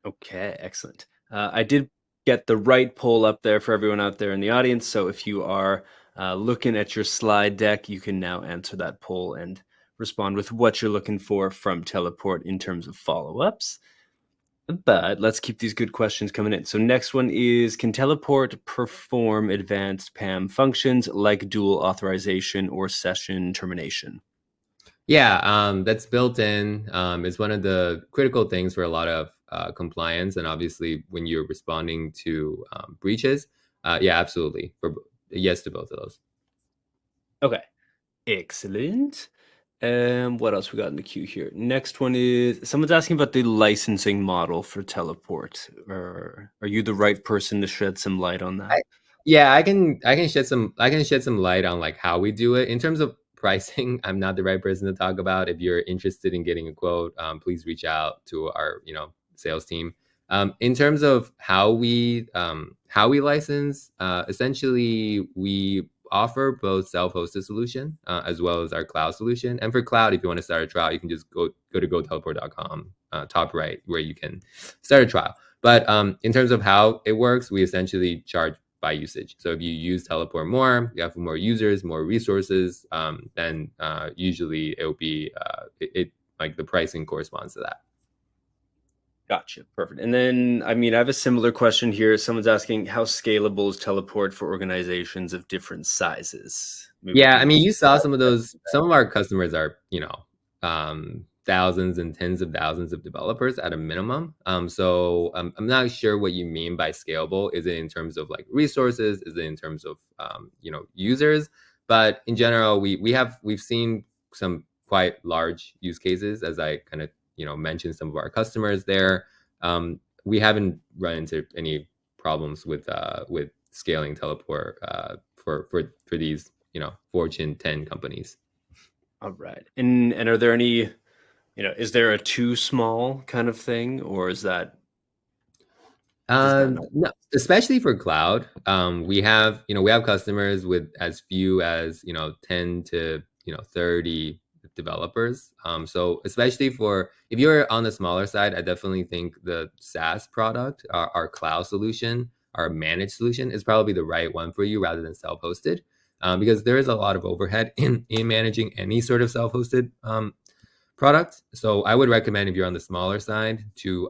Okay, excellent. I did get the right poll up there for everyone out there in the audience. So if you are looking at your slide deck, you can now answer that poll and respond with what you're looking for from Teleport in terms of follow-ups. But let's keep these good questions coming in. So next one is, can Teleport perform advanced PAM functions like dual authorization or session termination? Yeah, that's built in. It's one of the critical things for a lot of compliance, and obviously when you're responding to breaches, yeah, absolutely. Yes to both of those. Okay, excellent. What else we got in the queue here? Next one is, someone's asking about the licensing model for Teleport. Are you the right person to shed some light on that? Yeah, I can shed some light on like how we do it in terms of pricing. I'm not the right person to talk about. If you're interested in getting a quote, please reach out to our sales team. In terms of how we license, essentially we offer both self-hosted solution as well as our cloud solution. And for cloud, if you want to start a trial, you can just go to goteleport.com, top right, where you can start a trial. But in terms of how it works, we essentially charge by usage. So if you use Teleport more, you have more users, more resources, then usually it will be like the pricing corresponds to that. Gotcha. Perfect. And then, I have a similar question here. Someone's asking, how scalable is Teleport for organizations of different sizes? Maybe Yeah, you saw some of those. Some of our customers are, thousands and tens of thousands of developers at a minimum. So I'm not sure what you mean by scalable. Is it in terms of like resources? Is it in terms of users? But in general, we've seen some quite large use cases, as I kind of mentioned some of our customers there. We haven't run into any problems with scaling Teleport for these Fortune 10 companies. All right. And are there any, is there a too small kind of thing, or is that? No, especially for cloud. We have customers with as few as 10 to 30 developers. So especially if you're on the smaller side, I definitely think the SaaS product, our cloud solution, our managed solution is probably the right one for you rather than self-hosted, because there is a lot of overhead in managing any sort of self-hosted product. So I would recommend, if you're on the smaller side, to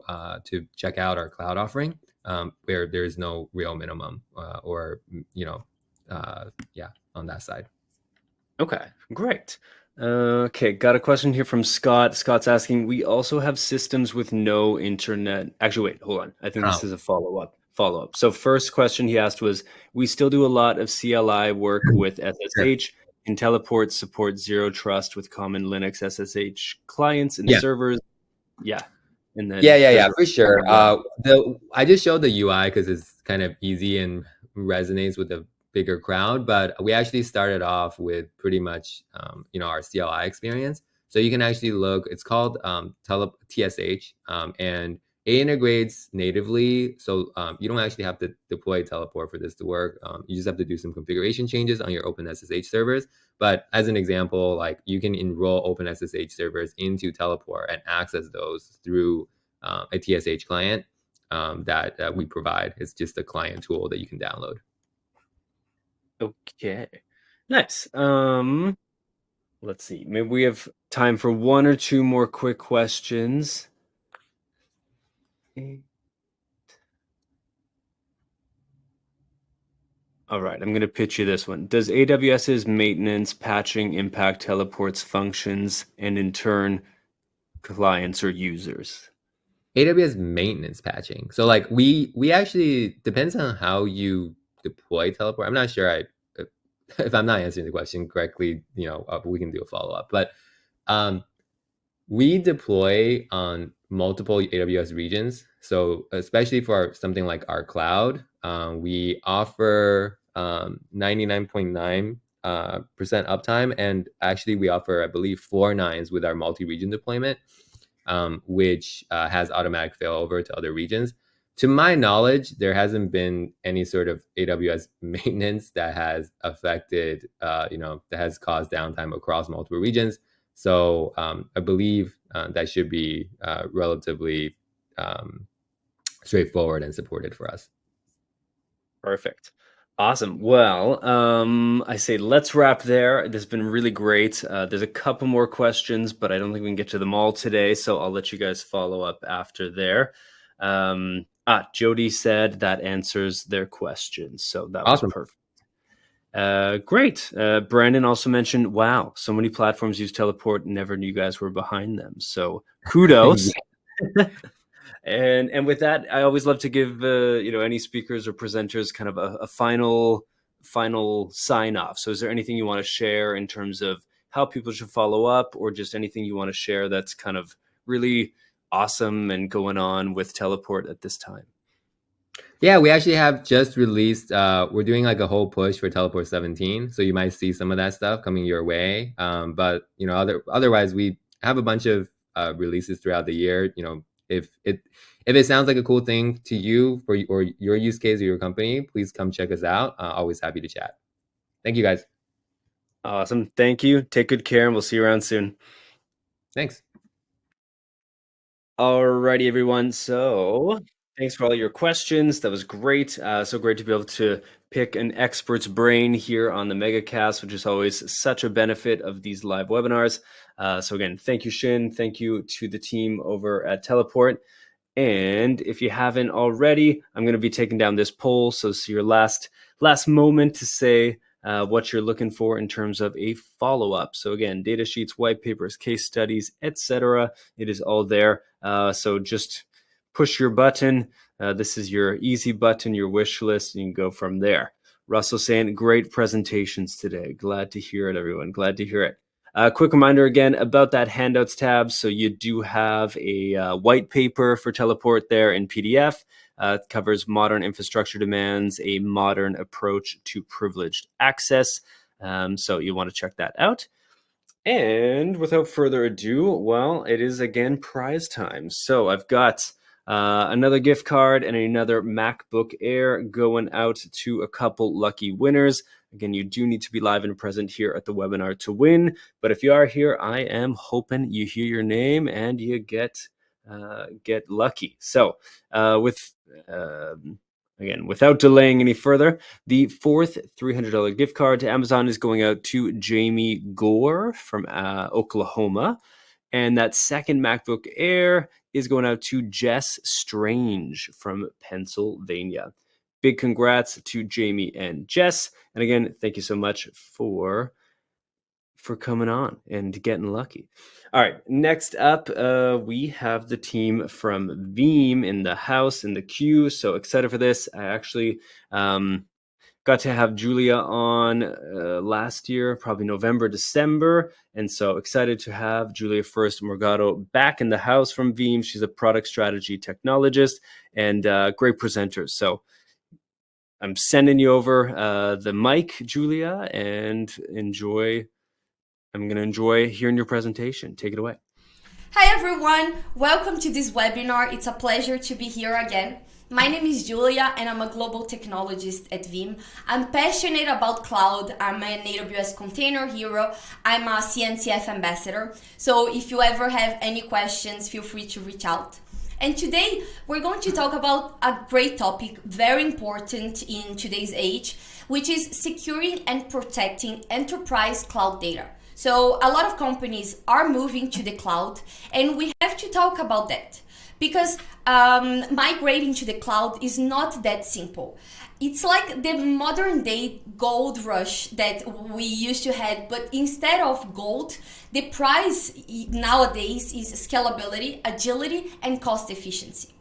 check out our cloud offering, where there's no real minimum on that side. Okay, great. Okay, got a question here from Scott. Scott's asking, we also have systems with no internet. Actually, wait, hold on. I think this is a follow-up. So first question he asked was, we still do a lot of CLI work with SSH. Can Teleport support zero trust with common Linux SSH clients and servers? Yeah. And then For sure. I just showed the UI because it's kind of easy and resonates with the bigger crowd, but we actually started off with pretty much our CLI experience. So you can actually look, it's called TSH, and it integrates natively. So you don't actually have to deploy Teleport for this to work. You just have to do some configuration changes on your OpenSSH servers. But as an example, like you can enroll OpenSSH servers into Teleport and access those through a TSH client that we provide. It's just a client tool that you can download. Okay, nice. Let's see. Maybe we have time for one or two more quick questions. All right, I'm going to pitch you this one. Does AWS's maintenance patching impact Teleport's functions and in turn clients or users? AWS maintenance patching. So like we actually, depends on how you deploy Teleport. I'm not sure if I'm not answering the question correctly, we can do a follow-up. But we deploy on multiple AWS regions. So especially for something like our cloud, we offer 99.9% uptime. And actually we offer, I believe, 4 nines with our multi-region deployment, which has automatic failover to other regions. To my knowledge, there hasn't been any sort of AWS maintenance that has affected, that has caused downtime across multiple regions. So I believe that should be relatively straightforward and supported for us. Perfect. Awesome. Well, I say let's wrap there. This has been really great. There's a couple more questions, but I don't think we can get to them all today. So I'll let you guys follow up after there. Jody said that answers their questions. So that Awesome. was perfect. Great. Brandon also mentioned, wow, so many platforms use Teleport. Never knew you guys were behind them. So kudos. And with that, I always love to give any speakers or presenters kind of a final sign off. So is there anything you want to share in terms of how people should follow up, or just anything you want to share that's kind of really awesome and going on with Teleport at this time? Yeah, we actually have just released, we're doing like a whole push for Teleport 17. So you might see some of that stuff coming your way. But, otherwise we have a bunch of releases throughout the year. If it sounds like a cool thing to you or your use case or your company, please come check us out. Always happy to chat. Thank you, guys. Awesome. Thank you. Take good care, and we'll see you around soon. Thanks. Alrighty, everyone. So thanks for all your questions. That was great. So great to be able to pick an expert's brain here on the MegaCast, which is always such a benefit of these live webinars. So again, thank you, Shin. Thank you to the team over at Teleport. And if you haven't already, I'm going to be taking down this poll. So it's your last moment to say what you're looking for in terms of a follow-up. So again, data sheets, white papers, case studies, etc. It is all there. So just push your button. This is your easy button, your wish list, and you can go from there. Russell saying, great presentations today. Glad to hear it, everyone. Glad to hear it. Quick reminder again about that handouts tab. So you do have a white paper for Teleport there in PDF. It covers modern infrastructure demands, a modern approach to privileged access. So you want to check that out. And without further ado, well, it is again prize time. So I've got another gift card and another MacBook Air going out to a couple lucky winners. Again, you do need to be live and present here at the webinar to win. But if you are here, I am hoping you hear your name and you get lucky. So again, without delaying any further, the fourth $300 gift card to Amazon is going out to Jamie Gore from Oklahoma. And that second MacBook Air is going out to Jess Strange from Pennsylvania. Big congrats to Jamie and Jess. And again, thank you so much for coming on and getting lucky. All right, next up, we have the team from Veeam in the house, in the queue. So excited for this. I actually got to have Julia on last year, probably November, December. And so excited to have Julia First Morgado back in the house from Veeam. She's a product strategy technologist and great presenter. So I'm sending you over the mic, Julia, and enjoy. I'm going to enjoy hearing your presentation. Take it away. Hi, everyone. Welcome to this webinar. It's a pleasure to be here again. My name is Julia, and I'm a global technologist at Veeam. I'm passionate about cloud. I'm an AWS container hero. I'm a CNCF ambassador. So if you ever have any questions, feel free to reach out. And today, we're going to talk about a great topic, very important in today's age, which is securing and protecting enterprise cloud data. So a lot of companies are moving to the cloud, and we have to talk about that because migrating to the cloud is not that simple. It's like the modern day gold rush that we used to have, but instead of gold, the prize nowadays is scalability, agility, and cost efficiency.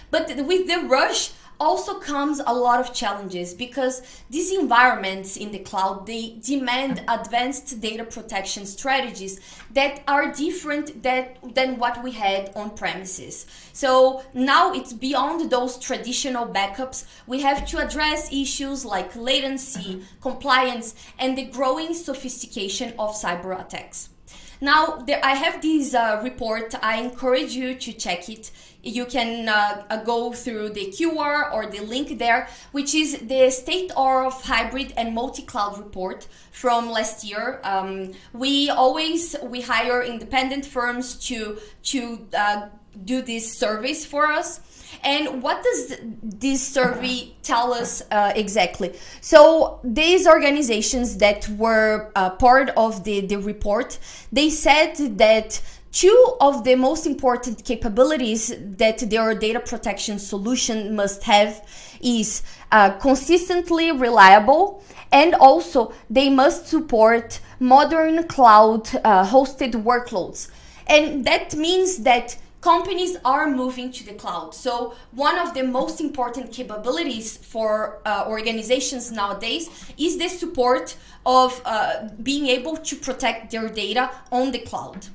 But with the rush also comes a lot of challenges because these environments in the cloud, they demand advanced data protection strategies that are different than what we had on premises. So now it's beyond those traditional backups. We have to address issues like latency, compliance, and the growing sophistication of cyber attacks. Now, I have this report. I encourage you to check it. You can go through the QR or the link there, which is the State of Hybrid and Multi-Cloud report from last year. We hire independent firms to do this surveys for us. And what does this survey tell us exactly? So these organizations that were part of the report, they said that Two of the most important capabilities that their data protection solution must have is consistently reliable, and also they must support modern cloud hosted workloads. And that means that companies are moving to the cloud. So one of the most important capabilities for organizations nowadays is the support of being able to protect their data on the cloud.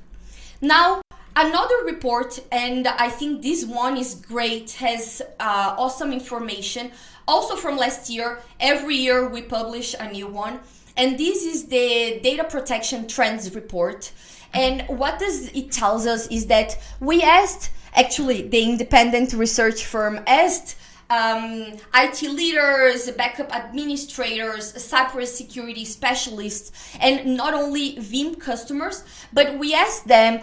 Now, another report, and I think this one is great, has awesome information, also from last year. Every year we publish a new one, and this is the Data Protection Trends Report. And what does it tells us is that we asked, actually the independent research firm asked IT leaders, backup administrators, cybersecurity specialists, and not only Veeam customers, but we asked them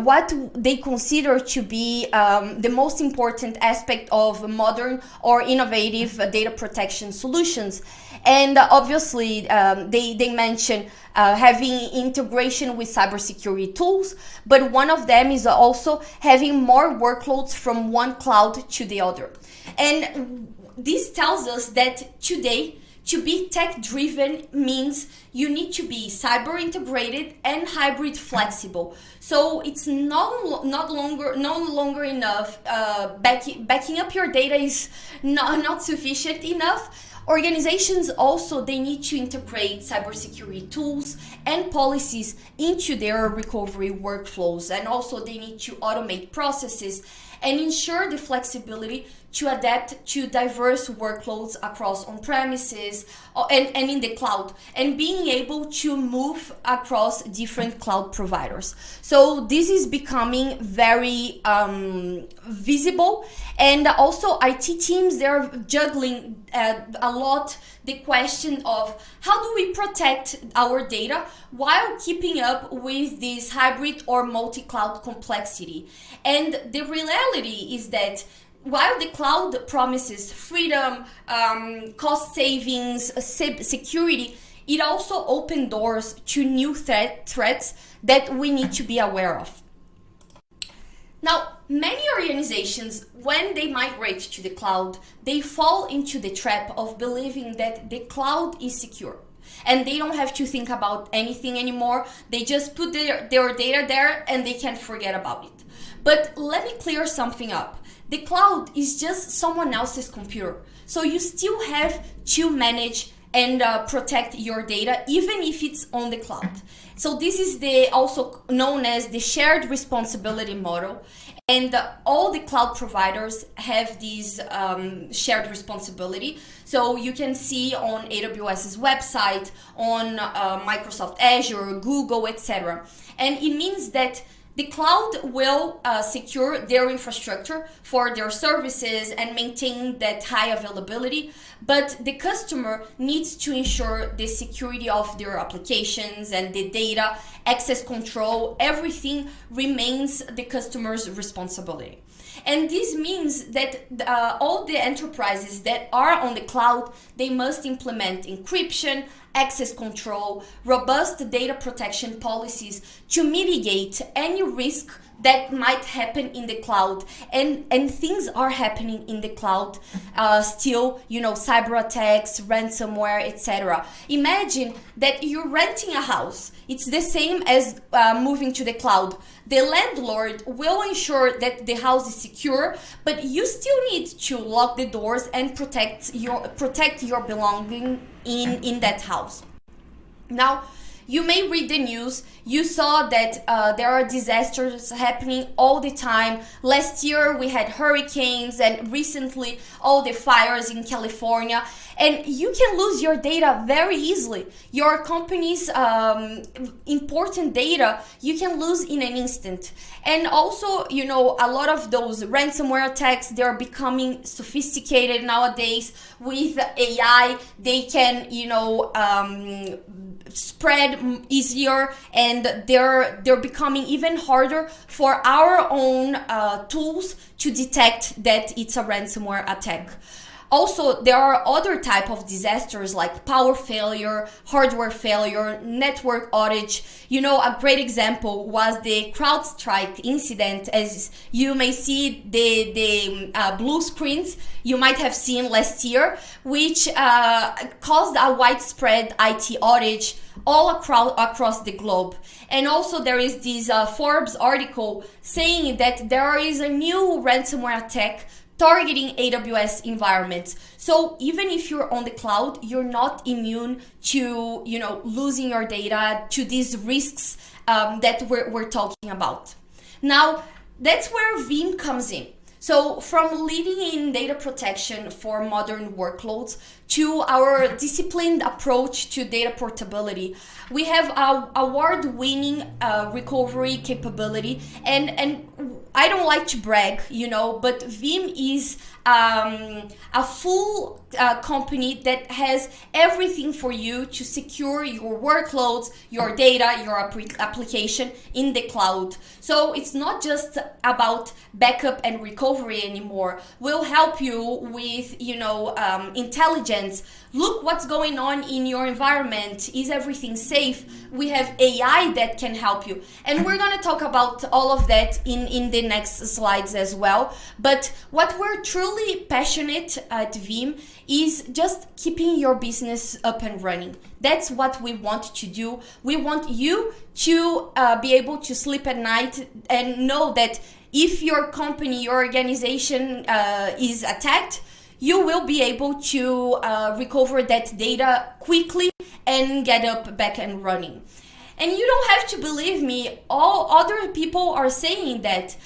what they consider to be the most important aspect of modern or innovative data protection solutions. And obviously, they mention having integration with cybersecurity tools, but one of them is also having more workloads from one cloud to the other. And this tells us that today, to be tech-driven means you need to be cyber integrated and hybrid flexible. So it's no longer enough. Backing up your data is not sufficient enough. Organizations also, they need to integrate cybersecurity tools and policies into their recovery workflows, and also they need to automate processes and ensure the flexibility to adapt to diverse workloads across on-premises and in the cloud, and being able to move across different cloud providers. So this is becoming very visible, and also IT teams, they're juggling a lot the question of how do we protect our data while keeping up with this hybrid or multi-cloud complexity. And the reality is that while the cloud promises freedom, cost savings, security, it also opens doors to new threats that we need to be aware of. Now, many organizations, when they migrate to the cloud, they fall into the trap of believing that the cloud is secure and they don't have to think about anything anymore. They just put their data there and they can forget about it. But let me clear something up. The cloud is just someone else's computer. So you still have to manage and protect your data, even if it's on the cloud. So this is also known as the shared responsibility model. And all the cloud providers have this shared responsibility. So you can see on AWS's website, on Microsoft Azure, Google, etc. And it means that the cloud will secure their infrastructure for their services and maintain that high availability, but the customer needs to ensure the security of their applications and the data, access control, everything remains the customer's responsibility. And this means that all the enterprises that are on the cloud, they must implement encryption, access control, robust data protection policies to mitigate any risk that might happen in the cloud. And things are happening in the cloud still, cyber attacks, ransomware, etc. Imagine that you're renting a house. It's the same as moving to the cloud. The landlord will ensure that the house is secure, but you still need to lock the doors and protect your belonging in that house. Now, you may read the news. You saw that there are disasters happening all the time. Last year we had hurricanes, and recently all the fires in California. And you can lose your data very easily. Your company's important data, you can lose in an instant. And also, a lot of those ransomware attacks, they're becoming sophisticated nowadays. With AI, they can, spread easier, and they're becoming even harder for our own tools to detect that it's a ransomware attack. Also, there are other type of disasters like power failure, hardware failure, network outage. You know, a great example was the CrowdStrike incident. As you may see, the blue screens you might have seen last year, which caused a widespread IT outage all across the globe. And also there is this Forbes article saying that there is a new ransomware attack targeting AWS environments. So even if you're on the cloud, you're not immune to, you know, losing your data, to these risks that we're talking about. Now, that's where Veeam comes in. So from leading in data protection for modern workloads to our disciplined approach to data portability, we have our award-winning recovery capability. And I don't like to brag, you know, but Veeam is a full company that has everything for you to secure your workloads, your data, your application in the cloud. So it's not just about backup and recovery anymore. We'll help you with, you know, intelligence. Look what's going on in your environment. Is everything safe? We have AI that can help you. And we're going to talk about all of that in the next slides as well. But what we're truly passionate at Veeam is just keeping your business up and running. That's what we want to do. We want you to be able to sleep at night and know that if your company, your organization is attacked, you will be able to recover that data quickly and get up back and running. And you don't have to believe me, all other people are saying that.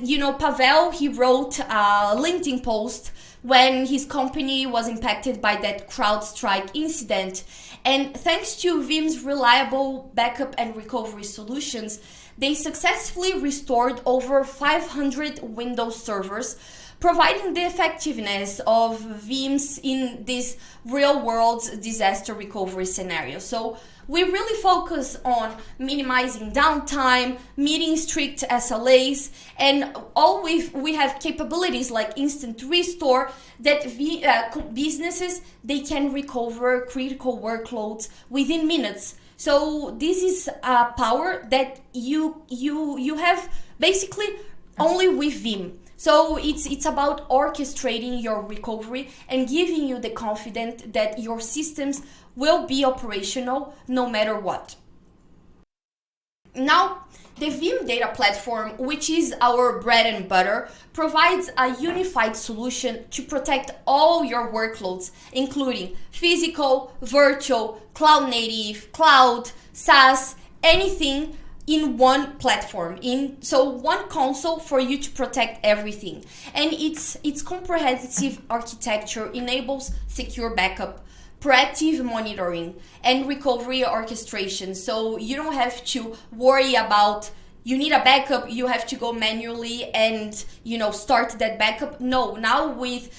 You know, Pavel, he wrote a LinkedIn post when his company was impacted by that CrowdStrike incident. And thanks to Veeam's reliable backup and recovery solutions, they successfully restored over 500 Windows servers, providing the effectiveness of Veeam's in this real-world disaster recovery scenario. So we really focus on minimizing downtime, meeting strict SLAs, and we have capabilities like instant restore that businesses, they can recover critical workloads within minutes. So this is a power that you have basically only with Veeam. So it's about orchestrating your recovery and giving you the confidence that your systems will be operational no matter what. Now, the Veeam data platform, which is our bread and butter, provides a unified solution to protect all your workloads, including physical, virtual, cloud native, cloud, SaaS, anything in one platform, so one console for you to protect everything. And its comprehensive architecture enables secure backup, proactive monitoring, and recovery orchestration. So you don't have to worry about, you need a backup, you have to go manually and, you know, start that backup. No, now with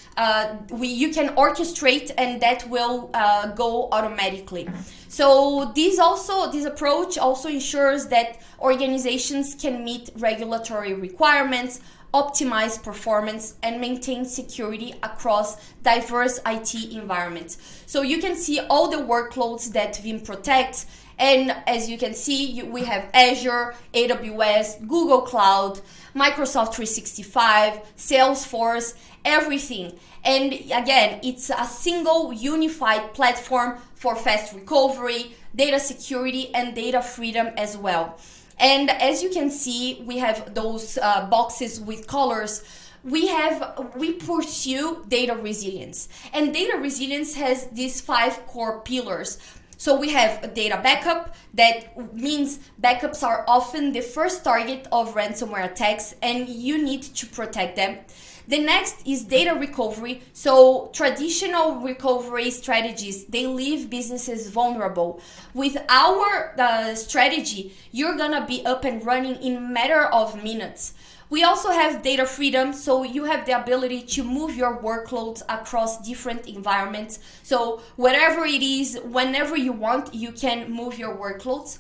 you can orchestrate and that will go automatically. So this approach also ensures that organizations can meet regulatory requirements, optimize performance, and maintain security across diverse IT environments. So you can see all the workloads that Veeam protects. And as you can see, we have Azure, AWS, Google Cloud, Microsoft 365, Salesforce, everything. And again, it's a single unified platform for fast recovery, data security, and data freedom as well. And as you can see, we have those boxes with colors. We pursue data resilience. And data resilience has these 5 core pillars. So we have a data backup. That means backups are often the first target of ransomware attacks and you need to protect them. The next is data recovery. So traditional recovery strategies, they leave businesses vulnerable. With our strategy, you're gonna be up and running in a matter of minutes. We also have data freedom, so you have the ability to move your workloads across different environments. So wherever it is, whenever you want, you can move your workloads.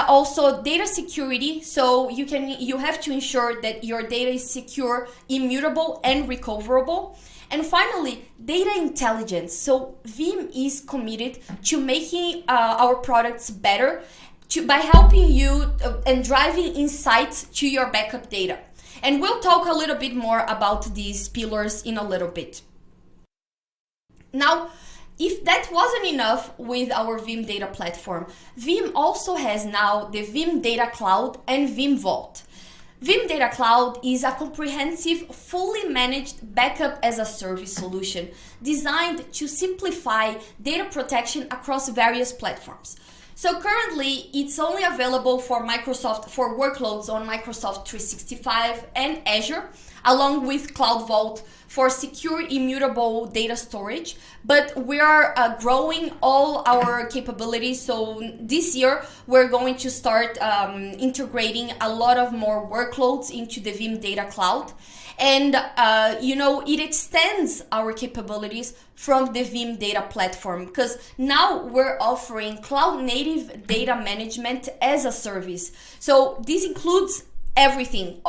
Also data security, so you have to ensure that your data is secure, immutable, and recoverable. And finally, data intelligence. So Veeam is committed to making our products better by helping you and driving insights to your backup data. And we'll talk a little bit more about these pillars in a little bit. Now, if that wasn't enough with our Veeam Data Platform, Veeam also has now the Veeam Data Cloud and Veeam Vault. Veeam Data Cloud is a comprehensive, fully managed backup as a service solution designed to simplify data protection across various platforms. So currently, it's only available for workloads on Microsoft 365 and Azure, along with Cloud Vault for secure, immutable data storage. But we are growing all our capabilities. So this year, we're going to start integrating a lot of more workloads into the Veeam Data Cloud. And, it extends our capabilities from the Veeam Data Platform, because now we're offering cloud native data management as a service. So this includes everything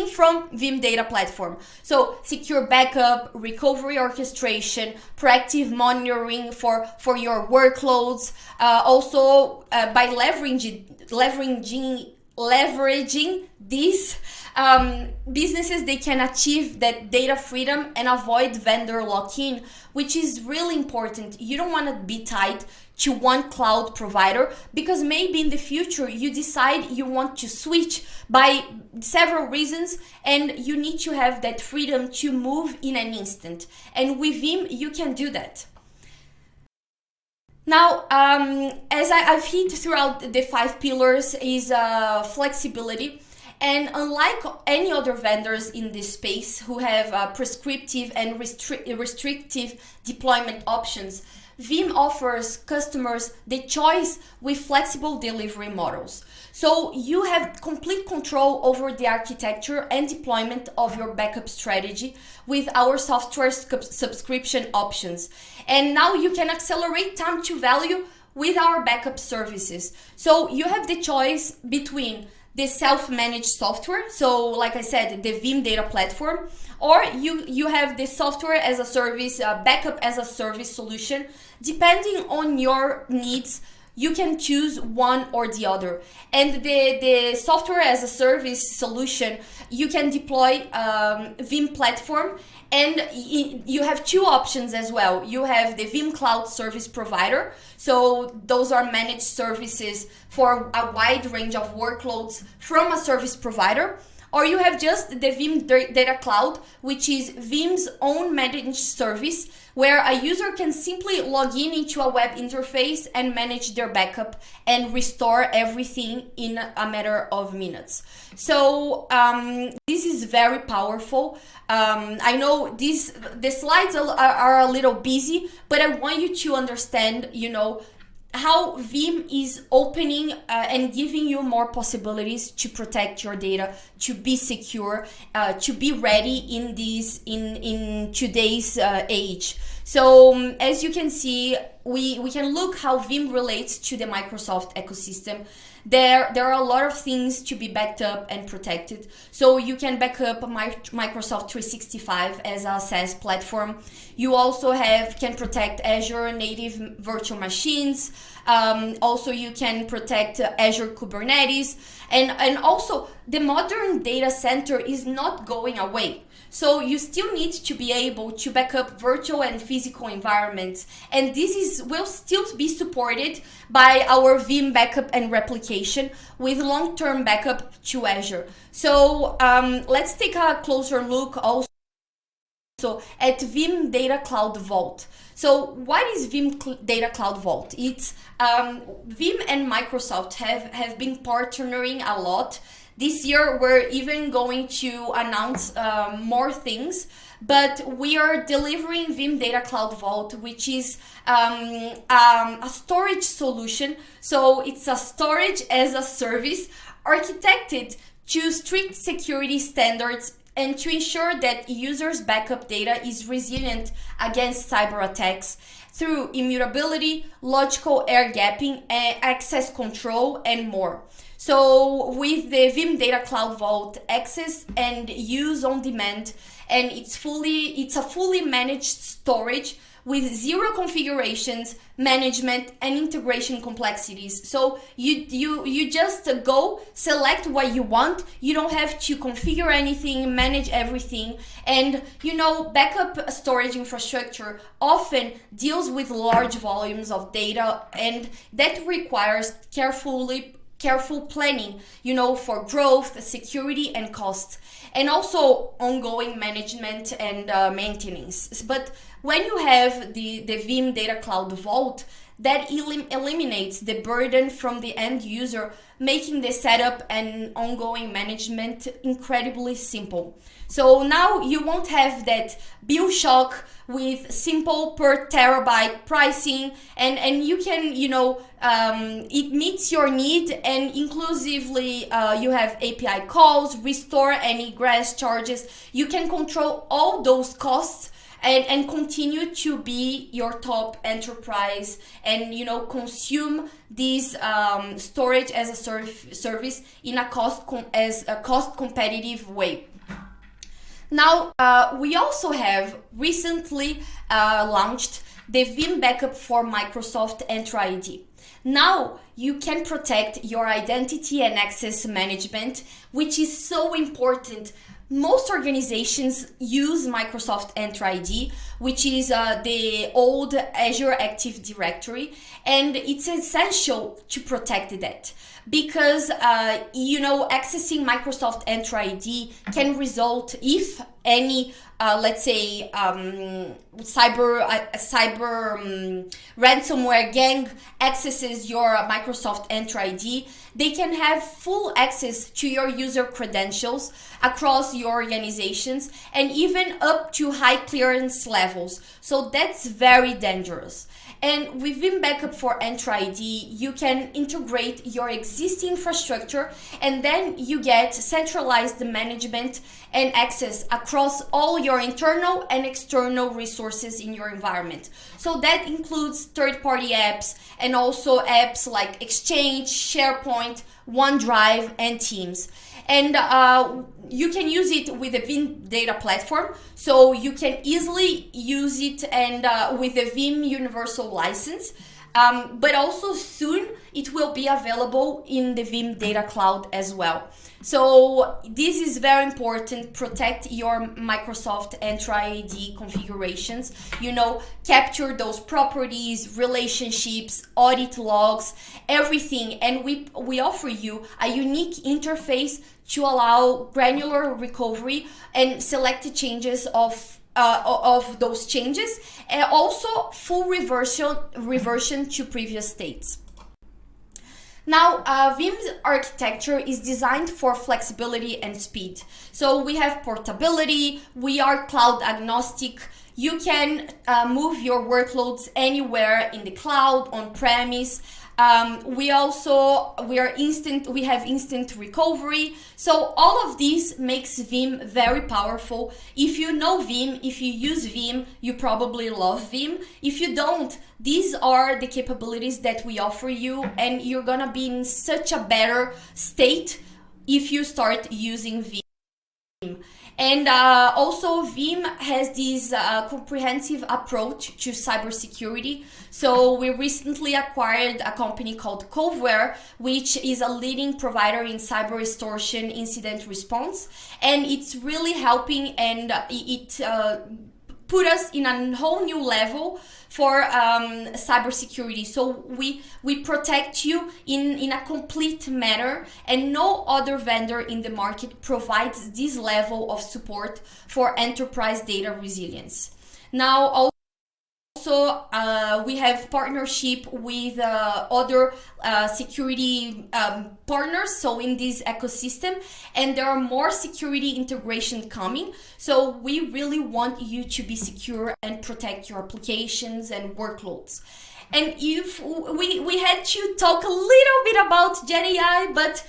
from Veeam Data Platform. So secure backup, recovery orchestration, proactive monitoring for your workloads. Also, by leveraging these businesses, they can achieve that data freedom and avoid vendor lock-in, which is really important. You don't want to be tied to one cloud provider, because maybe in the future you decide you want to switch by several reasons, and you need to have that freedom to move in an instant. And with Veeam, you can do that. Now, as I've hit throughout the 5 pillars is flexibility. And unlike any other vendors in this space who have prescriptive and restrictive deployment options, Veeam offers customers the choice with flexible delivery models. So you have complete control over the architecture and deployment of your backup strategy with our software subscription options. And now you can accelerate time to value with our backup services. So you have the choice between the self-managed software, so like I said, the Veeam Data Platform, or you have the software as a service, backup as a service solution. Depending on your needs, you can choose one or the other. And the software as a service solution, you can deploy Veeam Platform, and you have 2 options as well. You have the Veeam Cloud Service Provider. So those are managed services for a wide range of workloads from a service provider. Or you have just the Veeam Data Cloud, which is Veeam's own managed service, where a user can simply log in into a web interface and manage their backup and restore everything in a matter of minutes. So this is very powerful. I know the slides are a little busy, but I want you to understand, how Veeam is opening and giving you more possibilities to protect your data, to be secure, to be ready in today's age. So as you can see, we can look how Veeam relates to the Microsoft ecosystem. There are a lot of things to be backed up and protected. So you can back up Microsoft 365 as a SaaS platform. You also can protect Azure native virtual machines. Also, you can protect Azure Kubernetes. And also, the modern data center is not going away. So you still need to be able to back up virtual and physical environments. And this will still be supported by our Veeam backup and replication with long-term backup to Azure. So let's take a closer look also at Veeam Data Cloud Vault. So what is Veeam Data Cloud Vault? It's Veeam and Microsoft have been partnering a lot. This year, we're even going to announce more things, but we are delivering Veeam Data Cloud Vault, which is a storage solution. So it's a storage as a service architected to strict security standards and to ensure that users' backup data is resilient against cyber attacks through immutability, logical air gapping, access control, and more. So with the Vim Data Cloud Vault, access and use on demand, and it's a fully managed storage with zero configurations, management, and integration complexities. So you just go, select what you want. You don't have to configure anything, manage everything. And backup storage infrastructure often deals with large volumes of data, and that requires careful planning, for growth, security, and cost, and also ongoing management and maintenance. But when you have the Vim Data Cloud Vault, that eliminates the burden from the end user, making the setup and ongoing management incredibly simple. So now you won't have that bill shock with simple per terabyte pricing, and you can, it meets your need, and inclusively you have API calls, restore and egress charges. You can control all those costs and continue to be your top enterprise, and consume this storage as a service in a cost competitive way. Now, we also have recently launched the Vim Backup for Microsoft Entra ID. Now you can protect your identity and access management, which is so important. Most organizations use Microsoft Entra ID, which is the old Azure Active Directory, and it's essential to protect that, because accessing Microsoft Entra ID can result, if any cyber ransomware gang accesses your Microsoft Entra ID, they can have full access to your user credentials across your organizations, and even up to high clearance levels. So that's very dangerous. And with Vim Backup for Entra ID, you can integrate your existing infrastructure, and then you get centralized management and access across all your internal and external resources in your environment. So that includes third-party apps, and also apps like Exchange, SharePoint, OneDrive, and Teams. And you can use it with the Vim Data Platform, so you can easily use it and with the Vim Universal License. But also soon it will be available in the Vim Data Cloud as well. So this is very important. Protect your Microsoft Entra ID configurations, capture those properties, relationships, audit logs, everything. And we offer you a unique interface to allow granular recovery and select changes of those changes, and also full reversion to previous states. Now, Vim's architecture is designed for flexibility and speed. So we have portability, we are cloud agnostic. You can move your workloads anywhere in the cloud, on premise. We have instant recovery. So all of this makes Vim very powerful. If you know Vim, if you use Vim, you probably love Vim. If you don't, these are the capabilities that we offer you, and you're gonna be in such a better state if you start using Vim. And also Vim has this comprehensive approach to cybersecurity. So we recently acquired a company called Coveware, which is a leading provider in cyber extortion incident response. And it's really helping, and it put us in a whole new level for cybersecurity. So we protect you in a complete manner, and no other vendor in the market provides this level of support for enterprise data resilience. Now, also, we have partnership with other security partners, so in this ecosystem, and there are more security integration coming. So we really want you to be secure and protect your applications and workloads. And if we had to talk a little bit about Gen AI, but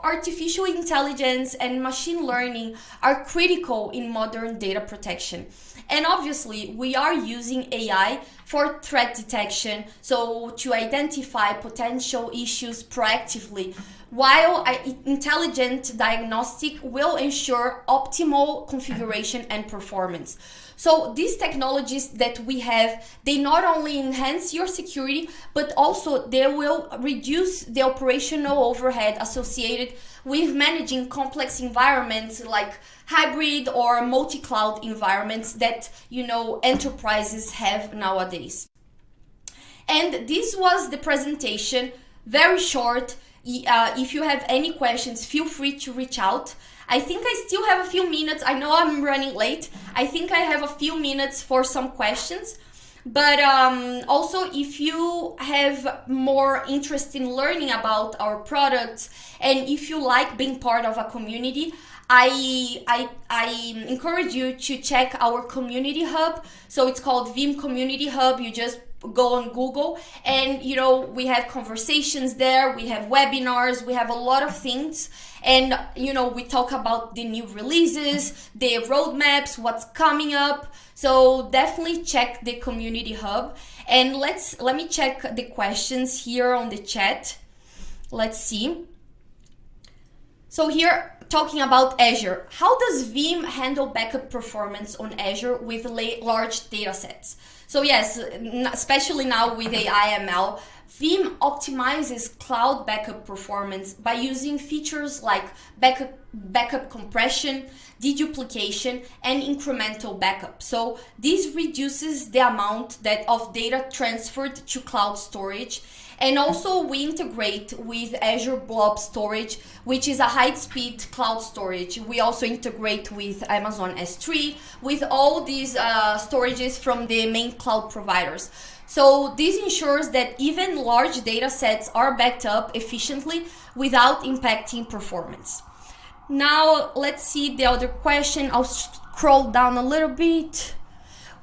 artificial intelligence and machine learning are critical in modern data protection. And obviously, we are using AI for threat detection, so to identify potential issues proactively. while intelligent diagnostic will ensure optimal configuration and performance. So these technologies that we have, they not only enhance your security, but also they will reduce the operational overhead associated with managing complex environments like hybrid or multi-cloud environments that, you know, enterprises have nowadays. And this was the presentation, very short. If you have any questions, feel free to reach out. I think I still have a few minutes. I know I'm running late. I think I have a few minutes for some questions. But also, if you have more interest in learning about our products, and if you like being part of a community, I encourage you to check our community hub. So it's called Vim Community Hub. You just go on Google, and you know, we have conversations there, we have webinars, we have a lot of things, and you know, we talk about the new releases, the roadmaps, what's coming up. So definitely check the community hub. And let me check the questions here on the chat. Let's see. So here, talking about Azure, how does Vim handle backup performance on Azure with large data sets? So yes, especially now with AI/ML, Vim optimizes cloud backup performance by using features like backup compression, deduplication, and incremental backup. So this reduces the amount of data transferred to cloud storage. And also we integrate with Azure Blob Storage, which is a high-speed cloud storage. We also integrate with Amazon S3, with all these storages from the main cloud providers. So this ensures that even large data sets are backed up efficiently without impacting performance. Now let's see the other question. I'll scroll down a little bit.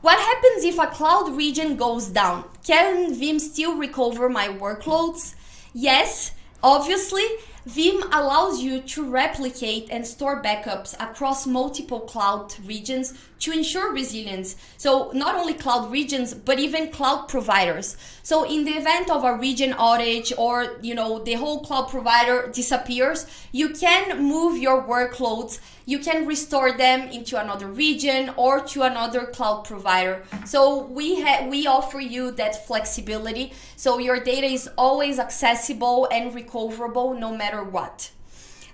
What happens if a cloud region goes down? Can Vim still recover my workloads? Yes, obviously. Vim allows you to replicate and store backups across multiple cloud regions to ensure resilience. So not only cloud regions, but even cloud providers. So in the event of a region outage, or you know, the whole cloud provider disappears, you can move your workloads, you can restore them into another region or to another cloud provider. So we offer you that flexibility, so your data is always accessible and recoverable no matter what.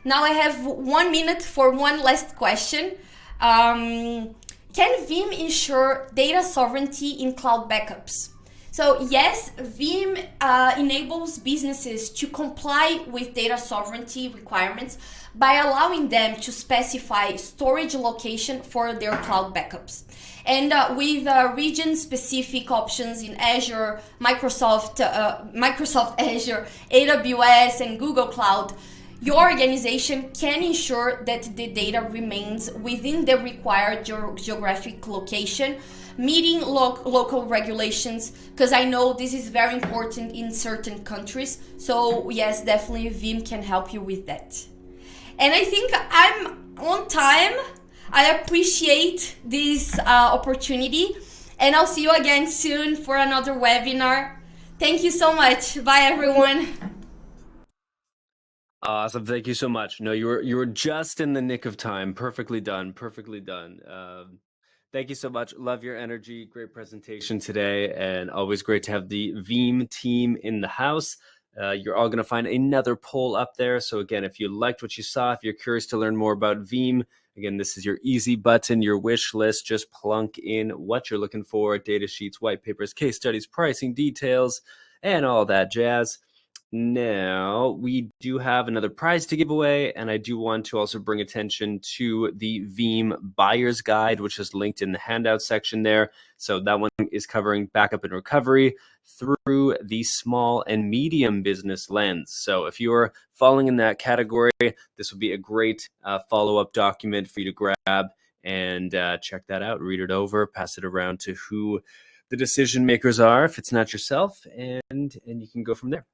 Now I have 1 minute for one last question. Can Vim ensure data sovereignty in cloud backups? So yes, Vim enables businesses to comply with data sovereignty requirements by allowing them to specify storage location for their cloud backups. And with region-specific options in Azure, Microsoft Azure, AWS, and Google Cloud, your organization can ensure that the data remains within the required geographic location, meeting local regulations, because I know this is very important in certain countries. So yes, definitely Vim can help you with that. And I think I'm on time. I appreciate this opportunity, and I'll see you again soon for another webinar. Thank you so much. Bye, everyone. Awesome. Thank you so much. No, you were just in the nick of time. Perfectly done. Perfectly done. Thank you so much. Love your energy. Great presentation today, and always great to have the Veeam team in the house. You're all going to find another poll up there. So again, if you liked what you saw, if you're curious to learn more about Veeam, again, this is your easy button, your wish list. Just plunk in what you're looking for: data sheets, white papers, case studies, pricing details, and all that jazz. Now, we do have another prize to give away, and I do want to also bring attention to the Veeam Buyer's Guide, which is linked in the handout section there. So that one is covering backup and recovery through the small and medium business lens. So if you're falling in that category, this will be a great follow-up document for you to grab and check that out, read it over, pass it around to who the decision makers are, if it's not yourself, and you can go from there.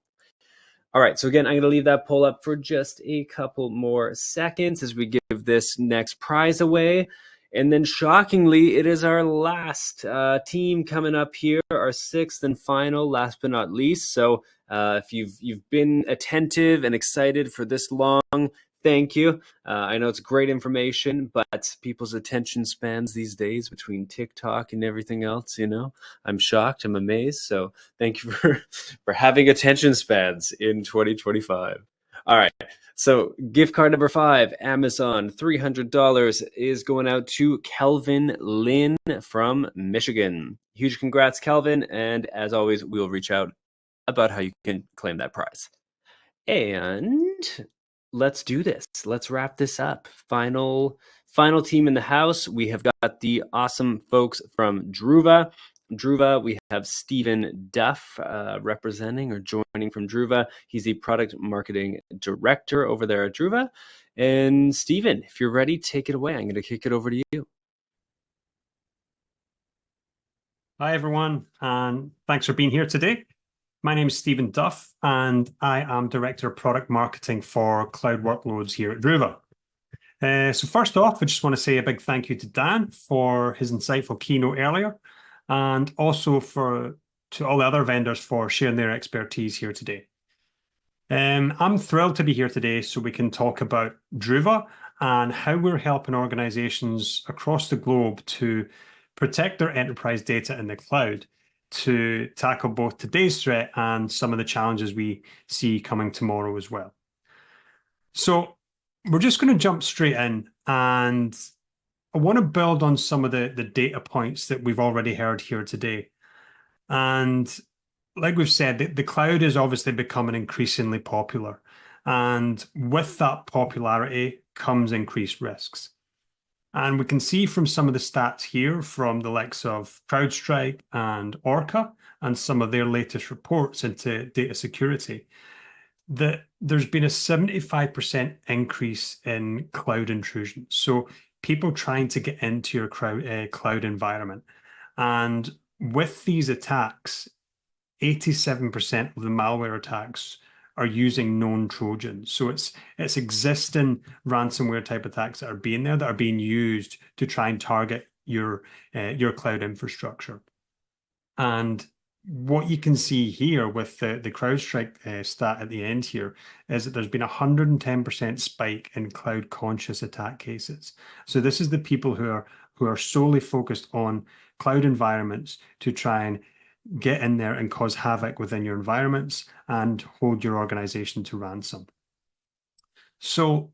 All right, so again, I'm going to leave that poll up for just a couple more seconds as we give this next prize away. And then shockingly, it is our last team coming up here, our sixth and final, last but not least. So If you've been attentive and excited for this long, thank you. I know it's great information, but people's attention spans these days between TikTok and everything else, I'm shocked, I'm amazed. So thank you for having attention spans in 2025. All right. So gift card number 5, Amazon, $300 is going out to Kelvin Lynn from Michigan. Huge congrats, Kelvin. And as always, we'll reach out about how you can claim that prize. And let's do this. Let's wrap this up. Final team in the house. We have got the awesome folks from Druva. We have Stephen Duff representing or joining from Druva. He's the product marketing director over there at Druva. And Stephen, if you're ready, take it away. I'm going to kick it over to you. Hi, everyone, and thanks for being here today. My name is Stephen Duff, and I am Director of Product Marketing for Cloud Workloads here at Druva. So first off, I just want to say a big thank you to Dan for his insightful keynote earlier, and also to all the other vendors for sharing their expertise here today. I'm thrilled to be here today so we can talk about Druva and how we're helping organizations across the globe to protect their enterprise data in the cloud, to tackle both today's threat and some of the challenges we see coming tomorrow as well. So we're just going to jump straight in, and I want to build on some of the data points that we've already heard here today. And like we've said, the cloud is obviously becoming increasingly popular. And with that popularity comes increased risks. And we can see from some of the stats here from the likes of CrowdStrike and Orca and some of their latest reports into data security that there's been a 75% increase in cloud intrusion. So people trying to get into your cloud environment. And with these attacks, 87% of the malware attacks are using known Trojans. So it's existing ransomware type attacks that are being used to try and target your cloud infrastructure. And what you can see here with the CrowdStrike stat at the end here is that there's been a 110% spike in cloud conscious attack cases. So this is the people who are solely focused on cloud environments to try and get in there and cause havoc within your environments and hold your organization to ransom. So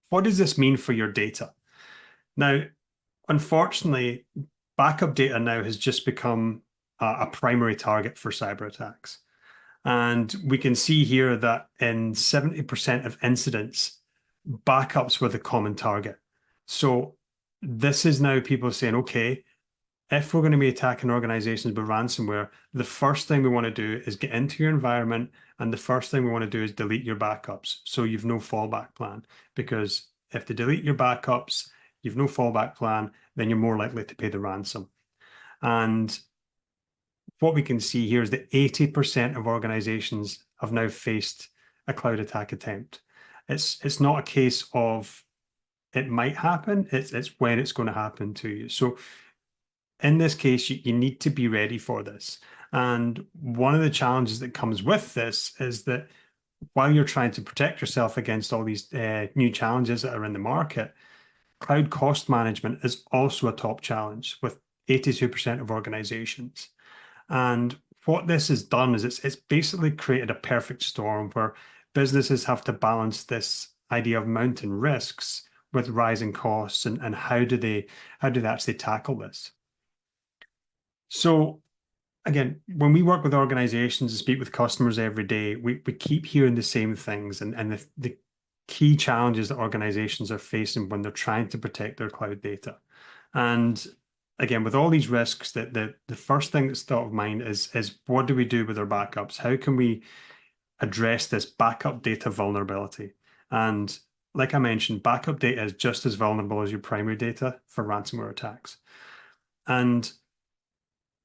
what does this mean for your data? Now, unfortunately, backup data now has just become a primary target for cyber attacks. And we can see here that in 70% of incidents, backups were the common target. So this is now people saying, okay, if we're going to be attacking organizations with ransomware, the first thing we want to do is get into your environment, and the first thing we want to do is delete your backups so you've no fallback plan. Because if they delete your backups, you've no fallback plan, then you're more likely to pay the ransom. And what we can see here is that 80% of organizations have now faced a cloud attack attempt. It's not a case of it might happen, it's when it's going to happen to you. So in this case, you need to be ready for this. And one of the challenges that comes with this is that while you're trying to protect yourself against all these new challenges that are in the market, cloud cost management is also a top challenge with 82% of organizations. And what this has done is it's basically created a perfect storm where businesses have to balance this idea of mounting risks with rising costs and how do they actually tackle this. So again, when we work with organizations and speak with customers every day, we keep hearing the same things and the key challenges that organizations are facing when they're trying to protect their cloud data. And again, with all these risks, the first thing that's top of mind is what do we do with our backups? How can we address this backup data vulnerability? And like I mentioned, backup data is just as vulnerable as your primary data for ransomware attacks. And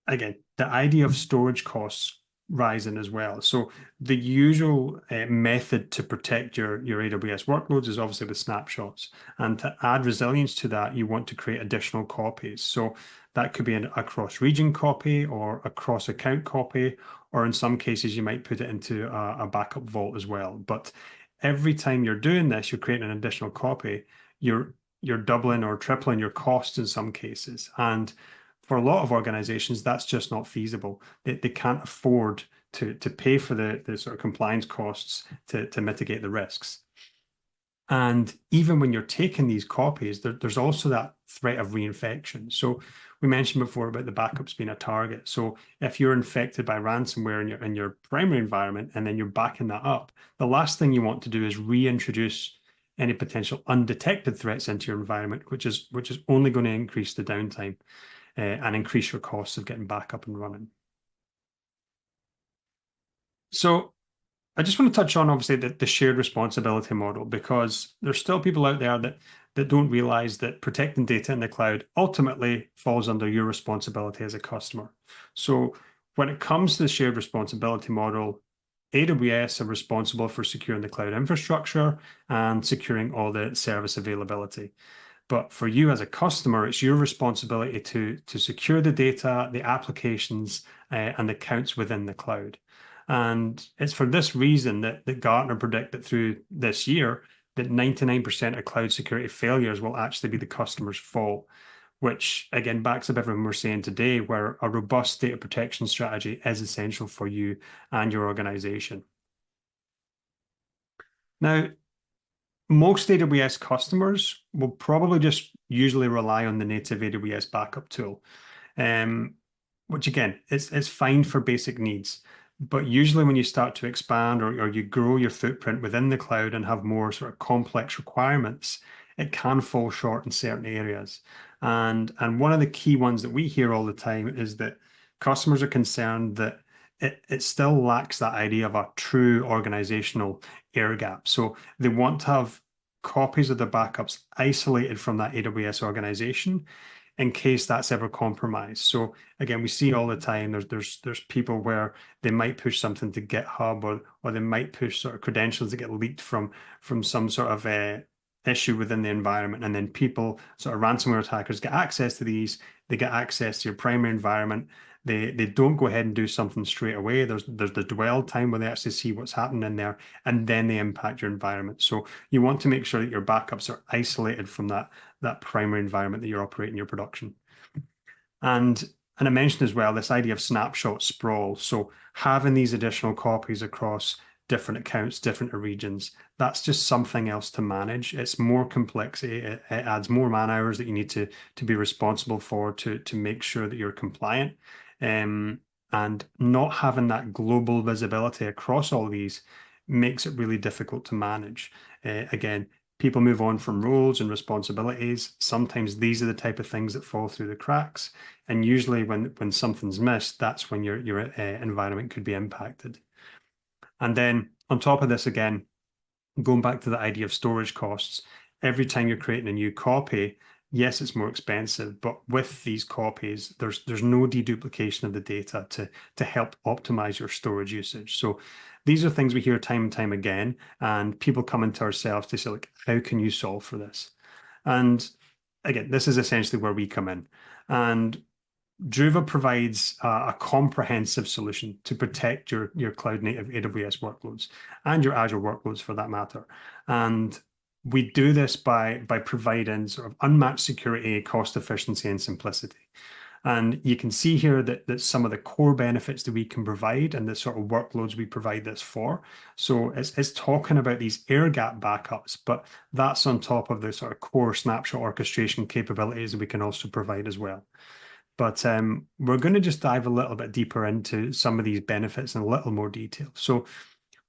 again, the idea of storage costs rising as well. So the usual method to protect your AWS workloads is obviously with snapshots. And to add resilience to that, you want to create additional copies. So that could be a cross-region copy or a cross-account copy, or in some cases, you might put it into a backup vault as well. But every time you're doing this, you're creating an additional copy, you're doubling or tripling your costs in some cases. And for a lot of organizations, that's just not feasible. They can't afford to pay for the sort of compliance costs to mitigate the risks. And even when you're taking these copies, there's also that threat of reinfection. So we mentioned before about the backups being a target. So if you're infected by ransomware in your primary environment and then you're backing that up, the last thing you want to do is reintroduce any potential undetected threats into your environment, which is only going to increase the downtime and increase your costs of getting back up and running. So I just want to touch on, obviously, the shared responsibility model, because there's still people out there that don't realize that protecting data in the cloud ultimately falls under your responsibility as a customer. So when it comes to the shared responsibility model, AWS are responsible for securing the cloud infrastructure and securing all the service availability. But for you as a customer, it's your responsibility to secure the data, the applications, and the accounts within the cloud. And it's for this reason that Gartner predicted through this year that 99% of cloud security failures will actually be the customer's fault, which again backs up everything we're saying today, where a robust data protection strategy is essential for you and your organization. Now, most AWS customers will probably just usually rely on the native AWS backup tool, which again, is fine for basic needs. But usually when you start to expand or you grow your footprint within the cloud and have more sort of complex requirements, it can fall short in certain areas. And one of the key ones that we hear all the time is that customers are concerned that it still lacks that idea of a true organizational air gap. So they want to have copies of their backups isolated from that AWS organization in case that's ever compromised. So again, we see all the time there's people where they might push something to GitHub or they might push sort of credentials that get leaked from some sort of issue within the environment, and then people, sort of ransomware attackers, get access to these. They get access to your primary environment. They don't go ahead and do something straight away. There's the dwell time where they actually see what's happening in there, and then they impact your environment. So you want to make sure that your backups are isolated from that primary environment that you're operating your production. And I mentioned as well this idea of snapshot sprawl. So having these additional copies across different accounts, different regions, that's just something else to manage. It's more complexity. It adds more man hours that you need to be responsible for to make sure that you're compliant. And not having that global visibility across all these makes it really difficult to manage. Again, people move on from roles and responsibilities. Sometimes these are the type of things that fall through the cracks. And usually when something's missed, that's when your environment could be impacted. And then on top of this, again, going back to the idea of storage costs, every time you're creating a new copy, yes, it's more expensive, but with these copies, there's no deduplication of the data to help optimize your storage usage. So these are things we hear time and time again, and people come into ourselves to say, like, how can you solve for this? And again, this is essentially where we come in. And Druva provides a comprehensive solution to protect your cloud native AWS workloads and your Azure workloads for that matter. And we do this by providing sort of unmatched security, cost efficiency, and simplicity. And you can see here that some of the core benefits that we can provide and the sort of workloads we provide this for. So it's talking about these air gap backups, but that's on top of the sort of core snapshot orchestration capabilities that we can also provide as well. But we're going to just dive a little bit deeper into some of these benefits in a little more detail. So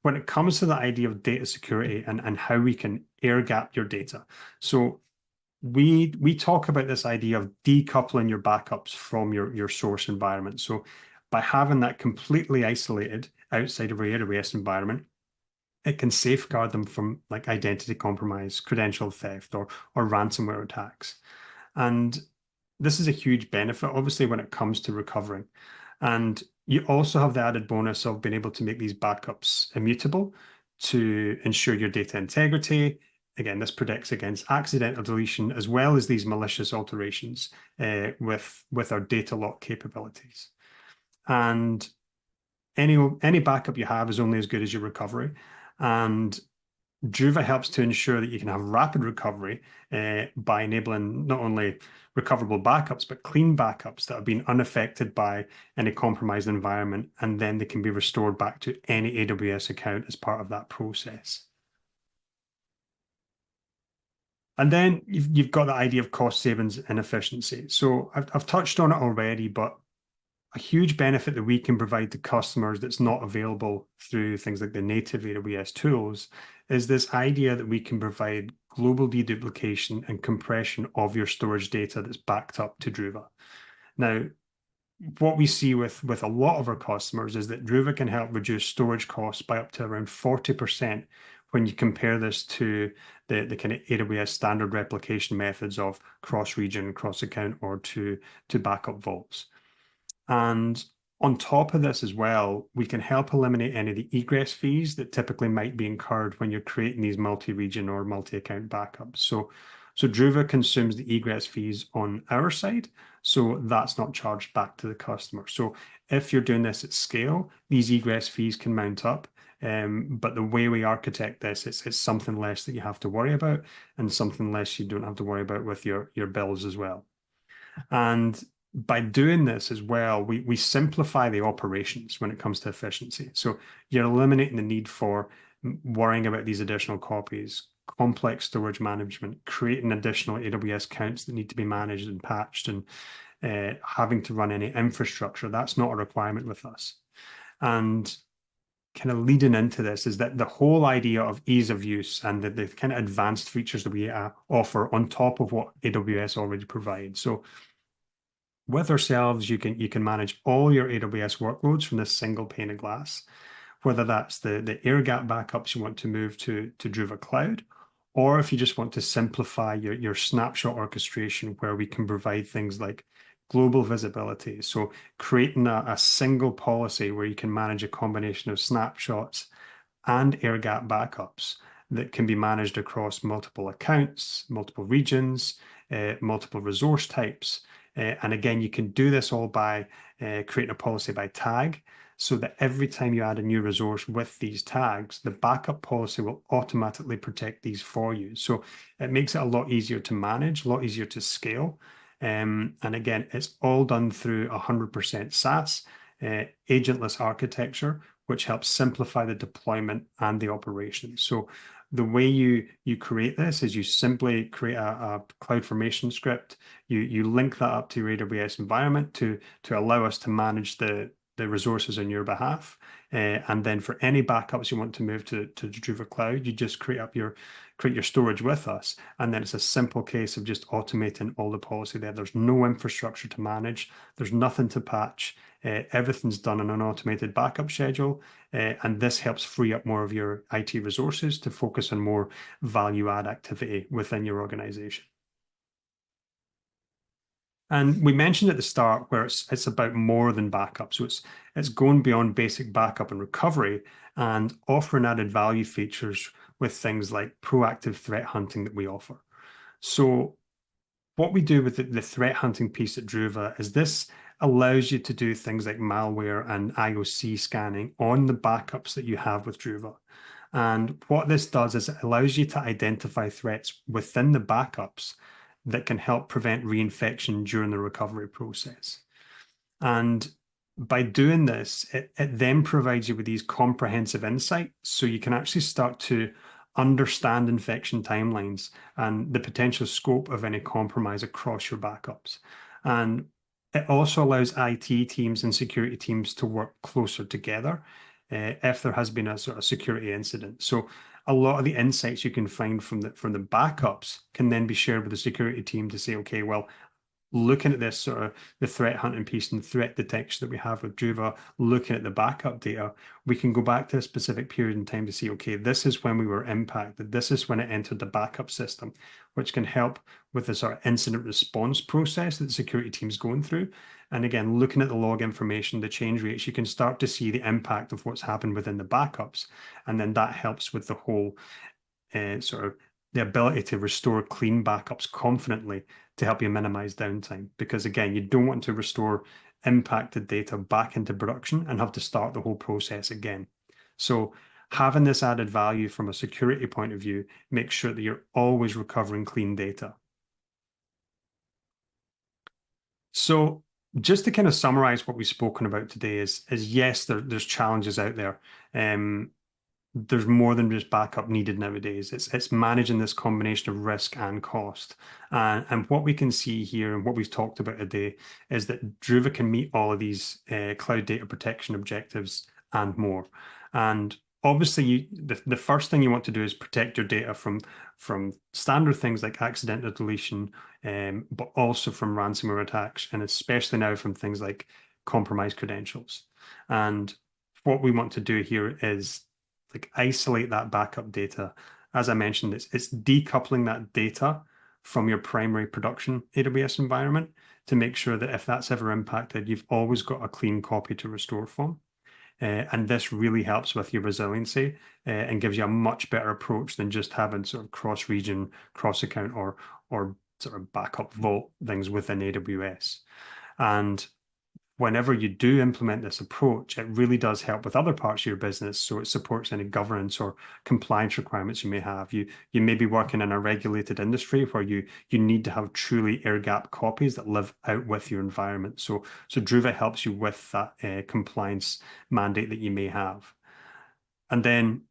when it comes to the idea of data security and how we can air gap your data. So we talk about this idea of decoupling your backups from your source environment. So by having that completely isolated outside of your AWS environment, it can safeguard them from like identity compromise, credential theft, or ransomware attacks. And this is a huge benefit, obviously, when it comes to recovering. And You also have the added bonus of being able to make these backups immutable to ensure your data integrity. Again, this protects against accidental deletion as well as these malicious alterations with our data lock capabilities. And any backup you have is only as good as your recovery. And Druva helps to ensure that you can have rapid recovery by enabling not only recoverable backups, but clean backups that have been unaffected by any compromised environment, and then they can be restored back to any AWS account as part of that process. And then you've got the idea of cost savings and efficiency. So I've touched on it already, but a huge benefit that we can provide to customers that's not available through things like the native AWS tools is this idea that we can provide global deduplication and compression of your storage data that's backed up to Druva. Now, what we see with a lot of our customers is that Druva can help reduce storage costs by up to around 40% when you compare this to the kind of AWS standard replication methods of cross-region, cross-account, or to backup vaults. And on top of this as well, we can help eliminate any of the egress fees that typically might be incurred when you're creating these multi-region or multi-account backups. So Druva consumes the egress fees on our side, so that's not charged back to the customer. So if you're doing this at scale, these egress fees can mount up. But the way we architect this, it's something less that you have to worry about and something less you don't have to worry about with your bills as well. And by doing this as well, we simplify the operations when it comes to efficiency. So you're eliminating the need for worrying about these additional copies, complex storage management, creating additional AWS accounts that need to be managed and patched, and having to run any infrastructure. That's not a requirement with us. And kind of leading into this is that the whole idea of ease of use and the kind of advanced features that we offer on top of what AWS already provides. So with ourselves, you can manage all your AWS workloads from this single pane of glass, whether that's the air gap backups you want to move to Druva Cloud, or if you just want to simplify your snapshot orchestration, where we can provide things like global visibility. So creating a single policy where you can manage a combination of snapshots and air gap backups that can be managed across multiple accounts, multiple regions, multiple resource types. And again, you can do this all by creating a policy by tag, so that every time you add a new resource with these tags, the backup policy will automatically protect these for you. So it makes it a lot easier to manage, a lot easier to scale. And again, it's all done through 100% SaaS, agentless architecture, which helps simplify the deployment and the operation. So the way you create this is you simply create a CloudFormation script. You link that up to your AWS environment to allow us to manage the resources on your behalf. And then for any backups you want to move to Druva Cloud, you just create your storage with us. And then it's a simple case of just automating all the policy there. There's no infrastructure to manage. There's nothing to patch. Everything's done on an automated backup schedule. And this helps free up more of your IT resources to focus on more value add activity within your organization. And we mentioned at the start where it's about more than backup. So it's going beyond basic backup and recovery and offering added value features with things like proactive threat hunting that we offer. So what we do with the threat hunting piece at Druva is this allows you to do things like malware and IOC scanning on the backups that you have with Druva. And what this does is it allows you to identify threats within the backups that can help prevent reinfection during the recovery process. And by doing this, it then provides you with these comprehensive insights, so you can actually start to understand infection timelines and the potential scope of any compromise across your backups. And it also allows IT teams and security teams to work closer together if there has been a sort of security incident. So a lot of the insights you can find from the backups can then be shared with the security team to say, okay, well, looking at this sort of the threat hunting piece and threat detection that we have with Druva, looking at the backup data, we can go back to a specific period in time to see, okay, this is when we were impacted. This is when it entered the backup system, which can help with the sort of incident response process that the security team's going through. And again, looking at the log information, the change rates, you can start to see the impact of what's happened within the backups. And then that helps with the whole sort of the ability to restore clean backups confidently to help you minimize downtime. Because again, you don't want to restore impacted data back into production and have to start the whole process again. So having this added value from a security point of view makes sure that you're always recovering clean data. So just to kind of summarize what we've spoken about today is yes, there's challenges out there. There's more than just backup needed nowadays. It's managing this combination of risk and cost. And what we can see here and what we've talked about today is that Druva can meet all of these cloud data protection objectives and more. And obviously, the first thing you want to do is protect your data from standard things like accidental deletion, but also from ransomware attacks, and especially now from things like compromised credentials. And what we want to do here is like isolate that backup data. As I mentioned, it's decoupling that data from your primary production AWS environment to make sure that if that's ever impacted, you've always got a clean copy to restore from. And this really helps with your resiliency and gives you a much better approach than just having sort of cross-region, cross-account, or sort of backup vault things within AWS. And whenever you do implement this approach, it really does help with other parts of your business. So it supports any governance or compliance requirements you may have. You may be working in a regulated industry where you need to have truly air-gap copies that live out with your environment. So Druva helps you with that compliance mandate that you may have. And then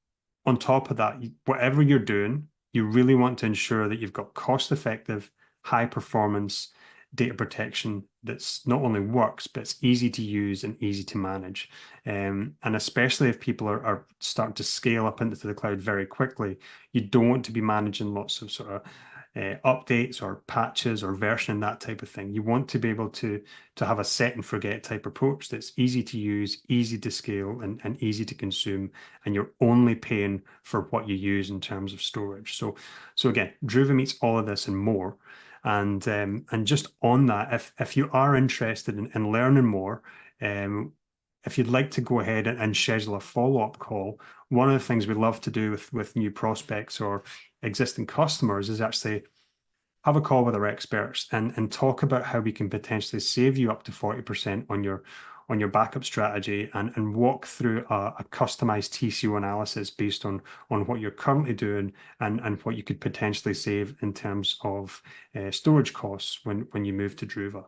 on top of that, whatever you're doing, you really want to ensure that you've got cost-effective, high-performance data protection that's not only works, but it's easy to use and easy to manage. And especially if people are starting to scale up into the cloud very quickly, you don't want to be managing lots of sort of updates or patches or versioning, that type of thing. You want to be able to have a set and forget type approach that's easy to use, easy to scale, and easy to consume, and you're only paying for what you use in terms of storage. So again, Druva meets all of this and more. And just on that, if you are interested in learning more, if you'd like to go ahead and schedule a follow-up call, one of the things we love to do with new prospects or existing customers is actually have a call with our experts and talk about how we can potentially save you up to 40% on your backup strategy and walk through a customized TCO analysis based on what you're currently doing and what you could potentially save in terms of storage costs when you move to Druva.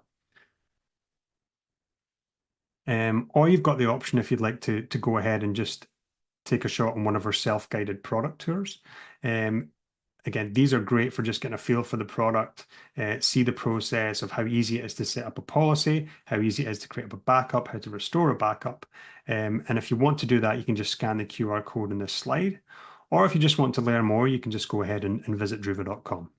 Or you've got the option, if you'd like to go ahead and just take a shot on one of our self-guided product tours. Again, these are great for just getting a feel for the product, see the process of how easy it is to set up a policy, how easy it is to create up a backup, how to restore a backup. And if you want to do that, you can just scan the QR code in this slide. Or if you just want to learn more, you can just go ahead and visit druva.com.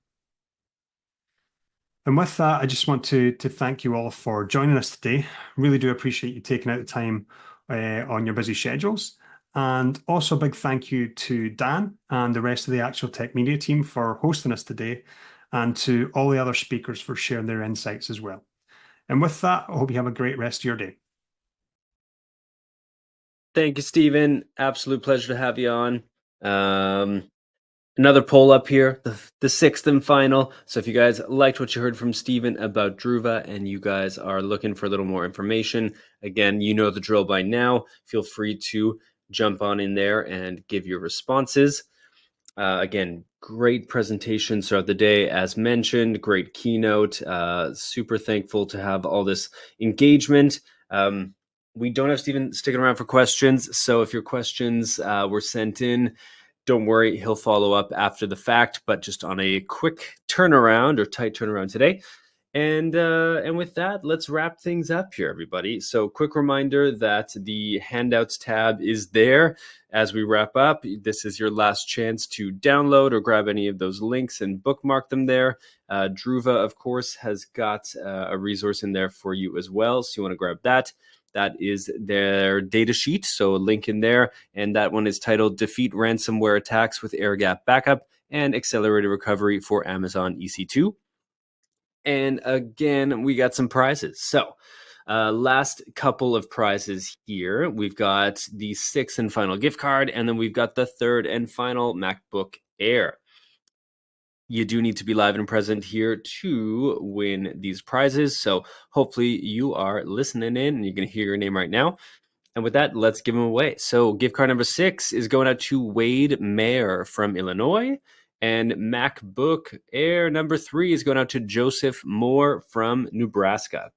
And with that, I just want to thank you all for joining us today. Really do appreciate you taking out the time on your busy schedules. And also a big thank you to Dan and the rest of the Actual Tech Media team for hosting us today, and to all the other speakers for sharing their insights as well. And with that, I hope you have a great rest of your day. Thank you, Stephen. Absolute pleasure to have you on. Another poll up here, the sixth and final. So if you guys liked what you heard from Stephen about Druva and you guys are looking for a little more information, again, you know the drill by now. Feel free to jump on in there and give your responses. Again, great presentations throughout the day, as mentioned, great keynote. Super thankful to have all this engagement. We don't have Stephen sticking around for questions, so if your questions were sent in, don't worry, he'll follow up after the fact, but just on a quick turnaround or tight turnaround today. And with that, let's wrap things up here, everybody. So quick reminder that the handouts tab is there as we wrap up. This is your last chance to download or grab any of those links and bookmark them there. Druva, of course, has got a resource in there for you as well. So you want to grab that. That is their data sheet, so a link in there. And that one is titled Defeat Ransomware Attacks with Air Gap Backup and Accelerated Recovery for Amazon EC2. And again, we got some prizes. So last couple of prizes here. We've got the 6th and final gift card, and then we've got the 3rd and final MacBook Air. You do need to be live and present here to win these prizes. So hopefully you are listening in and you can hear your name right now. And with that, let's give them away. So gift card number 6 is going out to Wade Mayer from Illinois. And MacBook Air number 3 is going out to Joseph Moore from Nebraska.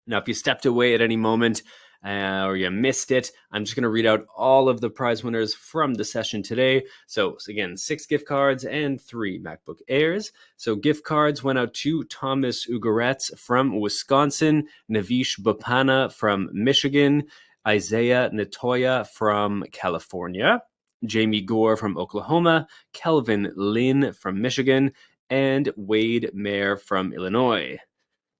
Now, if you stepped away at any moment or you missed it, I'm just going to read out all of the prize winners from the session today. So again, 6 gift cards and 3 MacBook Airs. So gift cards went out to Thomas Ugaretz from Wisconsin, Navish Bapana from Michigan, Isaiah Natoya from California, Jamie Gore from Oklahoma, Kelvin Lin from Michigan, and Wade Mayer from Illinois.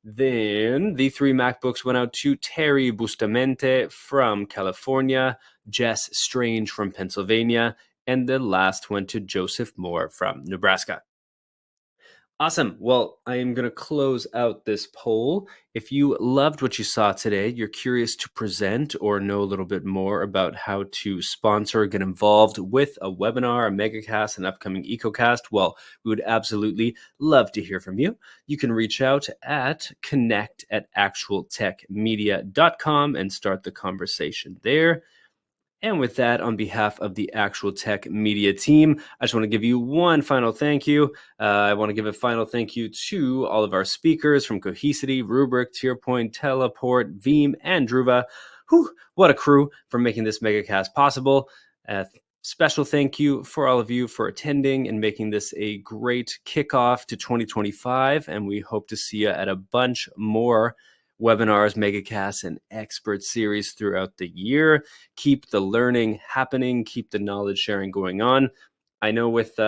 Then the 3 MacBooks went out to Terry Bustamante from California, Jess Strange from Pennsylvania, and the last went to Joseph Moore from Nebraska. Awesome. Well, I am going to close out this poll. If you loved what you saw today, you're curious to present or know a little bit more about how to sponsor or get involved with a webinar, a MegaCast, an upcoming EcoCast, well, we would absolutely love to hear from you. You can reach out at connect@actualtechmedia.com and start the conversation there. And with that, on behalf of the Actual Tech Media team, I just want to give you one final thank you. I want to give a final thank you to all of our speakers from Cohesity, Rubrik, Tierpoint, Teleport, Veeam, and Druva. Whew, what a crew for making this MegaCast possible. Special thank you for all of you for attending and making this a great kickoff to 2025. And we hope to see you at a bunch more webinars, MegaCasts, and expert series throughout the year. Keep the learning happening. Keep the knowledge sharing going on. I know with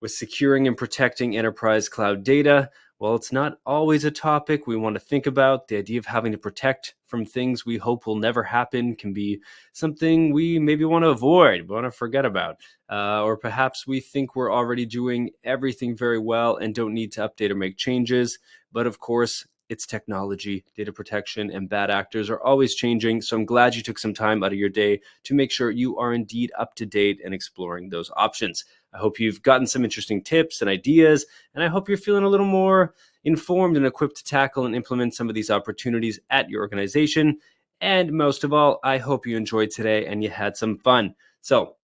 securing and protecting enterprise cloud data, well, it's not always a topic we want to think about. The idea of having to protect from things we hope will never happen can be something we maybe want to avoid, we want to forget about. Or perhaps we think we're already doing everything very well and don't need to update or make changes. But of course, it's technology, data protection, and bad actors are always changing. So I'm glad you took some time out of your day to make sure you are indeed up to date and exploring those options. I hope you've gotten some interesting tips and ideas, and I hope you're feeling a little more informed and equipped to tackle and implement some of these opportunities at your organization. And most of all, I hope you enjoyed today and you had some fun. So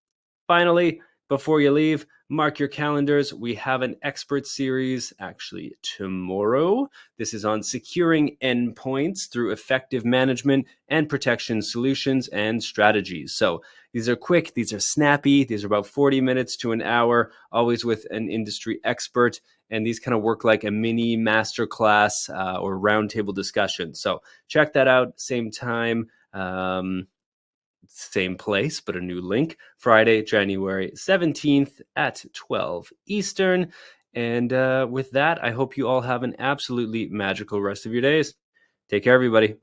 finally, before you leave, mark your calendars. We have an expert series actually tomorrow. This is on securing endpoints through effective management and protection solutions and strategies. So these are quick, these are snappy, these are about 40 minutes to an hour, always with an industry expert. And these kind of work like a mini masterclass or roundtable discussion. So check that out, same time. Same place, but a new link, Friday, January 17th at 12 Eastern. And with that, I hope you all have an absolutely magical rest of your days. Take care, everybody.